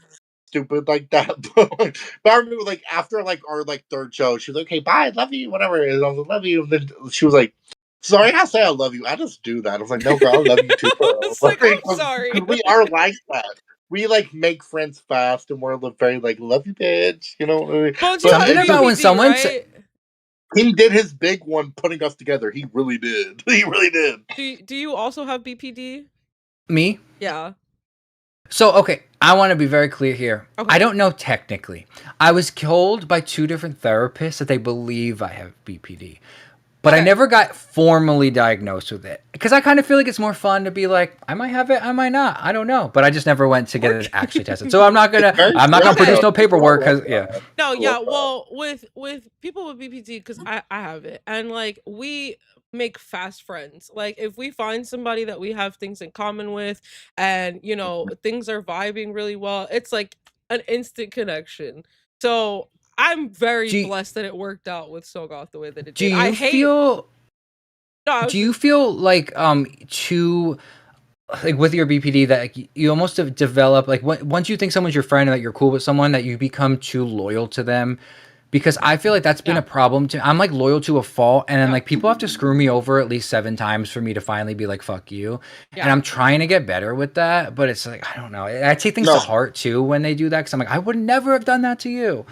stupid like that. But I remember like after like our like third show, she was like, "Okay, bye, love you, whatever." And I was like, "Love you." And then she was like, "Sorry, I say I love you. I just do that." I was like, "No, girl, I love you too." It's like, I'm sorry. Because we are like that. We like make friends fast, and we're very like, "Love you, bitch." You know what I mean? Bones, you But have Something about when BPD, someone right? he did his big one, putting us together. He really did. He really did. Do you also have BPD? Me? Yeah. So, okay, I want to be very clear here. Okay. I don't know technically. I was told by 2 different therapists that they believe I have BPD. But I Okay. never got formally diagnosed with it. Because I kind of feel like it's more fun to be like, I might have it, I might not. I don't know. But I just never went to get it actually tested. So I'm not gonna produce no paperwork because No, yeah. Well, with people with BPD, because I have it, and like we make fast friends. Like if we find somebody that we have things in common with, and you know things are vibing really well, it's like an instant connection. So I'm very Do you- blessed that it worked out with Sogoth the way that it do did. I you hate. feel No, I was do you feel like too like with your BPD that like, you almost have developed like once you think someone's your friend and that you're cool with someone that you become too loyal to them? Because I feel like that's been a problem too. I'm like loyal to a fault, and then like people have to screw me over at least 7 times for me to finally be like fuck you. Yeah. And I'm trying to get better with that, but it's like I don't know. I take things to heart too when they do that because I'm like I would never have done that to you.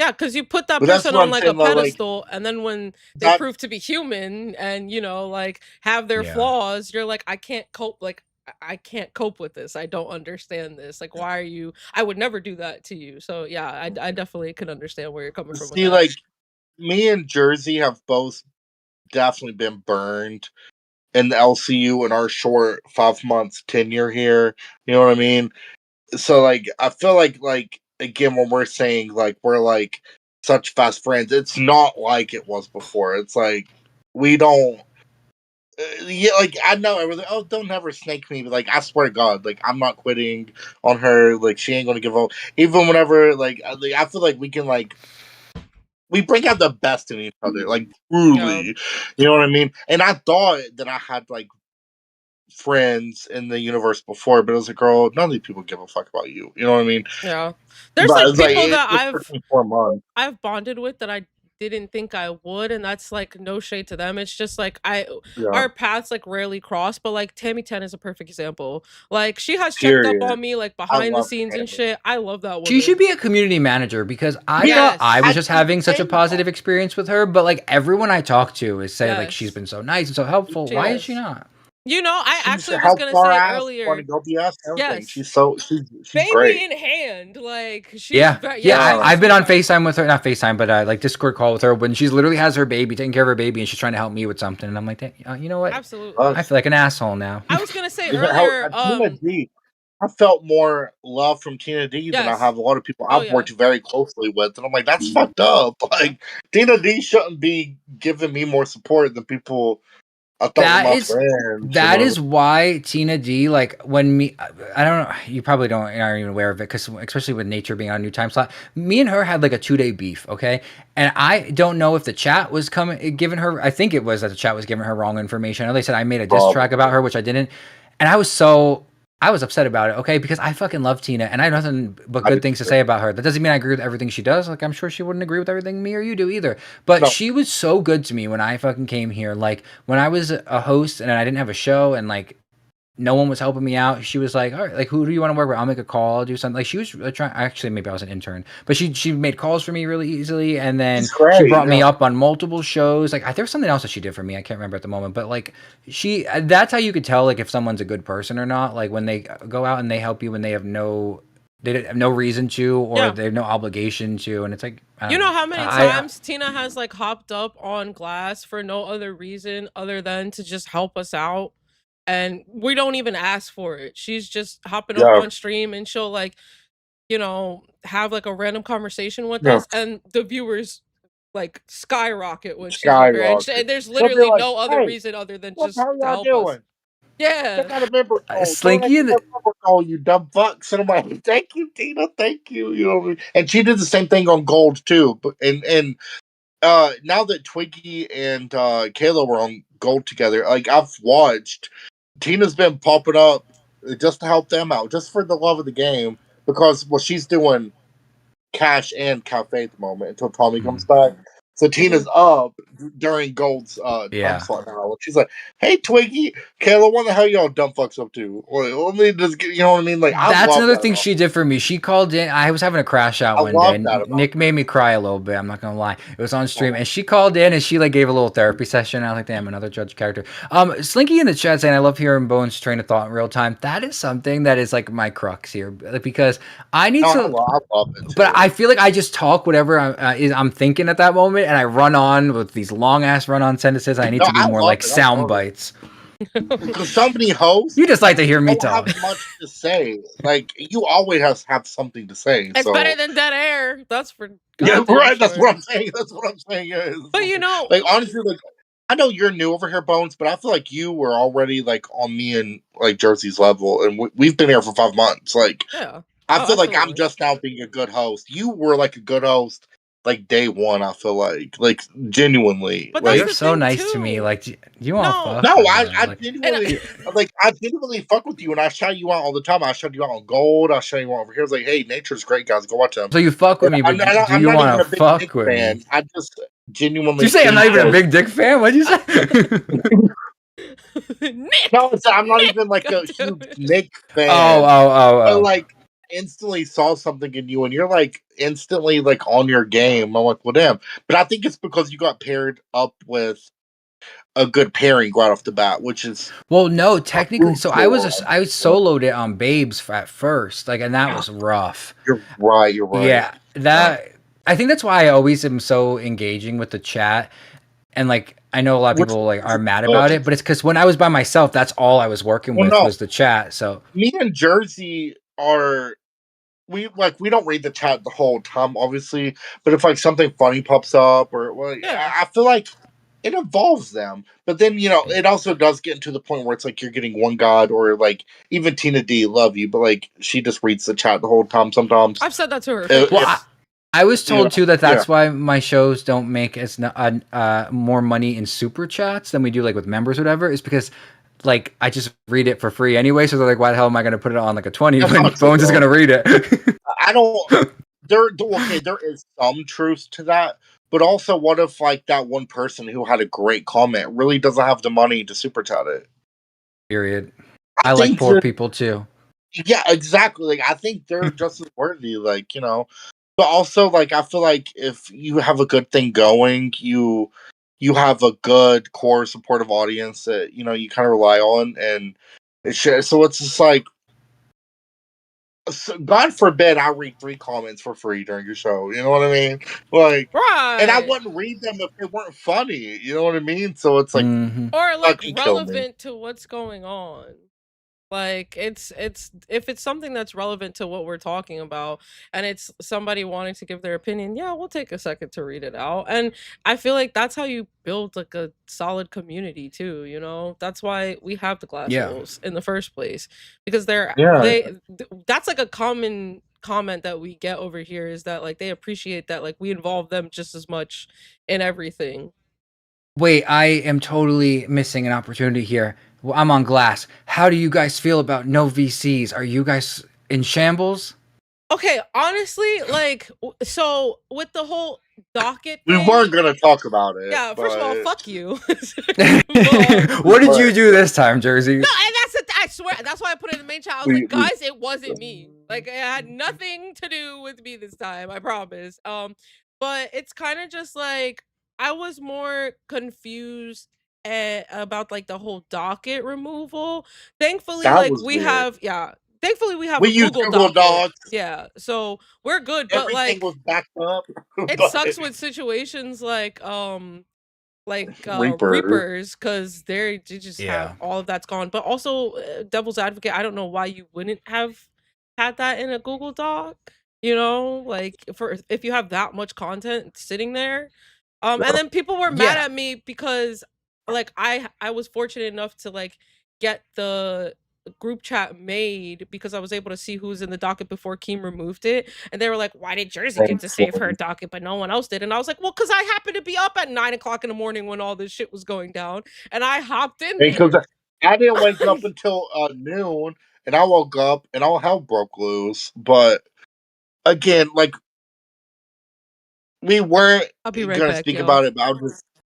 Yeah, because you put that But that's person what on I'm like a saying, though, like, pedestal, and then when they that- prove to be human and you know like have their Yeah. flaws, you're like, I can't cope. Like I can't cope with this. I don't understand this. Like, why are you? I would never do that to you. So yeah, I definitely can understand where you're coming from. See, with that. like me and Jersey have both definitely been burned in the LCU in our short 5 months tenure here. You know what I mean? So like I feel like again when we're saying like we're like such fast friends, it's not like it was before. It's like we don't yeah, like I know everything. Oh, don't ever snake me. But like I swear to God, like I'm not quitting on her. Like she ain't gonna give up. Even whenever like I feel like we can like we bring out the best in each other. Like truly, you know what I mean. And I thought that I had like friends in the universe before, but it was like, girl, none of these people give a fuck about you. You know what I mean? Yeah, there's But like it's people it that just took me 4 months. I've bonded with that I didn't think I would, and that's like no shade to them. It's just like Yeah. our paths like rarely cross, but like Tammy 10 is a perfect example. Like she has checked up Period. on me like behind the love scenes and Tammy. shit. I love that woman. She should be a community manager because I Yes. thought I was I just think having such a same. positive experience with her, but like everyone I talk to is saying like Yes. she's been so nice and so helpful. She Why is. is she not? You know, I She's actually was helped gonna our say ass earlier, want to go BS everything. yes. She's baby great. in hand, like she's Yeah, very, yeah. I've been on sweetheart. FaceTime with her, not FaceTime, but like Discord call with her when she's literally has her baby, taking care of her baby, and she's trying to help me with something. And I'm like, you know what? Absolutely. Love. I feel like an asshole now. I was gonna say Yeah, earlier, Tina G. I felt more love from Tina D than I Yes. have a lot of people Oh, I've yeah. worked very closely with, and I'm like, that's fucked up. Like Tina D shouldn't be giving me more support than people I thought were my friends. That is why Tina D, like when me, I don't know, you probably aren't even aware of it, because especially with Nature being on a new time slot, me and her had like a 2-day beef, okay? And I don't know if the chat was giving her, I think it was that the chat was giving her wrong information. I know they said I made a diss track about her, which I didn't, and I was upset about it, okay? Because I fucking love Tina, and I have nothing but good things to say about her. That doesn't mean I agree with everything she does. Like, I'm sure she wouldn't agree with everything me or you do either. But she was so good to me when I fucking came here. Like, when I was a host and I didn't have a show and, like, no one was helping me out, she was like, all right, like, who do you want to work with? I'll make a call, I'll do something. Like, she was trying, actually, maybe I was an intern, but she made calls for me really easily, and then she brought me up on multiple shows. Like, there's something else that she did for me, I can't remember at the moment, but like, that's how you could tell, like, if someone's a good person or not, like, when they go out and they help you when they have no reason to, or they have no obligation to, and it's like, You know how many times Tina has like hopped up on Glass for no other reason other than to just help us out, and we don't even ask for it. She's just hopping up on stream, and she'll like, you know, have like a random conversation with us, and the viewers like skyrocket when she's up here, and there's literally no other reason other than just to help us. Yeah. Check out a member code. Slinky and member code, you dumb fucks. And I'm like, thank you, Tina, thank you. You know what I mean? And she did the same thing on Gold too. But and now that Twiggy and Kayla were on Gold together, like I've watched, Tina's been popping up just to help them out, just for the love of the game. Because she's doing Cash and Cafe at the moment until Tommy comes back. So Tina's up during Gold's time slot now. She's like, "Hey, Twiggy, Kayla, what the hell y'all dumb fucks up to? Let me just get, you know what I mean? Like, that's another thing she did for me. She called in. I was having a crash out one day. And Nick made me cry a little bit. I'm not gonna lie. It was on stream, and she called in and she like gave a little therapy session. I was like, damn, another judge character. Slinky in the chat saying, "I love hearing Bones' train of thought in real time." That is something that is like my crux here, because I need to. I love it too. But I feel like I just talk whatever I'm thinking at that moment, and I run on with these long ass run on sentences. I need to be more like sound bites. Because so many hosts, you just like to hear me talk. Have much to say. Like you always have something to say. It's better than dead air. That's for right. Sure. That's what I'm saying. That's what I'm saying. Yeah, but you know, like honestly, like I know you're new over here, Bones, but I feel like you were already like on me and like Jersey's level, and we've been here for 5 months. Like, I feel like I'm just now being a good host. You were like a good host. Like day one, I feel like genuinely. But like, you're so nice to me. Like you want to fuck? No, I genuinely like. I genuinely fuck with you, and I shout you out all the time. I shout you out on Gold. I shout you out over here. It's like, hey, Nature's great, guys. Go watch him. So you fuck with me, but do you want to fuck with me? I just genuinely. Did you say I'm not even a big dick fan? What'd you say? No, I'm not even like a huge Nick fan. Oh. But like. Instantly saw something in you and you're like instantly like on your game. I'm like, well, damn. But I think it's because you got paired up with a good pairing right off the bat, which is no, technically. So I soloed it on Babes at first, like, and that was rough. You're right. Yeah, I think that's why I always am so engaging with the chat, and like I know a lot of people like are mad about it, but it's because when I was by myself, that's all I was working with was the chat. So me and Jersey we don't read the chat the whole time, obviously, but if like something funny pops up or I feel like it involves them. But then it also does get into the point where it's like you're getting one god, or like even Tina D, love you, but like she just reads the chat the whole time sometimes. I've said that to her. I was told too that's why my shows don't make as more money in super chats than we do like with members or whatever, is because like I just read it for free anyway, so they're like, why the hell am I going to put it on like a 20 when Bones is going to read it? I don't. There is some truth to that, but also, what if like that one person who had a great comment really doesn't have the money to super chat it? Period. I like poor people too. Yeah, exactly. Like I think they're just as worthy. Like but also like I feel like if you have a good thing going, you have a good core supportive audience that you kind of rely on, and so it's just like, God forbid I read 3 comments for free during your show. You know what I mean? Like, and I wouldn't read them if they weren't funny. You know what I mean? So it's like, or like relevant to what's going on. Like it's if it's something that's relevant to what we're talking about and it's somebody wanting to give their opinion, yeah, we'll take a second to read it out. And I feel like that's how you build like a solid community too, you know? That's why we have the glass Yeah. holes in the first place. Because Yeah. that's like a common comment that we get over here is that like they appreciate that like we involve them just as much in everything. Wait, I am totally missing an opportunity here. Well, I'm on glass. How do you guys feel about no VCs? Are you guys in shambles? Okay, honestly, like, so with the whole docket We thing, weren't gonna talk about it. yeah, first of all, fuck you. What did you do this time, Jersey? No, and I swear, that's why I put it in the main chat. I was like, guys, it wasn't me. Like, it had nothing to do with me this time. I promise. But it's kind of just like I was more confused about like the whole docket removal. Thankfully, That like was weird. thankfully we have We a use Google Google docket. Docs. Yeah, so we're good. But Everything like, was backed up. it but sucks with situations like Reaper. reapers because they just have Yeah. all of that's gone. But also devil's advocate, I don't know why you wouldn't have had that in a Google Doc, you know, like for if you have that much content sitting there. And then people were mad Yeah. at me because like I was fortunate enough to like get the group chat made because I was able to see who was in the docket before Keem removed it. And they were like, why did Jersey get to save her docket, but no one else did? And I was like, well, because I happened to be up at 9 o'clock in the morning when all this shit was going down. And I hopped in Because there. I didn't wake up until noon, and I woke up and all hell broke loose. But again, like we weren't I'll be right gonna back, speak yo. about it, but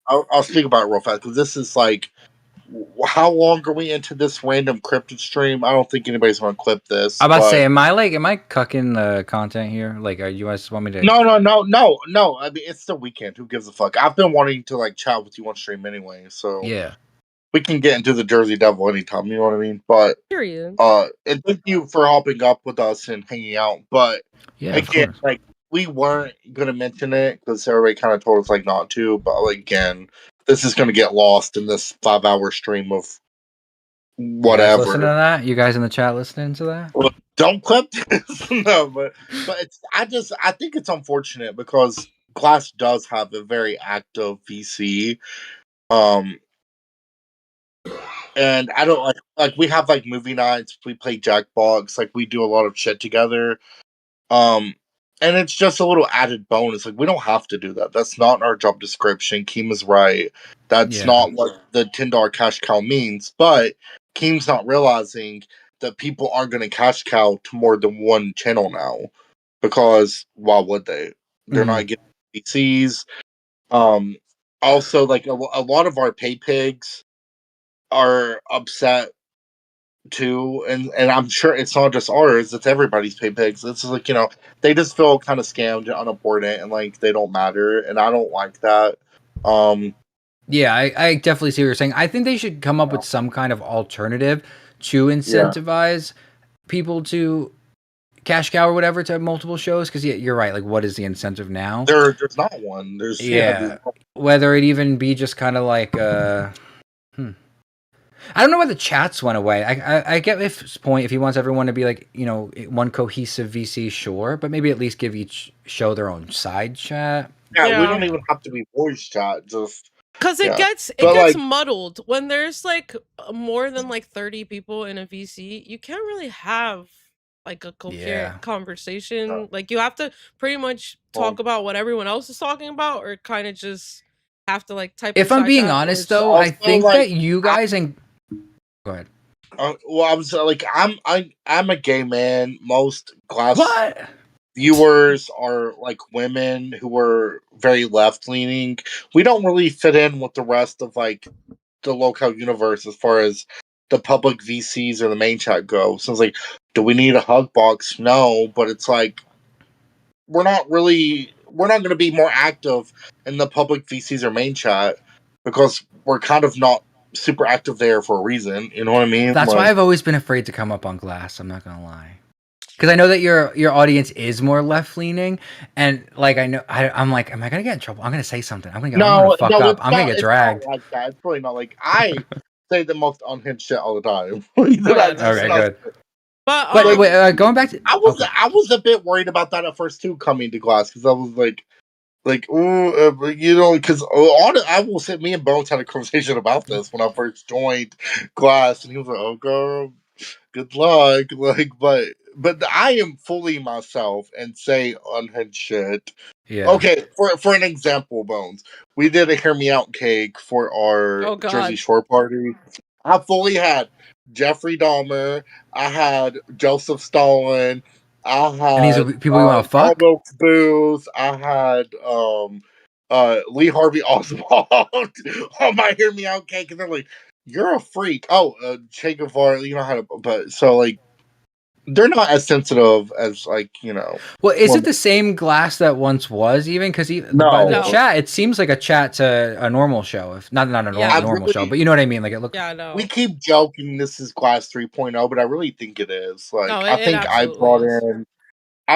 I'll speak about it real fast because this is like, how long are we into this random cryptid stream? I don't think anybody's gonna clip this. I'm about to but- say, am I cucking the content here? Like, are you guys want me to? No. I mean, it's the weekend. Who gives a fuck? I've been wanting to like chat with you on stream anyway, so Yeah. we can get into the Jersey Devil anytime. You know what I mean? But Period. and thank you for hopping up with us and hanging out. But Yeah, of again, course. like we weren't gonna mention it because everybody kind of told us like not to. But like, again, this is gonna get lost in this 5-hour stream of You guys whatever. listen to that? You guys in the chat listening to that? Well, don't clip this. No, but it's I think it's unfortunate because Glass does have a very active VC. And I don't like we have like movie nights, we play Jackbox, like we do a lot of shit together. And it's just a little added bonus. Like we don't have to do that. That's not in our job description. Keem is right. That's not what the $10 cash cow means. But Keem's not realizing that people aren't going to cash cow to more than one channel now, because why would they? They're not getting VCs. Also, like a lot of our pay pigs are upset too, and I'm sure it's not just ours, it's everybody's pay pigs. It's like, they just feel kind of scammed and unimportant and like they don't matter, and I don't like that. Yeah, I definitely see what you're saying. I think they should come up with some kind of alternative to incentivize people to cash cow or whatever to multiple shows, because you're right, like what is the incentive now? There's not one. There's whether it even be just kind of like I don't know why the chats went away. I get his point if he wants everyone to be like, one cohesive VC, sure, but maybe at least give each show their own side chat. Yeah, we don't even have to be voice chat, just because it gets muddled when there's like more than like 30 people in a VC. You can't really have like a coherent conversation. Like you have to pretty much talk about what everyone else is talking about, or kind of just have to like type. If I'm being honest, though, I think that you guys and go ahead. Well, I was like, I'm a gay man. Most Glass viewers are like women who are very left leaning. We don't really fit in with the rest of like the local universe as far as the public VCs or the main chat go. So it's like, do we need a hug box? No, but it's like we're not going to be more active in the public VCs or main chat because we're kind of not super active there for a reason. You know what I mean? That's why I've always been afraid to come up on Glass. I'm not gonna lie, because I know that your audience is more left leaning, and like I'm like, am I gonna get in trouble? I'm gonna say something. I'm gonna fuck up. I'm gonna get dragged. Like that. It's really not like say the most unhinged shit all the time. Okay, good. But wait, going back to I was a bit worried about that at first too, coming to Glass, because I was like, because I will say, me and Bones had a conversation about this when I first joined Glass, and he was like, "Oh, girl, good luck." But I am fully myself and say unhinged shit. Yeah. Okay, for an example, Bones, we did a Hear Me Out cake for our Jersey Shore party. I fully had Jeffrey Dahmer. I had Joseph Stalin. I had And these are people you want to fuck? Paul Wilkes Booth. I had Lee Harvey Oswald on my Hear Me Out cake, and they're like, "You're a freak." Oh, Che Guevara. You know how to, but so like, they're not as sensitive as Well, is it the same Glass that once was? Even because by the chat, it seems like a chat to a normal show. If not a normal show, but you know what I mean. Like it looks. Yeah, I know. We keep joking this is Glass 3.0, but I really think it is. Like, No, I think I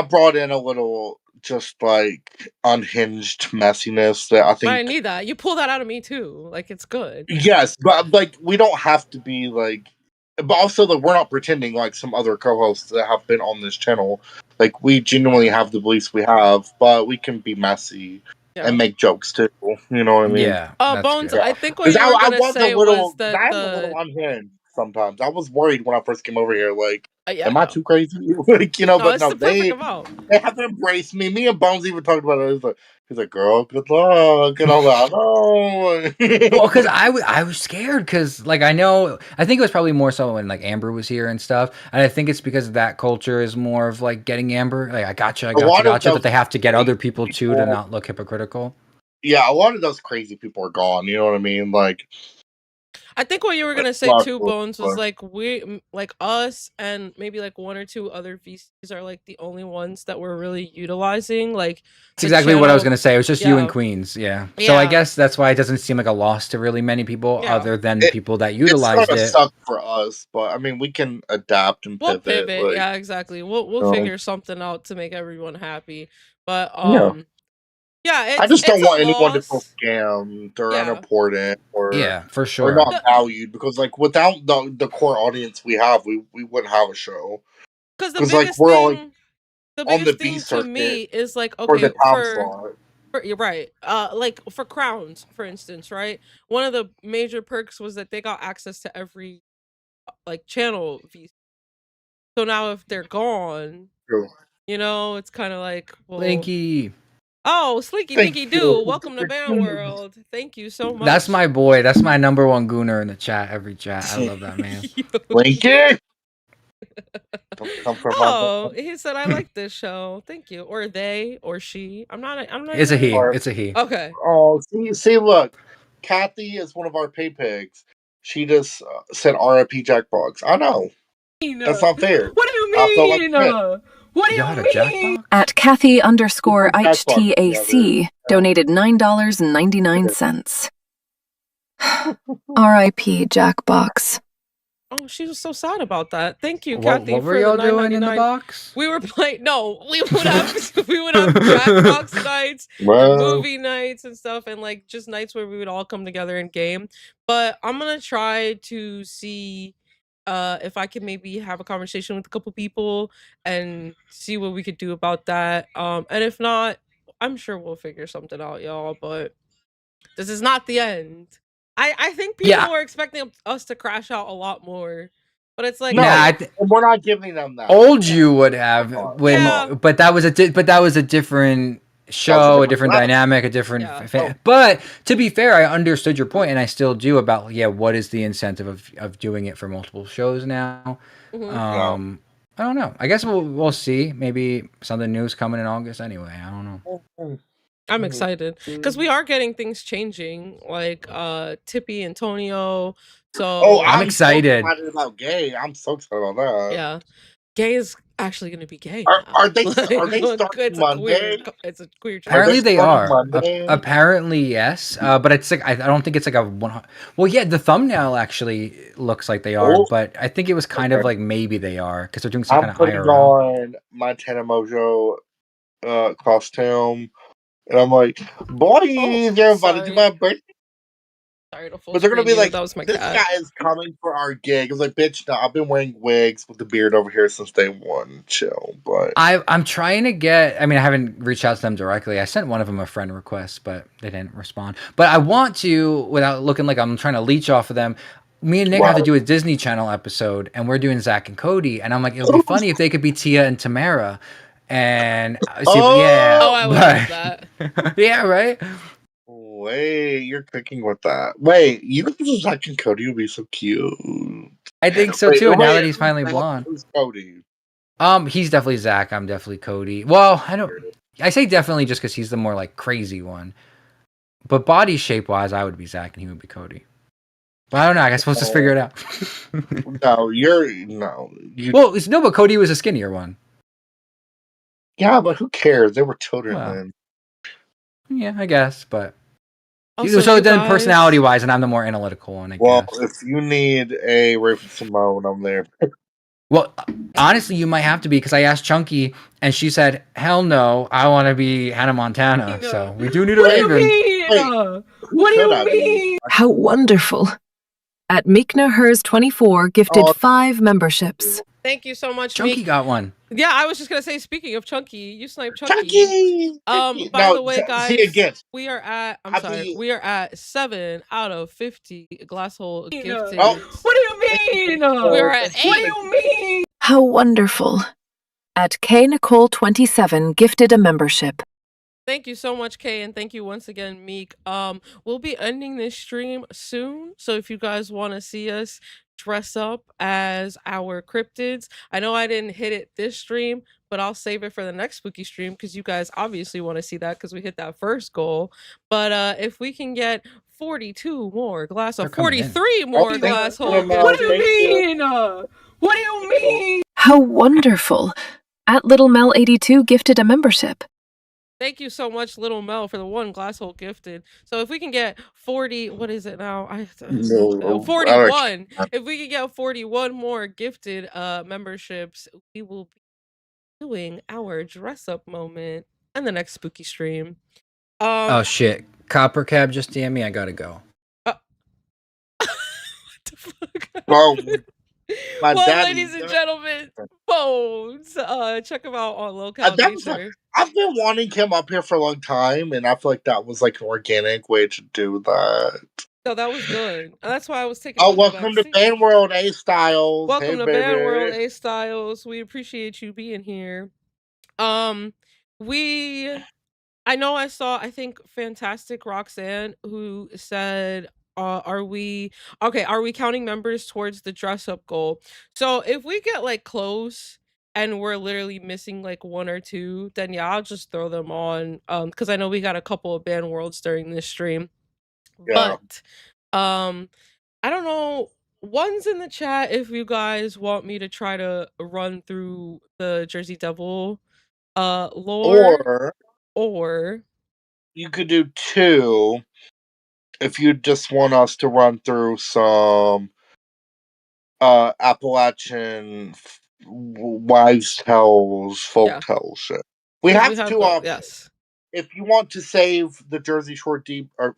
brought in a little just like unhinged messiness that I But I think. need that. You pull that out of me too. Like it's good. Yes, but like we don't have to be like. But also, that we're not pretending like some other co-hosts that have been on this channel. Like, we genuinely have the beliefs we have, but we can be messy and make jokes too. You know what I mean? Yeah. Bones. Good. I think what you were gonna say was that I'm a little unhinged sometimes. I was worried when I first came over here. Like, am I too crazy? Like, No, but it's no, the perfect amount. they have embraced me. Me and Bones even talked about it. He's like, "Girl, good luck," and I'm like, "No." Well, because I was scared because like I think it was probably more so when like Amber was here and stuff, and I think it's because that culture is more of like getting Amber, like I gotcha, that they have to get other people too to not look hypocritical. Yeah, a lot of those crazy people are gone. You know what I mean? Like, I think what you were gonna say too, Bones, was like like us and maybe like one or two other VCs are like the only ones that we're really utilizing. Like That's exactly what I was gonna say. It was just you and Queens, yeah. So I guess that's why it doesn't seem like a loss to really many people, other than the people that utilized it's it. suck for us, but I mean, we can adapt and pivot. We'll pivot, like, yeah, exactly. We'll figure something out to make everyone happy. But yeah, I just don't want anyone to feel loss. scammed or unimportant or for sure, or not valued, because like without the core audience we have, we wouldn't have a show. Because the biggest thing to me is like, okay, for the time slot. You're right. Like for Crowns, for instance, right? One of the major perks was that they got access to every like channel VC. So now if they're gone, it's kind of like, well, Slinky. Oh, Slinky Dinky Doo, welcome to Band World. Thank you so much. That's my boy. That's my number one gooner in the chat. Every chat. I love that man. Slinky. Oh, he said I like this show. Thank you. Or they or she. I'm not. It's a he. It's a he. Okay. Oh, see, look, Kathy is one of our pay pigs. She just said R.I.P. Jackbox. I know. That's not fair. What do you mean? What do you mean? At Kathy_HTAC donated $9.99. R.I.P. Jackbox. Oh, she was so sad about that. Thank you, Kathy. What were y'all doing in the box? We were playing. No, we would have Jackbox nights, and movie nights, and stuff, and like just nights where we would all come together and game. But I'm gonna try to see if I can maybe have a conversation with a couple people and see what we could do about that. And if not, I'm sure we'll figure something out, y'all. But this is not the end. I think people were expecting us to crash out a lot more, but it's like, we're not giving them that. Old you would have but that was a different show, a different dynamic, a different but to be fair, I understood your point, and I still do, about what is the incentive of doing it for multiple shows now. I don't know. I guess we'll see. Maybe something new's coming in August anyway. I don't know. I'm excited because we are getting things changing, like Tippy Antonio. So I'm excited. So excited about Gay. I'm so excited about that. Yeah, Gay is actually going to be gay. Are they starting Monday? It's a queer. Apparently they are. Apparently yes, but it's like I don't think it's like a one. Well, yeah, the thumbnail actually looks like they are, but I think it was kind of like maybe they are because they're doing some kind of IRL. I'm putting on my Tana Mojo costume, and I'm like, boys, you're invited to my birthday. Sorry to full But they're gonna screen be you. like, That was my this cat. guy is coming for our gig. I was like, bitch, no, I've been wearing wigs with the beard over here since day one. Chill, but I'm trying to get. I mean, I haven't reached out to them directly. I sent one of them a friend request, but they didn't respond. But I want to, without looking like I'm trying to leach off of them. Me and Nick have to do a Disney Channel episode, and we're doing Zach and Cody. And I'm like, it would be funny if they could be Tia and Tamara. And see, yeah, I would love that. Yeah, right. wait, you're cooking with that. Wait, you guys with Zach and Cody would be so cute. I think so too. And now that he's finally blonde, who's Cody? He's definitely Zach. I'm definitely Cody. Well, I say definitely just because he's the more like crazy one. But body shape wise, I would be Zach and he would be Cody. But I don't know. I guess we'll just figure it out. No, no, but Cody was a skinnier one. Yeah, but who cares? They were children then. Yeah, I guess, but Also, so you then guys- personality wise, and I'm the more analytical one. I guess. If you need a Raven Simone, I'm there. Well, honestly, you might have to be because I asked Chunky and she said, "Hell no, I want to be Hannah Montana." So we do need a Raven. What do you mean? How wonderful. At Mikna Hers 24 gifted 5 memberships. Thank you so much, Chunky Meek. got one. Yeah, I was just gonna say. Speaking of Chunky, you sniped Chunky. Chunky! By the way, guys, see again. we are at. I'm sorry. We are at 7 out of 50 glass hole gifted. Oh. What do you mean? We're at 8. What do you mean? How wonderful. At K Nicole 27 gifted a membership. Thank you so much, Kay, and thank you once again, Meek. We'll be ending this stream soon, so if you guys want to see us dress up as our cryptids, I know I didn't hit it this stream, but I'll save it for the next spooky stream because you guys obviously want to see that because we hit that first goal. But if we can get 42 more glass, or 43 more glass hole. What do you mean? What do you mean? How wonderful. At Little Mel 82 gifted a membership. Thank you so much, Little Mel, for the 1 glass hole gifted. So if we can get 40, what is it now? 41. If we can get 41 more gifted memberships, we will be doing our dress up moment and the next spooky stream. Oh shit! Copper Cab just DM me. I gotta go. What the fuck? Well, ladies and gentlemen, phones. Check them out on Local Nature. I've been wanting him up here for a long time, and I feel like that was like an organic way to do that. No, that was good. And that's why I was taking. Oh, welcome to Band World, A Styles. Welcome to Band World, A Styles. We appreciate you being here. I know I think Fantastic Roxanne, who said, are we counting members towards the dress up goal? So if we get like close and we're literally missing like 1 or 2, then yeah, I'll just throw them on. Because I know we got a couple of Band Worlds during this stream. Yeah. But I don't know. One's in the chat if you guys want me to try to run through the Jersey Devil lore. Or you could do 2 if you just want us to run through some Appalachian wives' tales, folk tales shit. We have 2 options. Yes. If you want to save the Jersey Shore Deep, or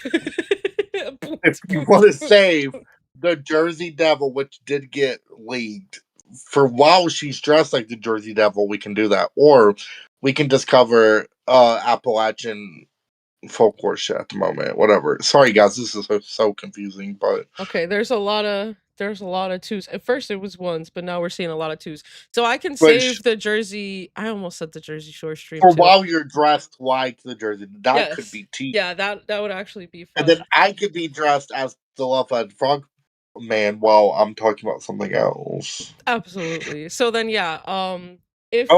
if you want to save the Jersey Devil, which did get leaked, for while she's dressed like the Jersey Devil, we can do that. Or we can just cover Appalachian folklore shit at the moment. Whatever. Sorry guys, this is so confusing, but okay, there's a lot of 2s. At first it was 1s, but now we're seeing a lot of 2s. So I can save the Jersey. I almost said the Jersey Shore stream for too. while you're dressed like the Jersey. That could be tea. Yeah, that would actually be fun. And then I could be dressed as the Love-Eyed Frog Man while I'm talking about something else. Absolutely. So then yeah, if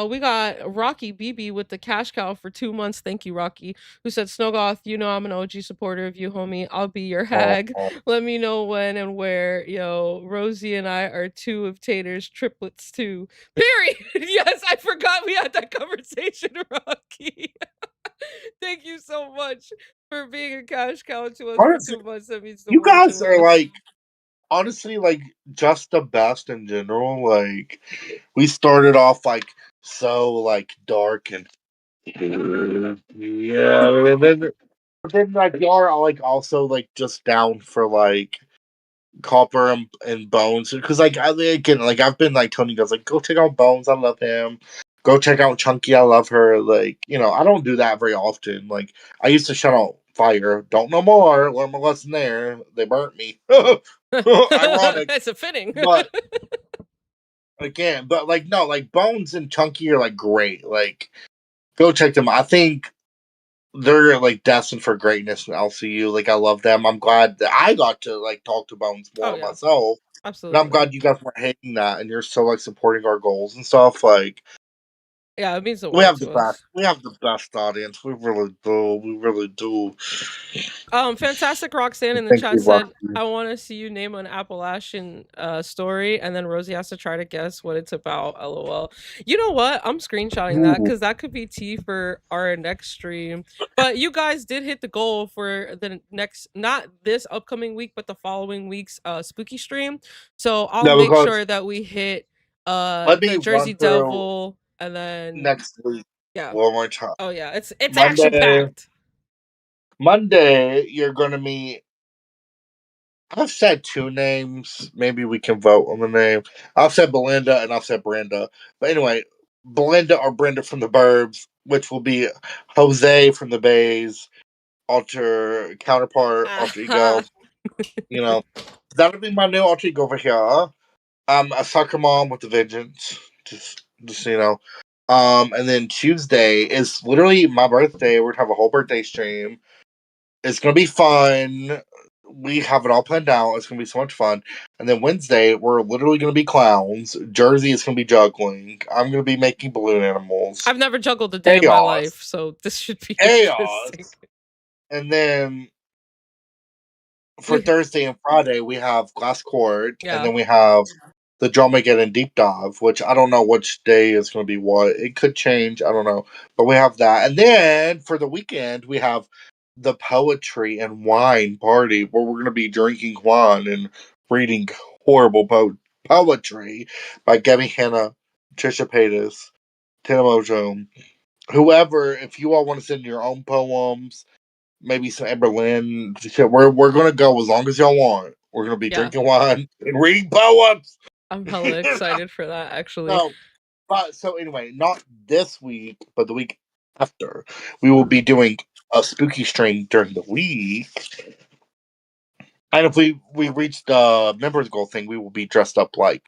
we got Rocky BB with the cash cow for 2 months. Thank you, Rocky. Who said, Snowgoth, you know I'm an OG supporter of you, homie. I'll be your hag. Let me know when and where. Yo, Rosie and I are 2 of Tater's triplets too. Period. Yes, I forgot we had that conversation, Rocky. Thank you so much for being a cash cow to us Honestly, for 2 months. That means the you world guys to are us. like, honestly, like just the best in general. Like we started off like so like dark and yeah, then like y'all are like also like just down for like Copper and Bones because like again like I've been like telling you guys like go check out Bones, I love him. Go check out Chunky, I love her. Like I don't do that very often. Like I used to shut out Fire, don't no more. Learn my lesson there. They burnt me. Ironic, That's a fitting. but again, but like no, like Bones and Chunky are like great. Like go check them. I think they're like destined for greatness in LCU. Like I love them. I'm glad that I got to like talk to Bones more myself. Absolutely. And I'm glad you guys weren't hating that and you're still like supporting our goals and stuff. Like yeah, it means the we world have to the us. best. We have the best audience. We really do. We really do. Fantastic Roxanne in the Thank chat you, said, Roxy. I want to see you name an Appalachian story, and then Rosie has to try to guess what it's about. LOL. You know what? I'm screenshotting that Ooh. because that could be tea for our next stream. But you guys did hit the goal for the next, not this upcoming week, but the following week's spooky stream. So I'll Yeah, make because sure that we hit let me the Jersey run through Devil, and then next week yeah. one more time. Oh yeah, it's action packed. Monday, you're gonna meet. I've said two names. Maybe we can vote on the name. I've said Belinda and I've said Brenda. But anyway, Belinda or Brenda from the Burbs, which will be Jose from the Bays, alter ego. That'll be my new alter ego over here. A soccer mom with a vengeance. Just and then Tuesday is literally my birthday. We're gonna have a whole birthday stream. It's gonna be fun. We have it all planned out. It's gonna be so much fun. And then Wednesday, we're literally gonna be clowns. Jersey is gonna be juggling. I'm gonna be making balloon animals. I've never juggled a day in my life, so this should be interesting. And then for Thursday and Friday, we have Glass Court, and then we have the Dramageddon Deep Dive, which I don't know which day is going to be what. It could change. I don't know. But we have that. And then for the weekend, we have the Poetry and Wine Party, where we're going to be drinking wine and reading horrible poetry by Gabby Hanna, Trisha Paytas, Tina Mojo. Whoever, if you all want to send your own poems, maybe some Amber Lynn. We're gonna go as long as y'all want. We're gonna be drinking wine and reading poems. I'm hella excited for that, actually. So anyway, not this week, but the week after, we will be doing a spooky stream during the week. And if we reach the members goal thing, we will be dressed up like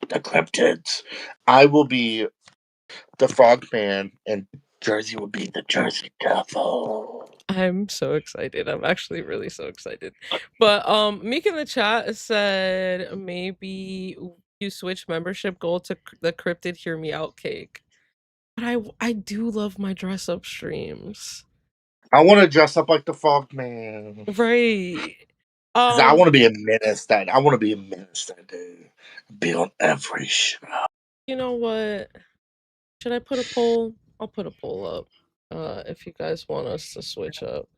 the Cryptids. I will be the Frogman, and Jersey will be the Jersey Devil. I'm so excited. I'm actually really so excited. But Meek in the chat said maybe you switch membership goal to the Cryptid Hear Me Out cake. But I do love my dress up streams. I want to dress up like the Frogman. Right. Because I want to be a menace that day. Be on every show. You know what? Should I put a poll? I'll put a poll up. If you guys want us to switch up.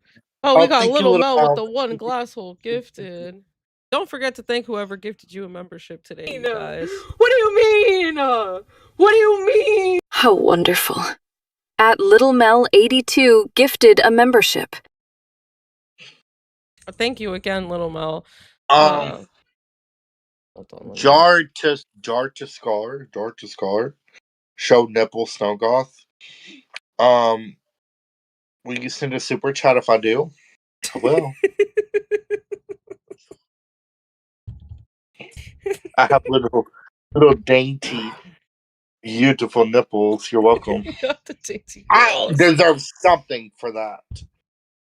Oh, we got Little Mel with the one glass hole gifted. Don't forget to thank whoever gifted you a membership today, you guys. What do you mean? What do you mean? How wonderful. At Little Mel 82 gifted a membership. Thank you again, Little Mel. Jar to scar. Show nipple snow goth. Will you send a super chat if I do? I will. I have little dainty, beautiful nipples. You're welcome. The dainty I deserve something for that.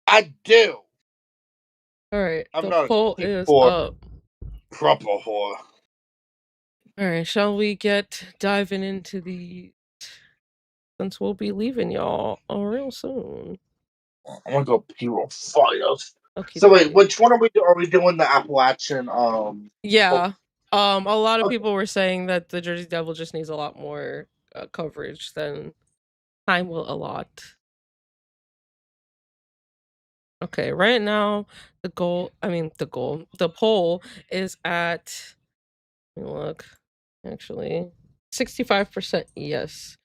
I do. All right, I'm the not poll is up. Proper whore. All right, shall we get diving into the? Since we'll be leaving y'all real soon. I'm gonna go pee real fast. Okay. So wait, which one are we doing? Are we doing the Appalachian? Yeah. A lot of people were saying that the Jersey Devil just needs a lot more coverage than time will allot. Okay, right now the poll is at, let me look, actually 65% yes.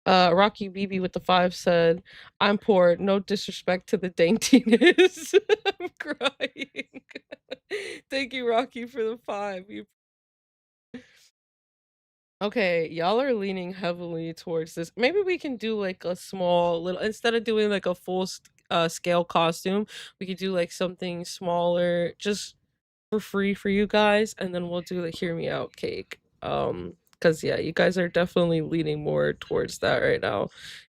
Rocky BB with the 5 said, "I'm poor. No disrespect to the daintiness." I'm crying. Thank you, Rocky, for the 5. Okay, y'all are leaning heavily towards this. Maybe we can do like a small little, instead of doing like a full scale costume, we could do like something smaller just for free for you guys, and then we'll do the hear me out cake. Because yeah, you guys are definitely leaning more towards that right now,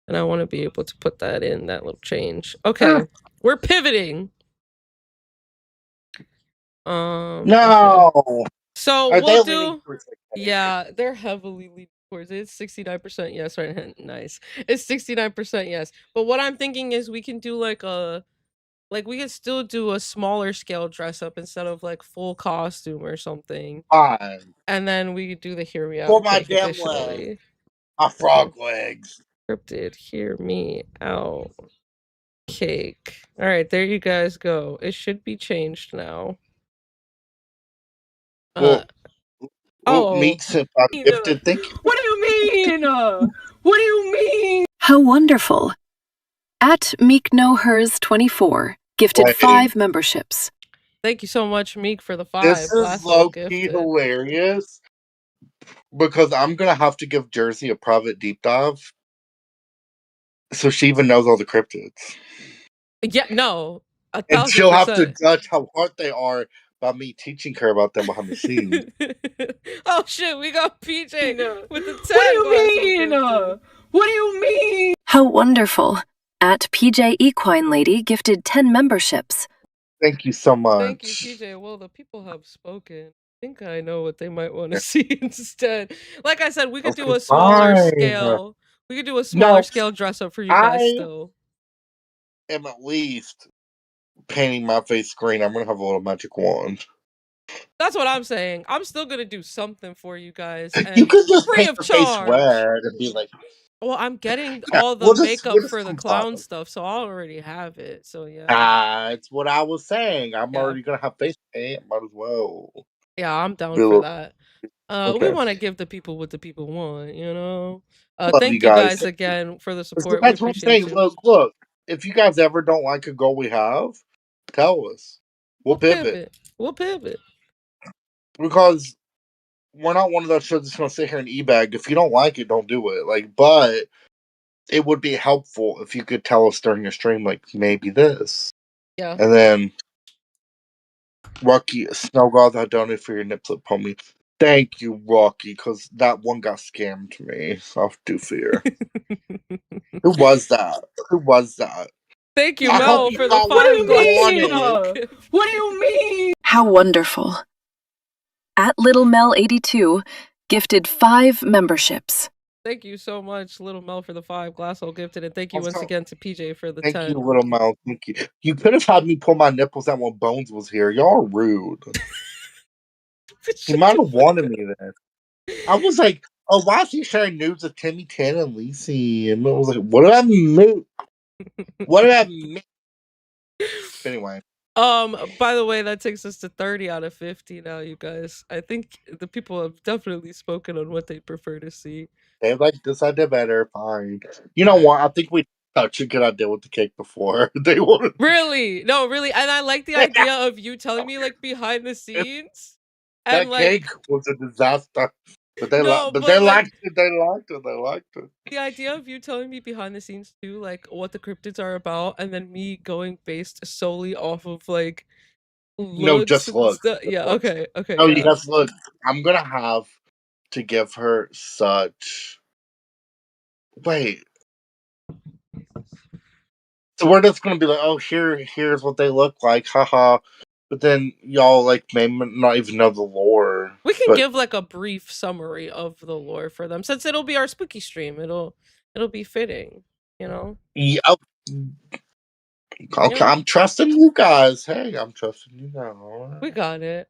and I want to be able to put that in, that little change. Okay, we're pivoting. No. Okay. So Are we'll they leaning do, towards the cake? yeah, they're heavily leaning towards it. It's 69% yes, right? Nice. It's 69% yes. But what I'm thinking is we can do like a, like we could still do a smaller scale dress up instead of like full costume or something. Fine. And then we could do the hear me For out my cake damn additionally. legs. My frog legs. Cryptid, hear me out cake. All right, there you guys go. It should be changed now. Well, Oh, Meek sent out a gifted. Thank you. what do you mean? What do you mean? How wonderful. At MeekKnowHers24, gifted Wait. 5 memberships. Thank you so much, Meek, for the 5. This is Last low-key hilarious because I'm gonna have to give Jersey a private deep dive so she even knows all the cryptids. Yeah, no. And she'll have to judge how hard they are by me teaching her about them behind the scenes. Oh shit, we got PJ with the 10. What do you mean? What do you mean? How wonderful. At PJ Equine Lady, gifted 10 memberships. Thank you so much. Thank you, PJ. Well, the people have spoken. I think I know what they might want to see instead. Like I said, we could do a smaller scale. We could do a smaller scale dress up for you guys still. Am at least painting my face green. I'm gonna have a little magic wand. That's what I'm saying. I'm still gonna do something for you guys. And you could just free paint of your face charge. red and be like, well, I'm getting yeah, all the makeup for the clown stuff, so I already have it. So yeah. That's what I was saying. I'm already gonna have face paint. Might as well. Yeah, I'm down for that. We want to give the people what the people want, you know. Thank you guys again for the support. That's what I'm saying. Look. If you guys ever don't like a goal we have, tell us. We'll pivot. We'll pivot. Because we're not one of those shows that's gonna sit here and e-bag. If you don't like it, don't do it. Like, but it would be helpful if you could tell us during your stream, like, maybe this. Yeah. And then Rocky Snowgall, I donated for your nipslip homie. Thank you, Rocky, because that one got scammed to me. I do fear. Who was that? Who was that? Thank you, Mel, for the 5 glasses. What do you mean? How wonderful. At Little Mel 82, gifted 5 memberships. Thank you so much, Little Mel, for the 5 glasshole gifted, and thank you once again to PJ for the 10. Thank you, Little Mel. Thank you. You could have had me pull my nipples out when Bones was here. Y'all are rude. He might have wanted me then. I was like, oh, why is he sharing nudes of Timmy, Tan, and Lacey? And I was like, what do I mean? What do I mean? Anyway. By the way, that takes us to 30 out of 50 now, you guys. I think the people have definitely spoken on what they prefer to see. They like this idea better. Fine. You know what? I think we touched a good idea with the cake before. They wanted really, no, really, and I like the idea of you telling me like behind the scenes. That and cake was a disaster. But they liked it. They liked it. The idea of you telling me behind the scenes too, like what the cryptids are about, and then me going based solely off of like looks. No, just look. Yeah. Okay. Okay. Oh, you guys look. I'm gonna have to give her such. Wait. So we're just gonna be like, oh, here's what they look like, haha. But then y'all like may not even know the lore. We can give like a brief summary of the lore for them, since it'll be our spooky stream. It'll be fitting, you know. Yeah. Okay, I'm trusting you guys. Hey, I'm trusting you now. We got it.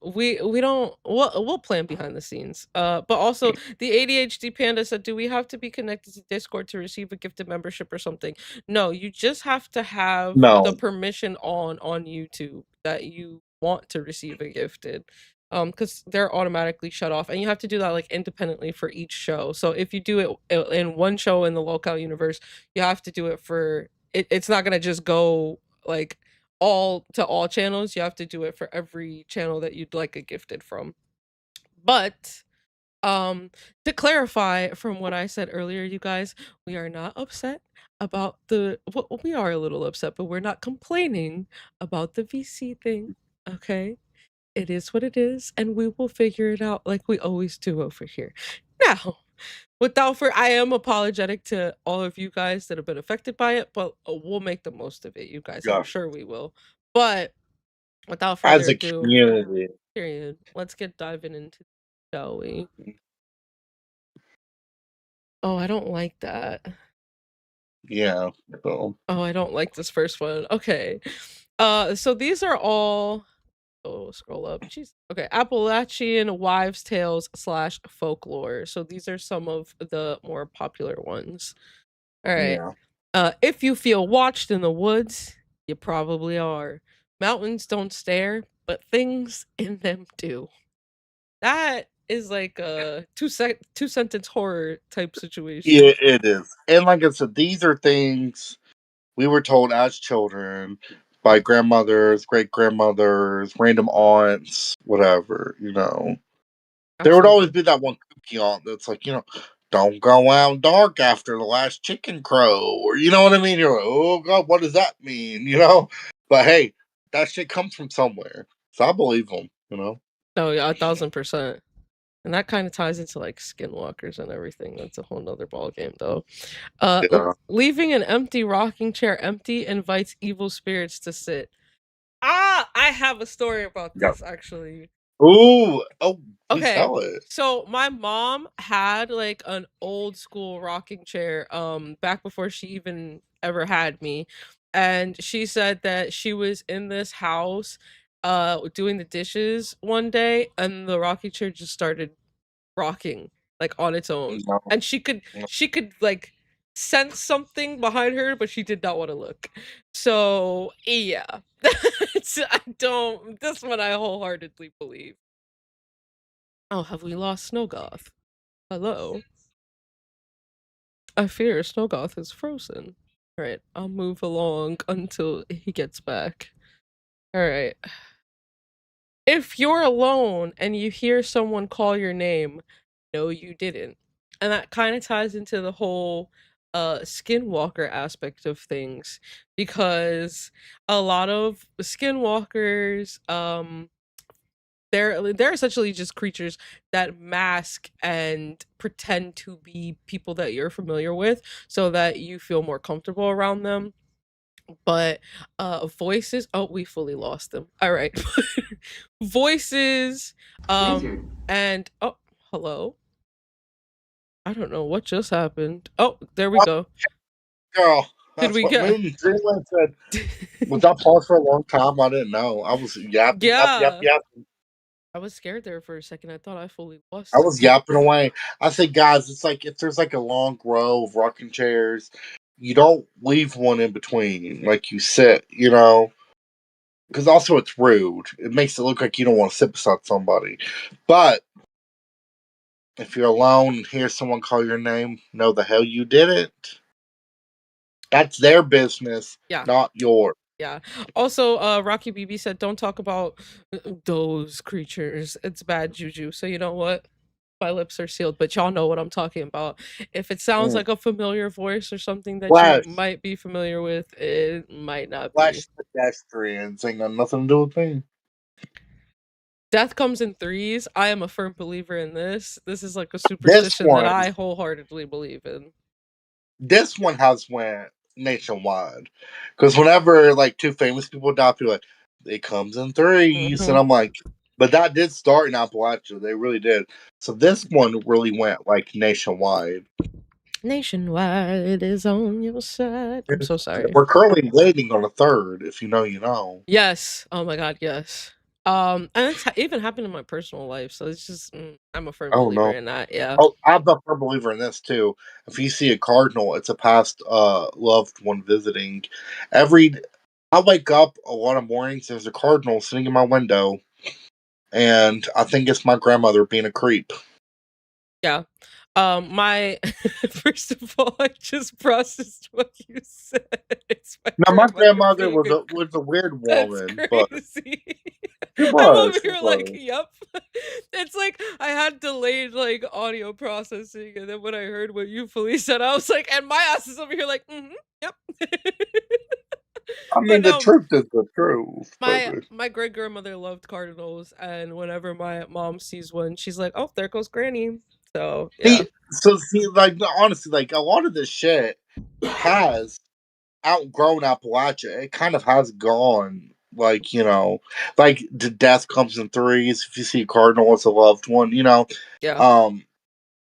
We don't. We'll plan behind the scenes. But also the ADHD Panda said, "Do we have to be connected to Discord to receive a gifted membership or something?" No, you just have to have the permission on YouTube that you want to receive a gifted. because they're automatically shut off, and you have to do that like independently for each show. So if you do it in one show in the local universe, you have to do it for it. It's not gonna just go like all channels. You have to do it for every channel that you'd like it gifted from. But to clarify from what I said earlier, you guys, we are not upset about well, we are a little upset, but we're not complaining about the VC thing. Okay, it is what it is, and we will figure it out like we always do over here. Now, I am apologetic to all of you guys that have been affected by it, but we'll make the most of it, you guys. Yeah. I'm sure we will. But without As further a ado, community. period. Let's get diving into it, shall we? Oh, I don't like that. Yeah. So. Oh, I don't like this first one. Okay. So these are all scroll up. Jeez. Okay, Appalachian wives' tales / folklore. So these are some of the more popular ones. All right. Yeah. If you feel watched in the woods, you probably are. Mountains don't stare, but things in them do. That is like a two sentence horror type situation. Yeah, it is. And like I said, these are things we were told as children by grandmothers, great grandmothers, random aunts, whatever, you know. There would always be that one kooky aunt that's like, don't go out dark after the last chicken crow, or you know what I mean? You're like, oh God, what does that mean? You know? But hey, that shit comes from somewhere. So I believe them, you know? Oh yeah, 1000%. And that kind of ties into like skinwalkers and everything. That's a whole nother ball game though. Yeah. Leaving an empty rocking chair empty invites evil spirits to sit. I have a story about this actually. Ooh, oh, please Okay, tell it. so my mom had like an old school rocking chair back before she even ever had me, and she said that she was in this house doing the dishes one day, and the rocking chair just started rocking like on its own, No. and she could like sense something behind her, but she did not want to look. So yeah. This one I wholeheartedly believe. Oh, have we lost Snowgoth? Hello? I fear Snowgoth is frozen. Alright, I'll move along until he gets back. Alright. If you're alone and you hear someone call your name, no, you didn't. And that kind of ties into the whole skinwalker aspect of things, because a lot of skinwalkers they're essentially just creatures that mask and pretend to be people that you're familiar with so that you feel more comfortable around them. But voices, oh, we fully lost them. All right. Voices and oh, hello. I don't know what just happened. Oh, there we go. Girl, Did that's we what get Moon Dreamland said. Was that pause for a long time? I didn't know. I was yapping. Yeah. Yep. I was scared there for a second. I thought I fully lost I it. was yapping away. I said, guys, it's like if there's like a long row of rocking chairs, you don't leave one in between. Like you sit, you know, because also it's rude. It makes it look like you don't want to sit beside somebody. But if you're alone and hear someone call your name, know the hell you did it. That's their business, not yours. Yeah. Also, Rocky BB said, "Don't talk about those creatures. It's bad juju." So you know what? My lips are sealed, but y'all know what I'm talking about. If it sounds like a familiar voice or something that you might be familiar with, it might not be. Pedestrians ain't got nothing to do with me. Death comes in threes. I am a firm believer in this. This is like a superstition that I wholeheartedly believe in. This one has went nationwide, because whenever like two famous people die, people are like, it comes in threes, and I'm like, but that did start in Appalachia. They really did. So this one really went like nationwide. Nationwide is on your side. I'm so sorry. We're currently waiting on a third. If you know, you know. Yes. Oh my God. Yes. And it's even happened in my personal life, so it's just I'm a firm believer in that. Yeah. Oh, I'm a firm believer in this too. If you see a cardinal, it's a past loved one visiting. I wake up a lot of mornings. There's a cardinal sitting in my window. and I think it's my grandmother being a creep. Yeah. My first of all, I just processed what you said. It's my Now, my grandmother grandmother being a was a weird That's woman, but crazy. it I'm over was. It here like, was. yep. It's like I had delayed like audio processing, and then when I heard what you fully said, I was like, and my ass is over here like, yep. I But mean, the no, truth is the truth, baby. my great grandmother loved cardinals, and whenever my mom sees one, she's like, "Oh, there goes Granny." So yeah. See, like honestly, like a lot of this shit has outgrown Appalachia. It kind of has gone. Like, like the death comes in threes. If you see a cardinal, it's a loved one. Yeah. Um,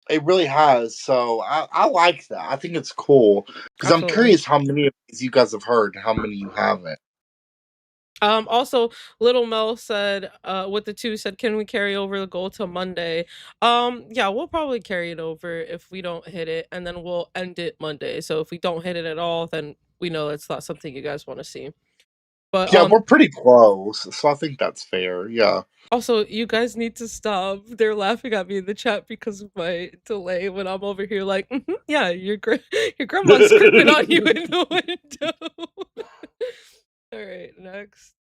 it really has. So I like that. I think it's cool because I'm Absolutely. curious how many of these you guys have heard and how many you haven't. Also, Little Mel said, with the two said, can we carry over the goal till Monday? Yeah, we'll probably carry it over if we don't hit it, and then we'll end it Monday. So if we don't hit it at all, then we know it's not something you guys want to see. But Yeah, we're pretty close, so I think that's fair. Yeah. also, you guys need to stop. They're laughing at me in the chat because of my delay when I'm over here like, yeah, your grandma's creeping on you in the window. All right, next.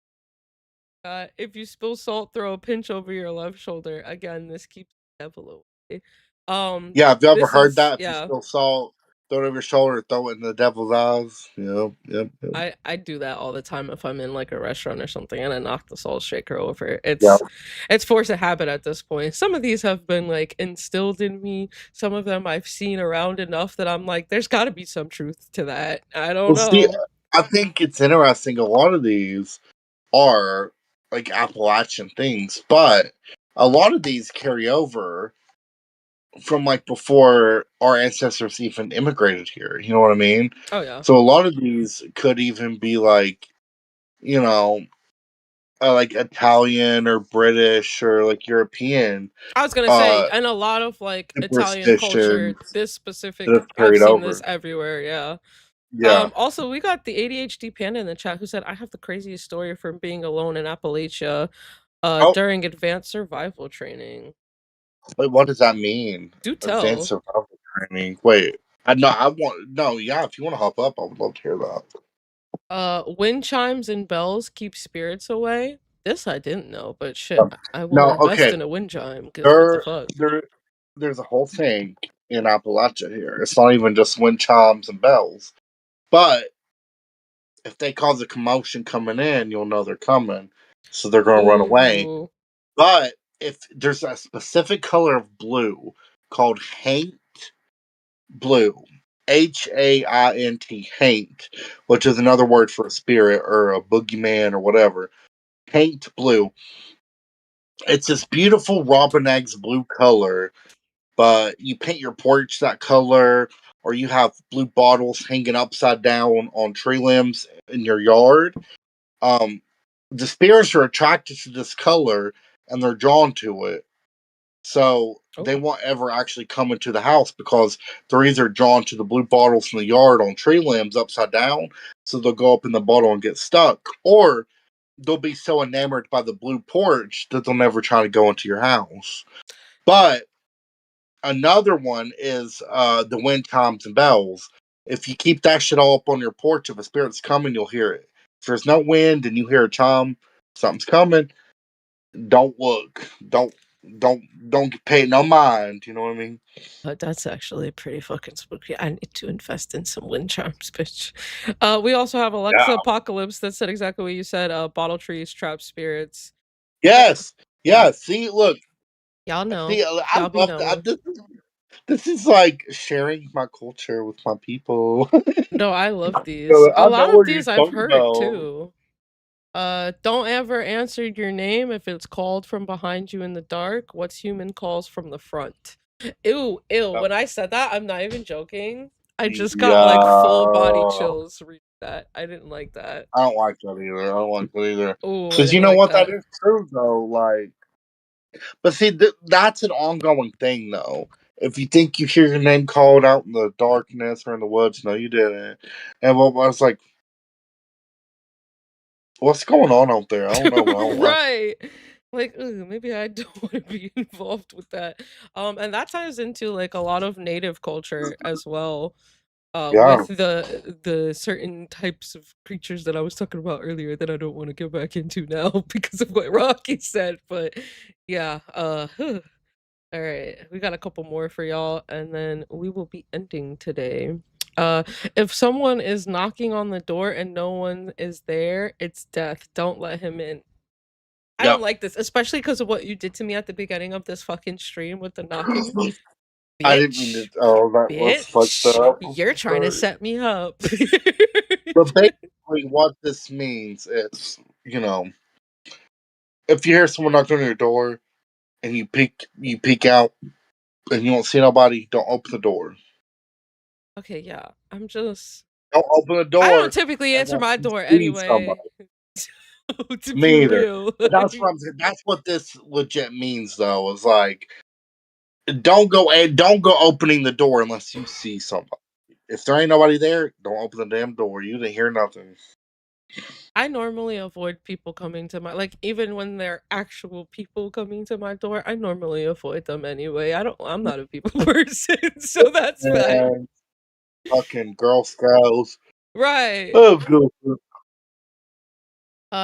If you spill salt, throw a pinch over your left shoulder. Again, this keeps the devil away. Yeah, have you ever This heard is that? If you yeah. spill salt, throw it over your shoulder, throw it in the devil's eyes. Yep. I do that all the time if I'm in like a restaurant or something and I knock the salt shaker over. Yep. It's force of habit at this point. Some of these have been like instilled in me. Some of them I've seen around enough that I'm like, there's got to be some truth to that. I don't Well, see, know. I think it's interesting. A lot of these are like Appalachian things, but a lot of these carry over from like before our ancestors even immigrated here. You know what I mean? Oh yeah. So a lot of these could even be like, like Italian or British or like European I was gonna say, and a lot of like Italian culture, superstitions this that specific, have I've carried seen this over. everywhere. Yeah. Yeah. Also, we got the ADHD Panda in the chat who said, I have the craziest story from being alone in Appalachia Oh, during advanced survival training. wait, what does that mean? Do Advanced tell. survival training. Wait, I want no. Yeah, if you want to hop up, I would love to hear that. Wind chimes and bells keep spirits away. This I didn't know, but shit, I will No, invest okay. in a wind chime because what the fuck? There's a whole thing in Appalachia here. It's not even just wind chimes and bells, but if they cause a commotion coming in, you'll know they're coming, so they're going to run away. Ooh. But if there's a specific color of blue called haint blue, HAINT, haint, which is another word for a spirit or a boogeyman or whatever. Haint blue. It's this beautiful robin eggs blue color, but you paint your porch that color, or you have blue bottles hanging upside down on tree limbs in your yard. The spirits are attracted to this color and they're drawn to it. So they won't ever actually come into the house because they're either drawn to the blue bottles in the yard on tree limbs upside down, so they'll go up in the bottle and get stuck, or they'll be so enamored by the blue porch that they'll never try to go into your house. But another one is the wind chimes and bells. If you keep that shit all up on your porch, if a spirit's coming, you'll hear it. If there's no wind and you hear a chime, something's coming. Don't look. Don't pay no mind. You know what I mean? That's actually pretty fucking spooky. I need to invest in some wind chimes, bitch. We also have Alexa Yeah. Apocalypse that said exactly what you said. Bottle trees trap spirits. Yes. Yeah. See, look. Y'all know. See, I Y'all be love knowing. that. This is like sharing my culture with my people. No, I love these. I A know lot of what you're these I've talking heard about. too. Don't ever answer your name if it's called from behind you in the dark. What's human calls from the front. Ew. When I said that, I'm not even joking. I just got like full body chills reading that. I didn't like that. I don't like that either. Ooh, I Because you didn't know like what? that. That is true though. Like, but see, that's an ongoing thing though. If you think you hear your name called out in the darkness or in the woods, no, you didn't. And I was like, what's going on out there? I don't know. But I don't like. Right. Like, ugh, maybe I don't want to be involved with that. And that ties into like a lot of native culture as well. Yeah. With the certain types of creatures that I was talking about earlier that I don't want to get back into now because of what Rocky said. But yeah, all right, we got a couple more for y'all, and then we will be ending today. If someone is knocking on the door and no one is there, it's death. Don't let him in. I don't Yep. like this, especially because of what you did to me at the beginning of this fucking stream with the knocking. I didn't mean to. Bitch. Oh, that was fucked Bitch. up. I'm You're trying to sorry. set me up. But basically, what this means is, if you hear someone knock on your door and you peek out and you don't see nobody, don't open the door. Okay, yeah. I'm just. Don't open the I don't door typically answer unless my you door see anyway. somebody. To be Me either. real. But that's what I'm saying. That's what this legit means, though. Is like, don't go opening the door unless you see somebody. If there ain't nobody there, don't open the damn door. You didn't hear nothing. I normally avoid people coming to my, like, even when they're actual people coming to my door, I normally avoid them anyway. I'm not a people person, so that's fine. And fucking Girl Scouts. Right. Oh, good.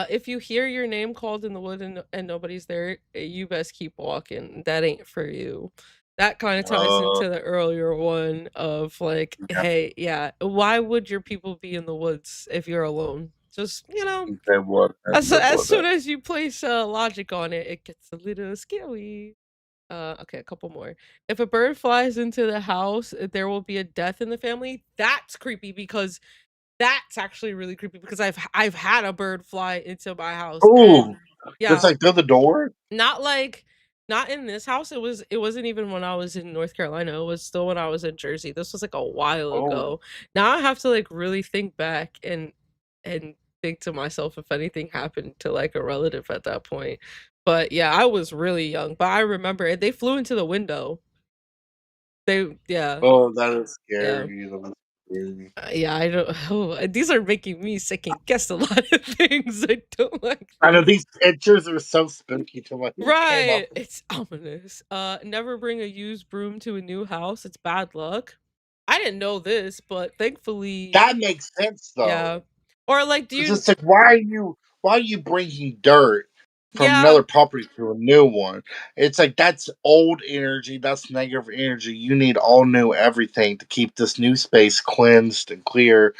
If you hear your name called in the wood and nobody's there, you best keep walking. That ain't for you. That kind of ties into the earlier one of like, Yeah. hey, yeah, why would your people be in the woods if you're alone? Just, as soon as you place logic on it, it gets a little scary. Okay, a couple more. If a bird flies into the house, there will be a death in the family. That's creepy because that's actually really creepy because I've had a bird fly into my house. Ooh, Yeah. just like through the door. Not in this house. It wasn't even when I was in North Carolina. It was still when I was in Jersey. This was like a while ago. Now I have to like really think back and think to myself if anything happened to like a relative at that point. But yeah, I was really young. But I remember it. They flew into the window. Yeah. Oh, that is Yeah. scary. That is scary. Yeah, I don't. Oh, these are making me second guess a lot of things. I don't like. I know these pictures are so spooky to me. Right, it's ominous. Never bring a used broom to a new house. It's bad luck. I didn't know this, but thankfully, That makes sense though. yeah. Or like, do It's you? just like why are you bringing dirt from Yeah, another property to a new one? It's like that's old energy, that's negative energy. You need all new everything to keep this new space cleansed and clear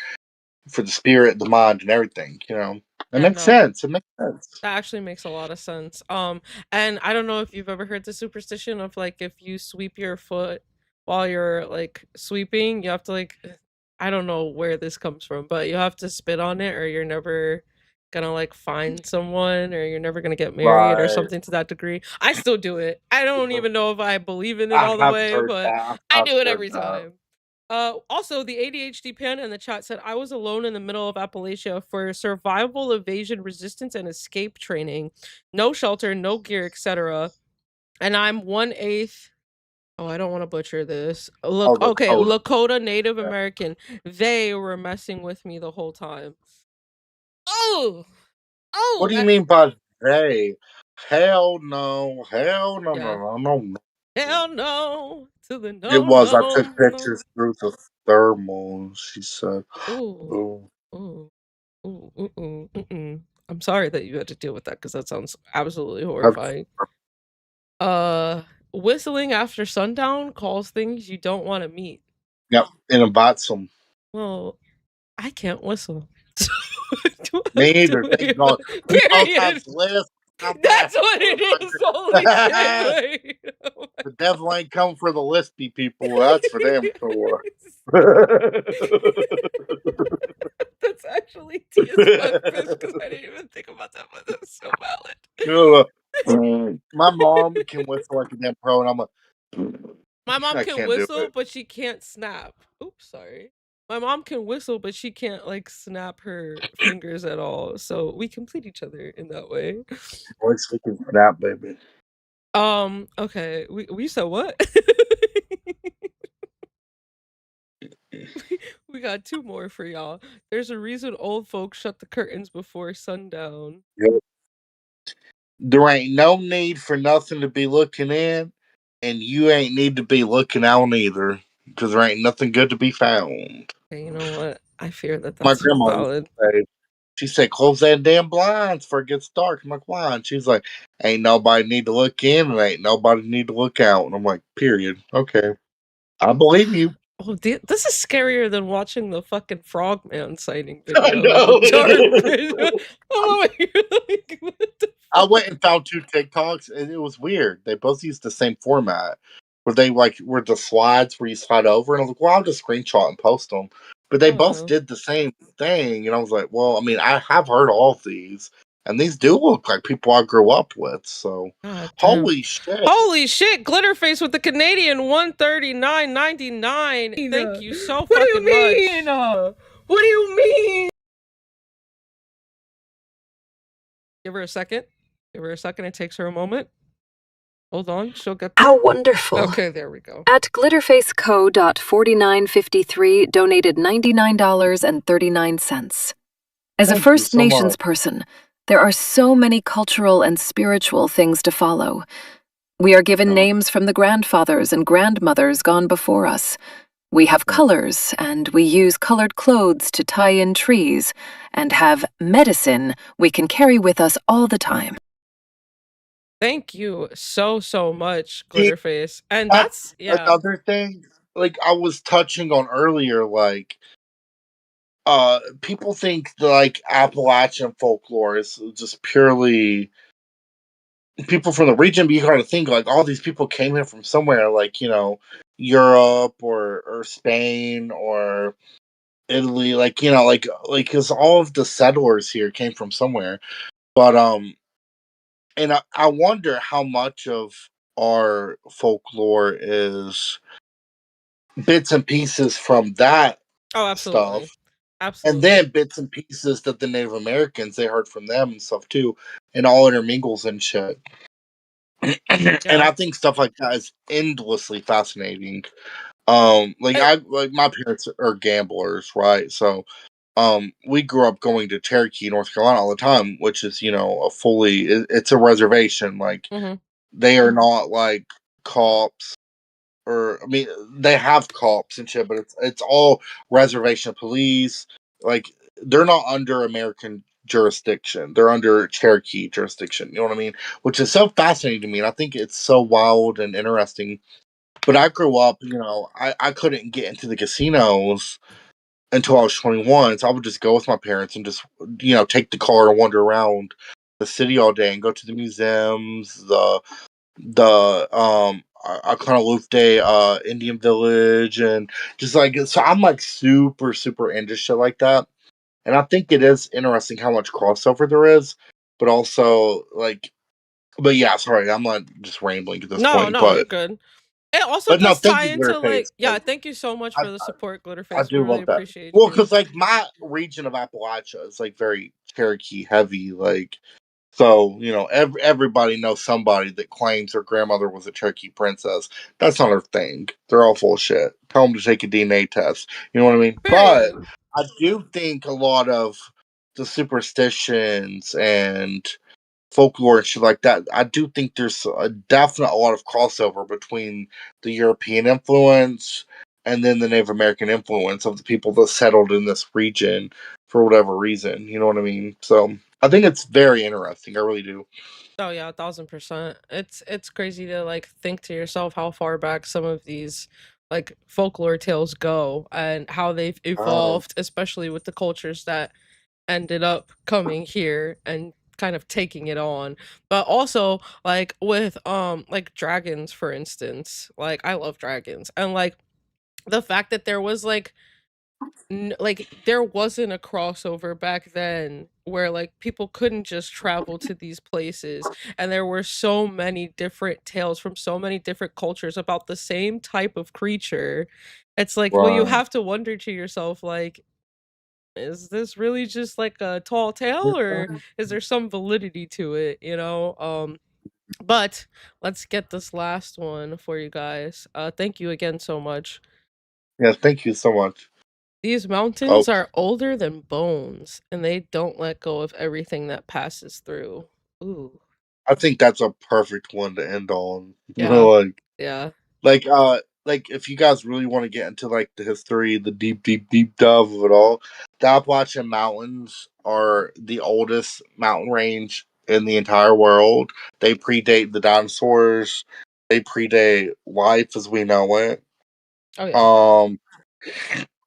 for the spirit, the mind, and everything. It yeah, makes no. sense. It makes sense. That actually makes a lot of sense. And I don't know if you've ever heard the superstition of like if you sweep your foot while you're like sweeping, you have to like I don't know where this comes from, but you have to spit on it or you're never gonna like find someone or you're never gonna get married or Right. something to that degree. I still do it. I don't even know if I believe in it I all the have way, heard but that. I I've do it heard every that. time. Also, the ADHD panda in the chat said, I was alone in the middle of Appalachia for survival, evasion, resistance, and escape training. No shelter, no gear, etc. And I'm 1/8. Oh, I don't want to butcher this. Look, okay, Lakota Native American. They were messing with me the whole time. Oh, What do you mean by they? Hell no. Hell no, Yeah. no, no, no. Hell no to the no. It was. I No, took pictures through the thermal. She said, Ooh. Ooh. Ooh, I'm sorry that you had to deal with that because that sounds absolutely horrifying. Whistling after sundown calls things you don't want to meet. Yep, and invites them. Well, I can't whistle. Me either. Period. That's what it is. Holy shit. The devil ain't come for the lispy people. That's for damn sure. That's actually tea as fuck, because I didn't even think about that, but that's so valid. My mom can whistle like a damn pro, and I'm like, my mom I can can't whistle, do it. but she can't snap. Oops, sorry. My mom can whistle, but she can't like snap her fingers at all. So we complete each other in that way. Voice we can snap, baby. Okay. We said what? We got two more for y'all. There's a reason old folks shut the curtains before sundown. Yep. there ain't no need for nothing to be looking in, and you ain't need to be looking out either, because there ain't nothing good to be found. Okay, you know what? I fear that My that's grandma used valid. to say, she said, "Close that damn blinds before it gets dark." I'm like, "Why?" And she's like, "Ain't nobody need to look in, and ain't nobody need to look out." And I'm like, "Period. Okay, I believe you." Oh, this is scarier than watching the fucking frogman sighting I video in the know. dark. I'm over here like, what the I went and found 2 TikToks, and it was weird. They both used the same format, where they were the slides where you slide over, and I was like, "Well, I'll just screenshot and post them." But they both Oh, did the same thing, and I was like, "Well, I mean, I have heard all of these, and these do look like people I grew up with." So, God damn. holy shit! Holy shit, Glitterface with the Canadian 139.99. Thank you so fucking much. What do you mean? Give her a second. Give her a second. It takes her a moment. Hold on, she'll get How wonderful. Okay, there we go. At glitterfaceco.4953 donated $99.39. As a Thank you First so Nations much. person, there are so many cultural and spiritual things to follow. We are given names from the grandfathers and grandmothers gone before us. We have colors, and we use colored clothes to tie in trees, and have medicine we can carry with us all the time. Thank you so much, See, Glitterface. And that's that's yeah. another thing. Like I was touching on earlier, like people think that, like, Appalachian folklore is just purely people from the region, but you gotta think like all these people came here from somewhere, like, Europe or Spain or Italy, like, because all of the settlers here came from somewhere. But and I wonder how much of our folklore is bits and pieces from that Oh, stuff, absolutely. and Absolutely. then bits and pieces that the Native Americans they heard from them and stuff too, and all intermingles and shit. And Yeah. I think stuff like that is endlessly fascinating. Like And, my parents are gamblers, right? So, we grew up going to Cherokee, North Carolina all the time, which is it's a reservation. Like mhm. they are not like cops, or I mean, they have cops and shit, but it's all reservation police. Like they're not under American jurisdiction; they're under Cherokee jurisdiction. You know what I mean? Which is so fascinating to me, and I think it's so wild and interesting. But I grew up, I couldn't get into the casinos until I was 21, so I would just go with my parents and just take the car and wander around the city all day and go to the museums, I kind of looped a Indian village, and just like, so I'm like super super into shit like that, and I think it is interesting how much crossover there is, but also like, but yeah, sorry, I'm not just rambling at this point, No, you're but good. It also no, does thank tie you, into Glitterface. like yeah, thank you so much I, for the support, I Glitterface. We do really love that. appreciate Well, you. because like my region of Appalachia is like very Cherokee heavy, like, so everybody knows somebody that claims their grandmother was a Cherokee princess. That's not her thing. They're all full of shit. Tell them to take a DNA test. You know what I mean? But Period. I do think a lot of the superstitions and folklore and shit like that, I do think there's a lot of crossover between the European influence and then the Native American influence of the people that settled in this region for whatever reason. You know what I mean? So I think it's very interesting. I really do. Oh yeah, 1000%. It's crazy to like think to yourself how far back some of these like folklore tales go and how they've Um, evolved, especially with the cultures that ended up coming here and kind of taking it on. But also like with like dragons, for instance. Like I love dragons. And like the fact that there was like there wasn't a crossover back then where like people couldn't just travel to these places, and there were so many different tales from so many different cultures about the same type of creature. It's like, well, you right. have to wonder to yourself, like, is this really just like a tall tale, or is there some validity to it, but let's get this last one for you guys. Thank you again so much. Yeah, thank you so much. These Oh, mountains are older than bones, and they don't let go of everything that passes through. Ooh. I think that's a perfect one to end on. Yeah. like, Yeah. like if you guys really want to get into like the history, the deep dive of it all, the Appalachian Mountains are the oldest mountain range in the entire world. They predate the dinosaurs. They predate life as we know it. Oh yeah. Um,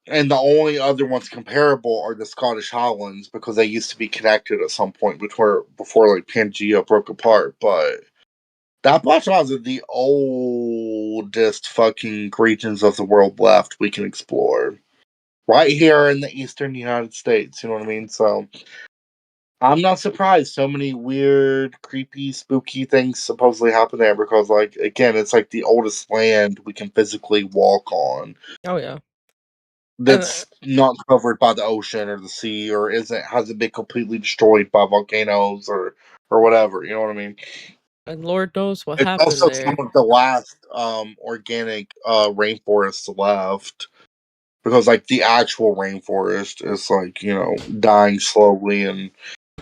and the only other ones comparable are the Scottish Highlands because they used to be connected at some point before like Pangea broke apart. But the Appalachian Mountains are the oldest fucking regions of the world left we can explore. Right here in the eastern United States, you know what I mean? So I'm not surprised so many weird, creepy, spooky things supposedly happen there because, like, again, it's like the oldest land we can physically walk on Oh yeah. And that's not covered by the ocean or the sea or hasn't been completely destroyed by volcanoes or whatever. You know what I mean? Lord knows what It's happened also some there. of the last organic rainforests left because like the actual rainforest is like dying slowly and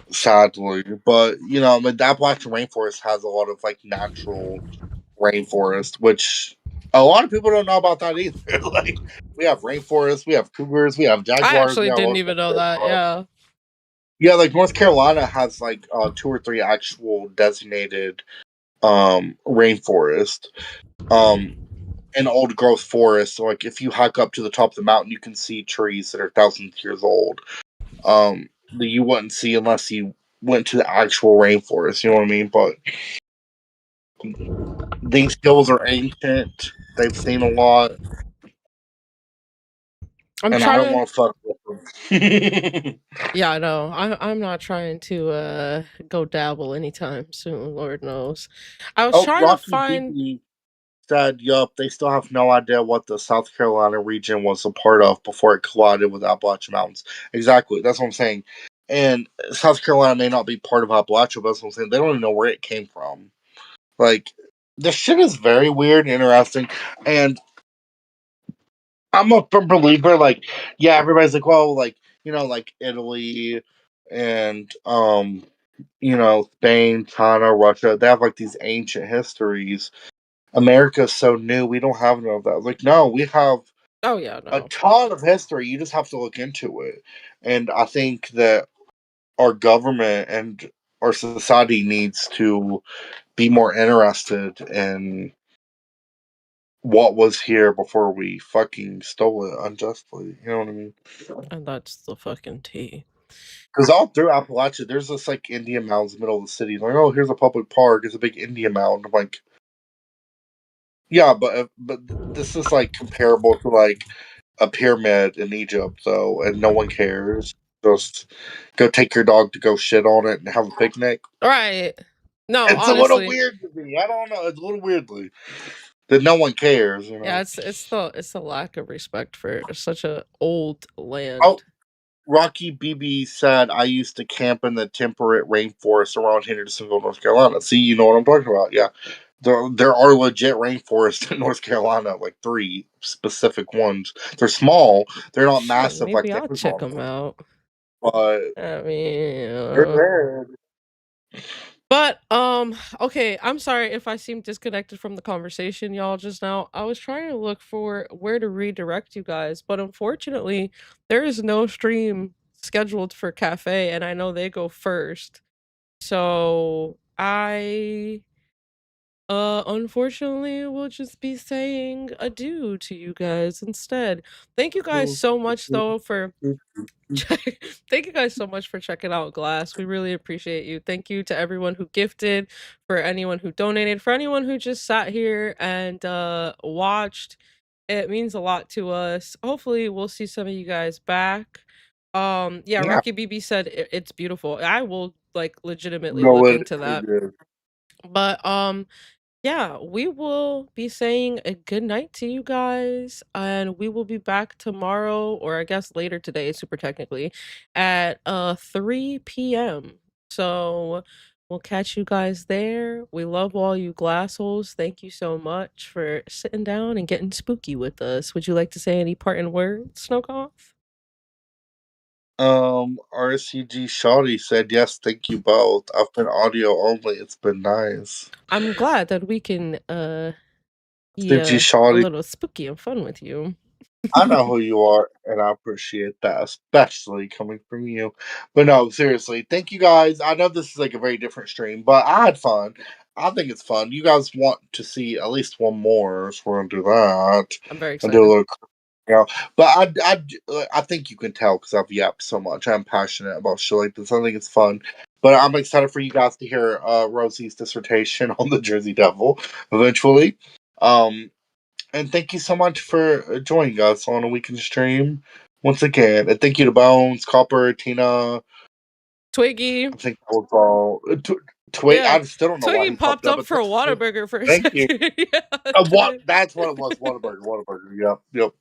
sadly. But I mean, the Appalachian rainforest has a lot of like natural rainforest, which a lot of people don't know about that either. Like we have rainforests, we have cougars, we have I jaguars, we actually have all didn't sorts even know of that. stuff. Yeah. Yeah, like North Carolina has like 2 or 3 actual designated rainforest. Um an old growth forest. So like if you hike up to the top of the mountain, you can see trees that are thousands of years old. That you wouldn't see unless you went to the actual rainforest. You know what I mean? But these hills are ancient. They've seen a lot, I'm and I don't trying to. want to fuck with them. Yeah, I know. I'm not trying to go dabble anytime soon. Lord knows. I was Oh, trying to Rocky find. BB said, "Yup, they still have no idea what the South Carolina region was a part of before it collided with Appalachian Mountains." Exactly, that's what I'm saying. And South Carolina may not be part of Appalachia, but that's what I'm saying. They don't even know where it came from. Like, this shit is very weird and interesting. And I'm a firm believer, like, yeah, everybody's like, well, like, like Italy and, Spain, China, Russia, they have like these ancient histories. America's so new, we don't have none of that. Like, no, we have Oh yeah, a no. ton of history. You just have to look into it. And I think that our government and our society needs to be more interested in what was here before we fucking stole it unjustly. You know what I mean? And that's the fucking tea. Because all through Appalachia, there's this like Indian mounds in the middle of the city. Like, oh, here's a public park. It's a big Indian mound. I'm like, yeah, but this is like comparable to like a pyramid in Egypt, though, and no one cares. Just go take your dog to go shit on it and have a picnic. Right. No, It's a little honestly. weird to me. I don't know. It's a little weirdly that no one cares. Yeah, it's the lack of respect for such a old Oh, land. Rocky BB said, I used to camp in the temperate rainforest around Hendersonville, North Carolina. See, you know what I'm talking about. Yeah. There are legit rainforests in North Carolina, like 3 specific ones. They're small, they're not Shit, massive like maybe the I'll check Amazon them one, out. but I mean, they're there. but okay, I'm sorry if I seem disconnected from the conversation, y'all, just now. I was trying to look for where to redirect you guys, but unfortunately, there is no stream scheduled for Cafe, and I know they go first. So I unfortunately will just be saying adieu to you guys instead. Thank you guys so much though for thank you guys so much for checking out Glass. We really appreciate you. Thank you to everyone who gifted, for anyone who donated, for anyone who just sat here and watched. It means a lot to us. Hopefully we'll see some of you guys back. Yeah, Yeah, Rocky BB said it's beautiful. I will like legitimately no, look it into that. is. But yeah, we will be saying a good night to you guys, and we will be back tomorrow, or I guess later today, super technically, at 3 p.m. So we'll catch you guys there. We love all you glassholes. Thank you so much for sitting down and getting spooky with us. Would you like to say any parting words, Snow Off? RCG Shawty said yes, thank you both. I've been audio only. It's been nice. I'm glad that we can be CG a Shawty, little spooky and fun with you. I know who you are, and I appreciate that, especially coming from you. But no, seriously, thank you guys. I know this is like a very different stream, but I had fun. I think it's fun. You guys want to see at least one more, so we're gonna do that. I'm very And do a excited. little, you know. But I think you can tell because I've yapped so much. I'm passionate about shit like this. I think it's fun. But I'm excited for you guys to hear Rosie's dissertation on the Jersey Devil eventually. And thank you so much for joining us on a weekend stream once again. And thank you to Bones, Copper, Tina, Twiggy. I think that was all. Twig. Yeah, I still don't know why Twiggy he popped popped up. up But for a Whataburger for a thank you. second. Yeah, What? That's what it was. Whataburger. Whataburger. Yep.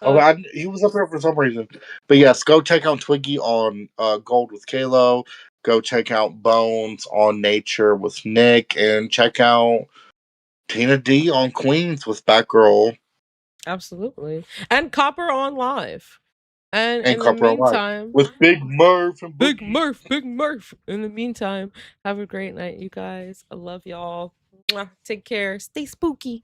Yep. He was up here for some reason. But yes, go check out Twiggy on Gold with Kalo. Go check out Bones on Nature with Nick, and check out Tina D on Queens with Batgirl. Absolutely. And Copper on live. And And in the Copper Alive meantime, with Big Murph and Big Boogie. Murph, Big Murph. In the meantime, have a great night, you guys. I love y'all. Mwah. Take care. Stay spooky.